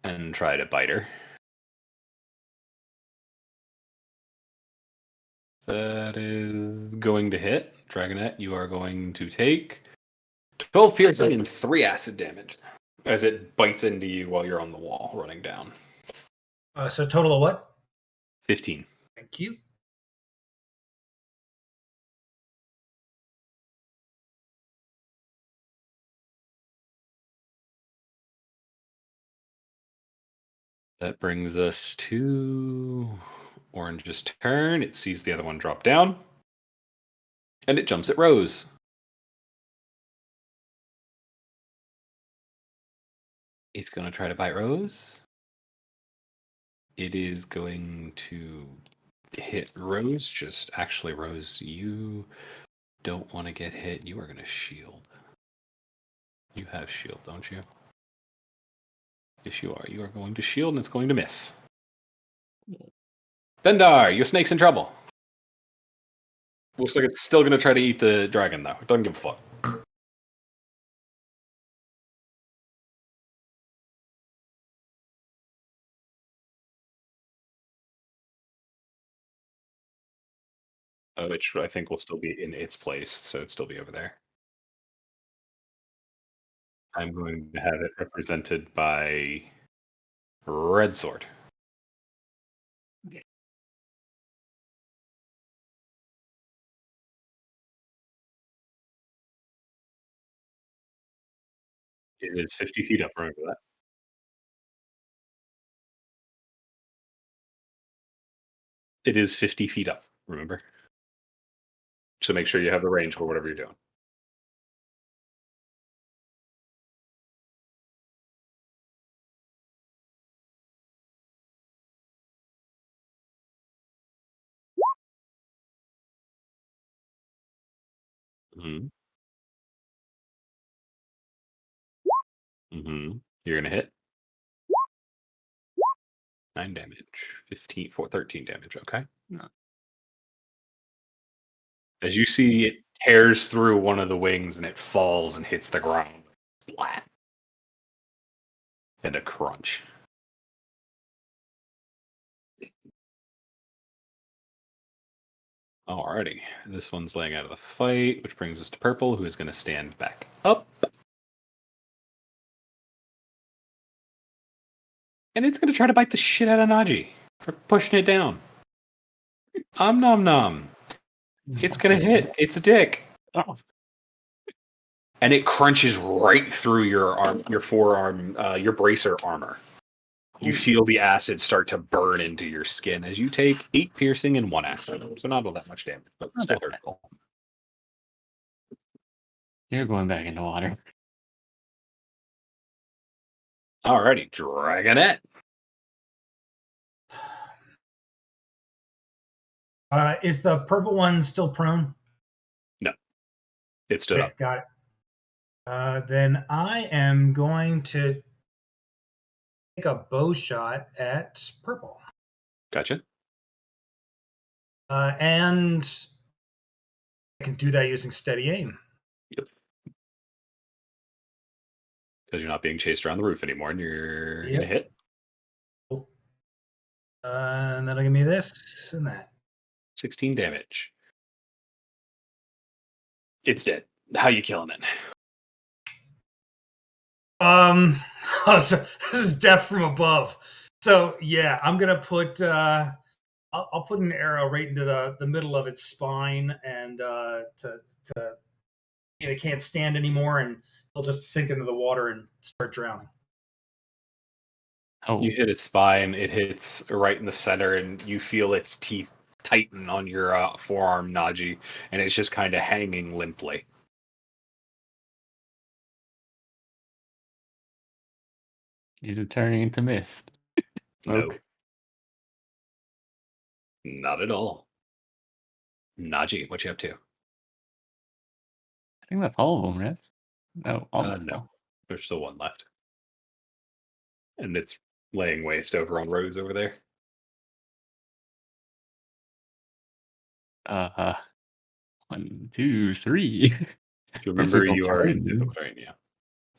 and try to bite her. That is going to hit. Dragonette, you are going to take 12 piercing and 3 acid damage as it bites into you while you're on the wall running down. So total of what? 15. Thank you. That brings us to Orange's turn. It sees the other one drop down. And it jumps at Rose. It's going to try to bite Rose. It is going to hit Rose. Just actually, Rose, you don't want to get hit. You are going to shield. You have shield, don't you? Yes, you are. You are going to shield, and it's going to miss. Dendar, your snake's in trouble. Looks like it's still going to try to eat the dragon, though. It doesn't give a fuck. Which I think will still be in its place, so it'd still be over there. I'm going to have it represented by Red Sword. It is 50 feet up, remember that. It is 50 feet up, remember? So make sure you have the range for whatever you're doing. Mm-hmm. Mm-hmm. You're going to hit. 9 damage. 15 for 13 damage, okay? No. As you see, it tears through one of the wings and it falls and hits the ground. Flat. And a crunch. Alrighty. This one's laying out of the fight, which brings us to Purple, who is going to stand back up. And it's going to try to bite the shit out of Naji for pushing it down. Nom nom. It's going to hit. It's a dick. Oh. And it crunches right through your arm, your forearm, your bracer armor. You feel the acid start to burn into your skin as you take 8 piercing and 1 acid. So not all that much damage, but still hurtful. You're going back into water. Alrighty, Dragonette. Is the purple one still prone? No. It stood Okay, up. got it. Then I am going to take a bow shot at purple. Gotcha. And I can do that using steady aim. Yep. Because you're not being chased around the roof anymore, and you're gonna hit. Cool. And that'll give me this and that. 16 damage. It's dead. How you killing it? So this is death from above. So yeah, I'm gonna put I'll put an arrow right into the middle of its spine, and it can't stand anymore, and it'll just sink into the water and start drowning. You hit its spine. It hits right in the center, and you feel its teeth tighten on your forearm, Naji, and it's just kind of hanging limply. Is it turning into mist? No. Not at all. Naji, what you up to? I think that's all of them, right? No, no. There's still one left. And it's laying waste over on Rose over there. 1, 2, 3. Remember, you are in difficult terrain, yeah.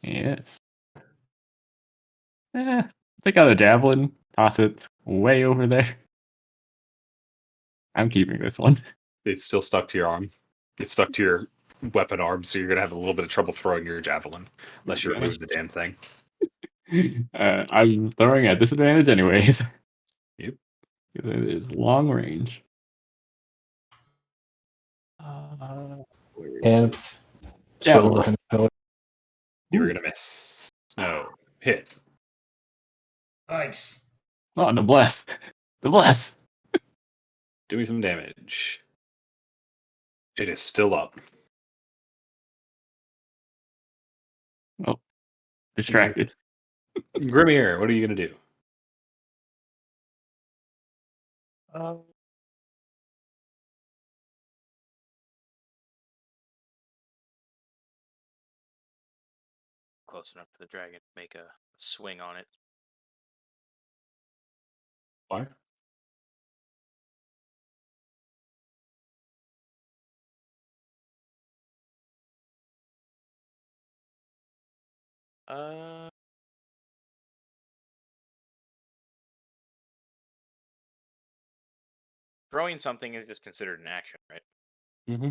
Yes. Take out a javelin, toss it way over there. I'm keeping this one. It's still stuck to your arm. It's stuck to your weapon arm, so you're going to have a little bit of trouble throwing your javelin, unless you remove the damn thing. I'm throwing at disadvantage anyways. Yep. It is long range. And javelin. You were going to miss. No. Hit. Nice. Oh, the bless. The bless. Do me some damage. It is still up. Oh, distracted. Grimmier, what are you going to do? Close enough for the dragon to make a swing on it. Why? Throwing something is just considered an action, right? Mm-hmm.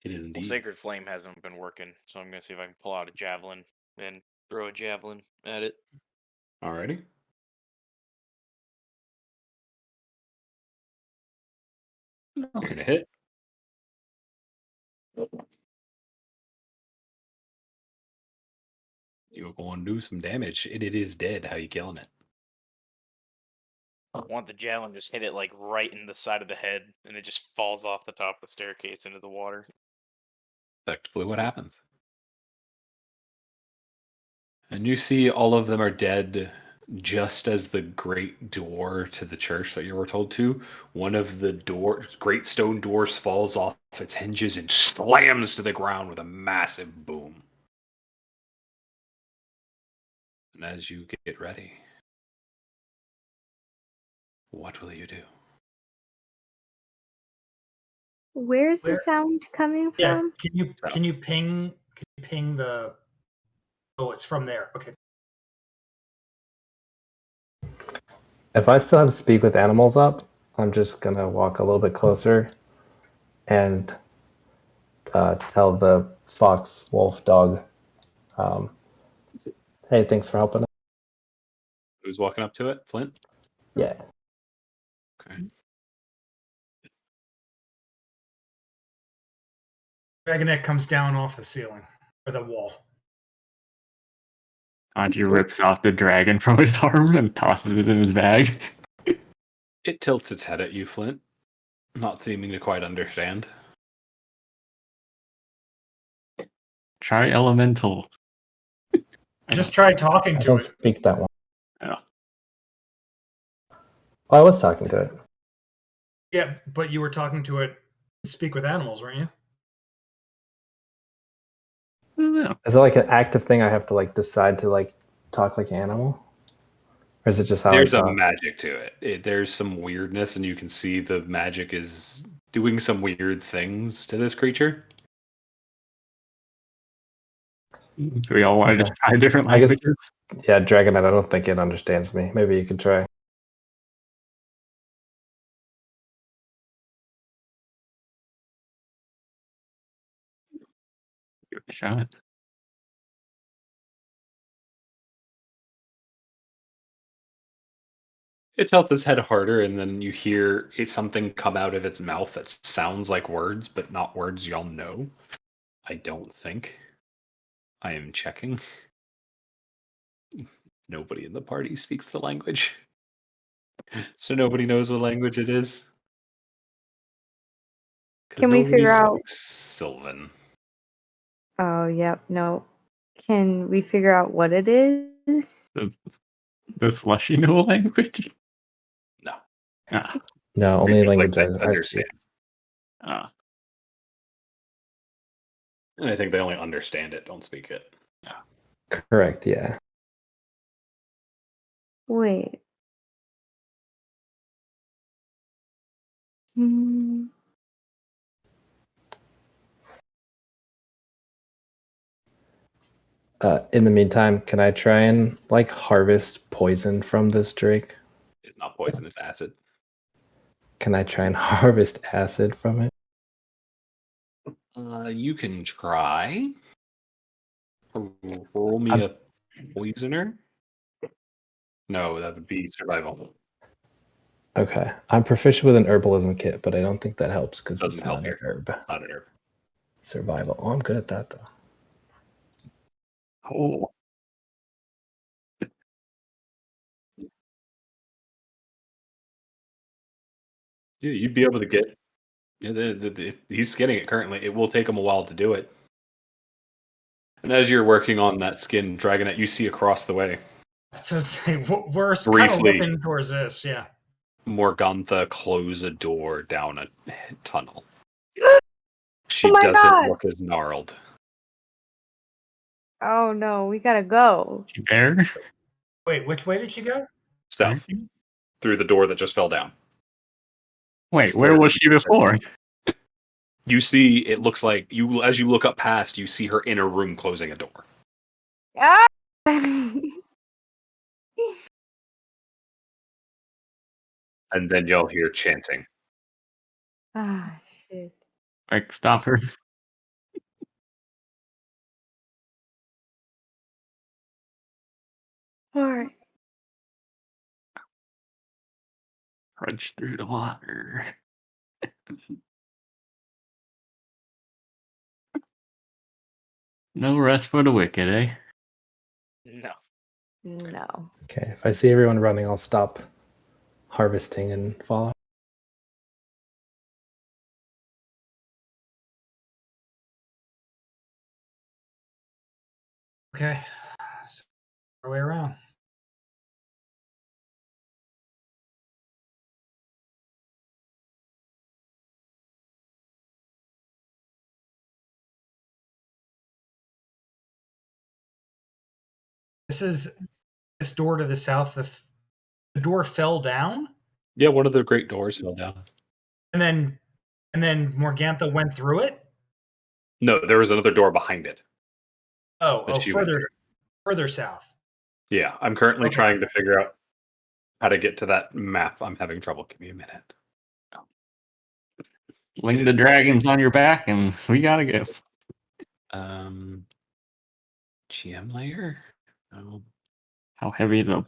It is indeed. Well, Sacred Flame hasn't been working, so I'm going to see if I can pull out a javelin and throw a javelin at it. Alrighty. You're going to hit. You're going to do some damage. It is dead. How you killing it? I want the javelin just hit it like right in the side of the head, and it just falls off the top of the staircase into the water. Effectively what happens. And you see all of them are dead just as the great door to the church that you were told to. One of the great stone doors falls off its hinges and slams to the ground with a massive boom. And as you get ready, what will you do? Where's the sound coming from? Can you ping the? Oh, it's from there. Okay. If I still have to speak with animals up, I'm just gonna walk a little bit closer and tell the fox, wolf, dog, hey, thanks for helping us. Who's walking up to it? Flint? Yeah. Okay. Dragonette comes down off the ceiling or the wall. Anji rips off the dragon from his arm and tosses it in his bag. It tilts its head at you, Flint, not seeming to quite understand. Try elemental. Just try talking I to don't it. speak that one. Yeah. Oh, I was talking to it. Yeah, but you were talking to it to speak with animals, weren't you? I don't know. Is it like an active thing I have to like decide to like talk like an animal? Or is it just how There's I a talk? magic to it. There's some weirdness, and you can see the magic is doing some weird things to this creature. Do we all want to just try different I guess, languages? yeah, Dragonite, I don't think it understands me. Maybe you could try. Give it a shot. It tilts its head harder, and then you hear something come out of its mouth that sounds like words, but not words y'all know. I don't think. I am checking. Nobody in the party speaks the language. So nobody knows what language it is. Because Can we nobody figure out? speaks Sylvan. Oh, yep. No. Can we figure out what it is? Does Slushy know a language? No. Ah. No, only language they I speak. understand. Ah. And I think they only understand it, don't speak it. Correct, yeah. Wait. Hmm. In the meantime, can I try and like harvest poison from this drake? It's not poison, it's acid. Can I try and harvest acid from it? You can try. Roll me a poisoner. No, that would be survival. Okay. I'm proficient with an herbalism kit, but I don't think that helps because it's Doesn't help not an here. herb. It's not an herb. Survival. Oh, I'm good at that though. Oh. Yeah, you'd be able to get. Yeah, he's getting it currently. It will take him a while to do it. And as you're working on that skin Dragonette, you see across the way. So we're kind of Briefly. looking towards this, yeah. Morgantha close a door down a tunnel. Oh She my doesn't God. look as gnarled. Oh no, we gotta go. She bear? Wait, which way did you go? South. Through the door that just fell down. Wait, where was she before? You see, it looks like you as you look up past, you see her in a room closing a door. Ah! And then you'll hear chanting. Ah, shit. Like, stop her. Alright. Crunch through the water. No rest for the wicked, eh? No. No. Okay. If I see everyone running, I'll stop harvesting and follow. Okay. So, our way around. This door to the south. The door fell down. Yeah, one of the great doors fell down. And then Morgantha went through it. No, there was another door behind it. Further south. Yeah, I'm currently trying to figure out how to get to that map. I'm having trouble. Give me a minute. Link the dragons on your back, and we gotta go. GM layer? No. How heavy is the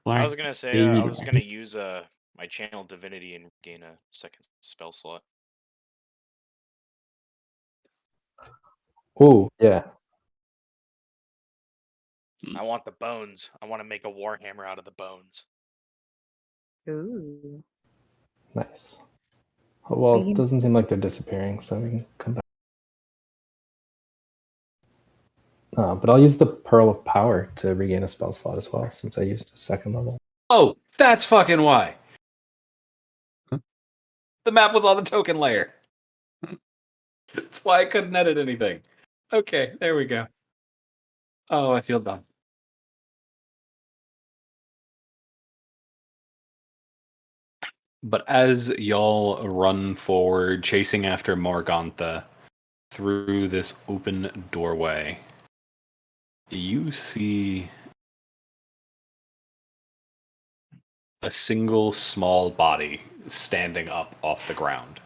I was gonna say I was gonna use my channel divinity and gain a second spell slot. Oh, yeah. I want the bones. I want to make a warhammer out of the bones. Ooh. Nice. Well, it doesn't seem like they're disappearing, so we can come back. But I'll use the Pearl of Power to regain a spell slot as well, since I used a second level. Oh, that's fucking why. The map was on the token layer. That's why I couldn't edit anything. Okay, there we go. Oh, I feel dumb. But as y'all run forward, chasing after Morgantha through this open doorway, you see a single small body standing up off the ground.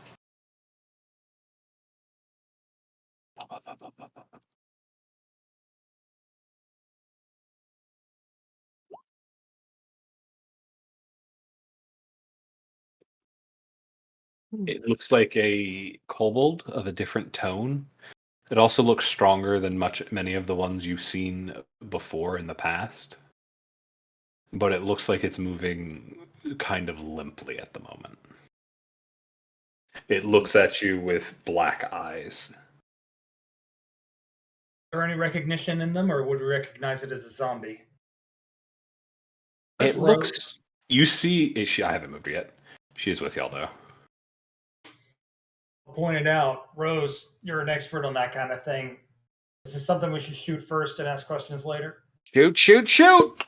It looks like a kobold of a different tone. It also looks stronger than many of the ones you've seen before in the past. But it looks like it's moving kind of limply at the moment. It looks at you with black eyes. Is there any recognition in them, or would we recognize it as a zombie? It looks. You see, I haven't moved her yet. She's with y'all though. Pointed out, Rose, you're an expert on that kind of thing. Is this something we should shoot first and ask questions later? Shoot, shoot, shoot!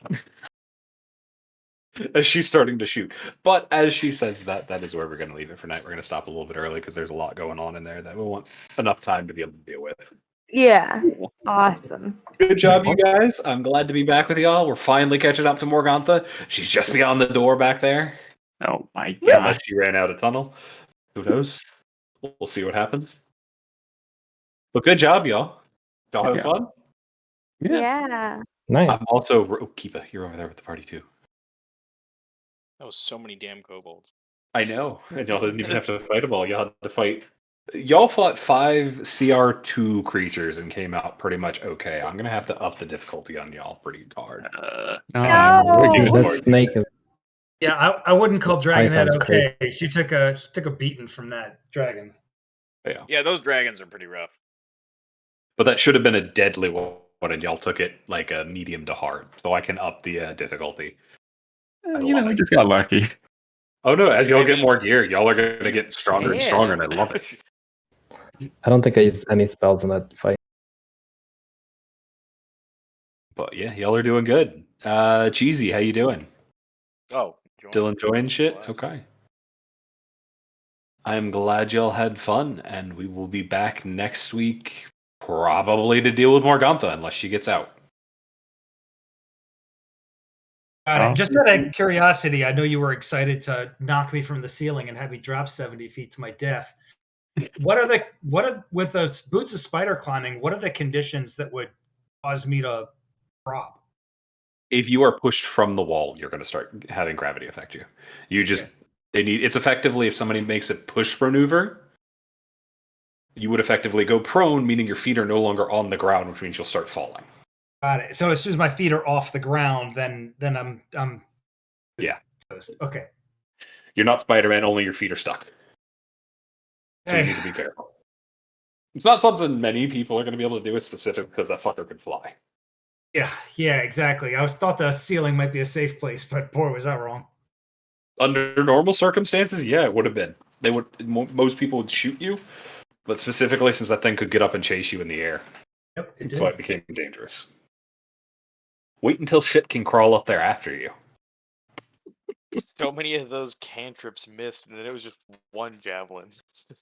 As she's starting to shoot. But as she says that is where we're going to leave it for night. We're going to stop a little bit early because there's a lot going on in there that we'll want enough time to be able to deal with. Yeah. Awesome. Good job, you guys. I'm glad to be back with y'all. We're finally catching up to Morgantha. She's just beyond the door back there. Oh my Unless god. she ran out of tunnel. Who knows? We'll see what happens. But good job, y'all. Y'all have fun? Yeah. Nice. I'm also... Oh, Kiva, you're over there with the party too. That was so many damn kobolds. I know. And y'all didn't even have to fight them all. Y'all had to fight... Y'all fought 5 CR2 creatures and came out pretty much okay. I'm going to have to up the difficulty on y'all pretty hard. No. The snake is... Yeah, I wouldn't call Dragon that Python's okay. crazy. She took a beating from that dragon. Yeah, those dragons are pretty rough. But that should have been a deadly one, and y'all took it like a medium to hard. So I can up the difficulty. We just got lucky. Oh no, as y'all get more gear, y'all are going to get stronger and stronger, and I love it. I don't think I used any spells in that fight. But yeah, y'all are doing good. Cheesy, how you doing? Oh, still enjoying shit? Okay. I'm glad y'all had fun, and we will be back next week, probably to deal with Morgantha, unless she gets out. Just out of curiosity, I know you were excited to knock me from the ceiling and have me drop 70 feet to my death. With those boots of spider climbing, what are the conditions that would cause me to drop? If you are pushed from the wall, you're going to start having gravity affect you. It's effectively, if somebody makes a push maneuver, you would effectively go prone, meaning your feet are no longer on the ground, which means you'll start falling. Got it. So as soon as my feet are off the ground, then I'm okay. You're not Spider-Man, only your feet are stuck. So Hey. you need to be careful. It's not something many people are going to be able to do. It's specific because that fucker could fly. Yeah, exactly. I thought the ceiling might be a safe place, but boy, was that wrong. Under normal circumstances, yeah, it would have been. Most people would shoot you, but specifically since that thing could get up and chase you in the air. Yep, it so did. it became dangerous. Wait until shit can crawl up there after you. So many of those cantrips missed, and then it was just one javelin.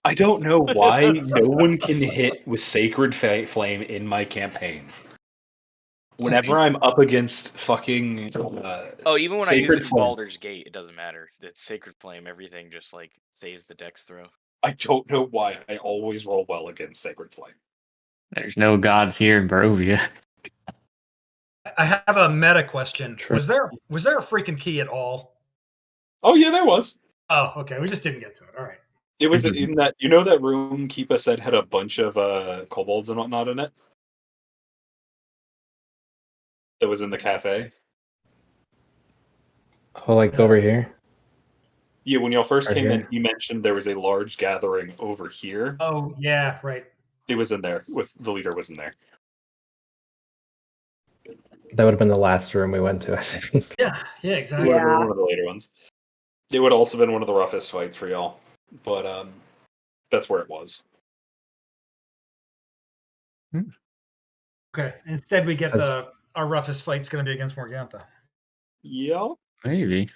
I don't know why no one can hit with Sacred Flame in my campaign. Whenever I'm up against fucking even when Sacred I use it in Flame, Baldur's Gate, it doesn't matter. It's Sacred Flame. Everything just like saves the dex throw. I don't know why I always roll well against Sacred Flame. There's no gods here in Barovia. I have a meta question. True. Was there a freaking key at all? Oh yeah, there was. Oh, okay. We just didn't get to it. All right. It was in that, that room Keepa said had a bunch of kobolds and whatnot in it? That was in the cafe? Oh, like over here? Yeah, when y'all first Right came here? in, he mentioned there was a large gathering over here. Oh, yeah, right. It was in there. The leader was in there. That would have been the last room we went to, I think. Yeah, exactly. It would have been one of the later ones. It would have also been one of the roughest fights for y'all. But that's where it was. Okay. Instead, we get our roughest fight's going to be against Morgantha. Yeah. Maybe.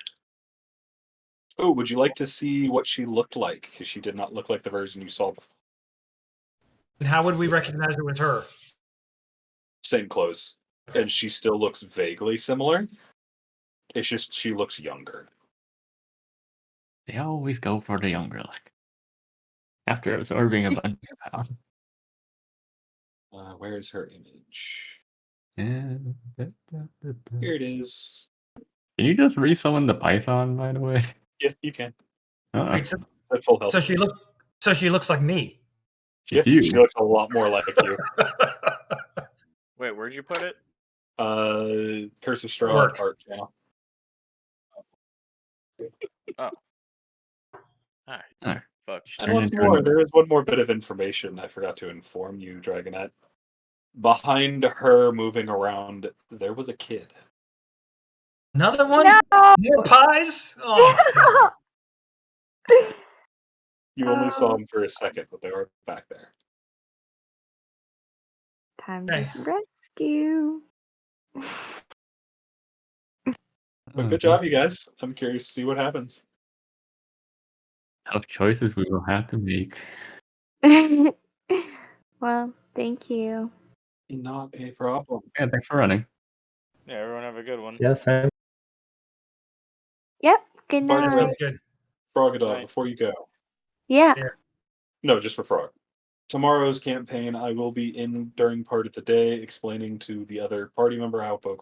Oh, would you like to see what she looked like? Because she did not look like the version you saw before. And how would we recognize it was her? Same clothes. And she still looks vaguely similar. It's just she looks younger. They always go for the younger look. After absorbing a bunch of power. Where is her image? Yeah. Here it is. Can you just resummon the Python, by the way? Yes, you can. Wait, so, At full health. so she looks like me. She's Yeah, you. she looks a lot more like you. Wait, where'd you put it? Curse of Strahd Work. art channel. Oh. Alright. Alright. Fuck. And Turn once into more, an- there is one more bit of information I forgot to inform you, Dragonette. Behind her moving around, there was a kid. Another one? No! More pies? Oh, You only saw them for a second, but they were back there. Time Hey. to rescue. But good job, you guys. I'm curious to see what happens. Tough choices we will have to make. Well, thank you. Not a problem. Yeah, thanks for running. Yeah, everyone have a good one. Yes, man. Yep. Good Bart, that night. sounds good. Frogadog, Right. before you go. Yeah. Yeah. No, just for Frog. Tomorrow's campaign, I will be in during part of the day explaining to the other party member how Pokemon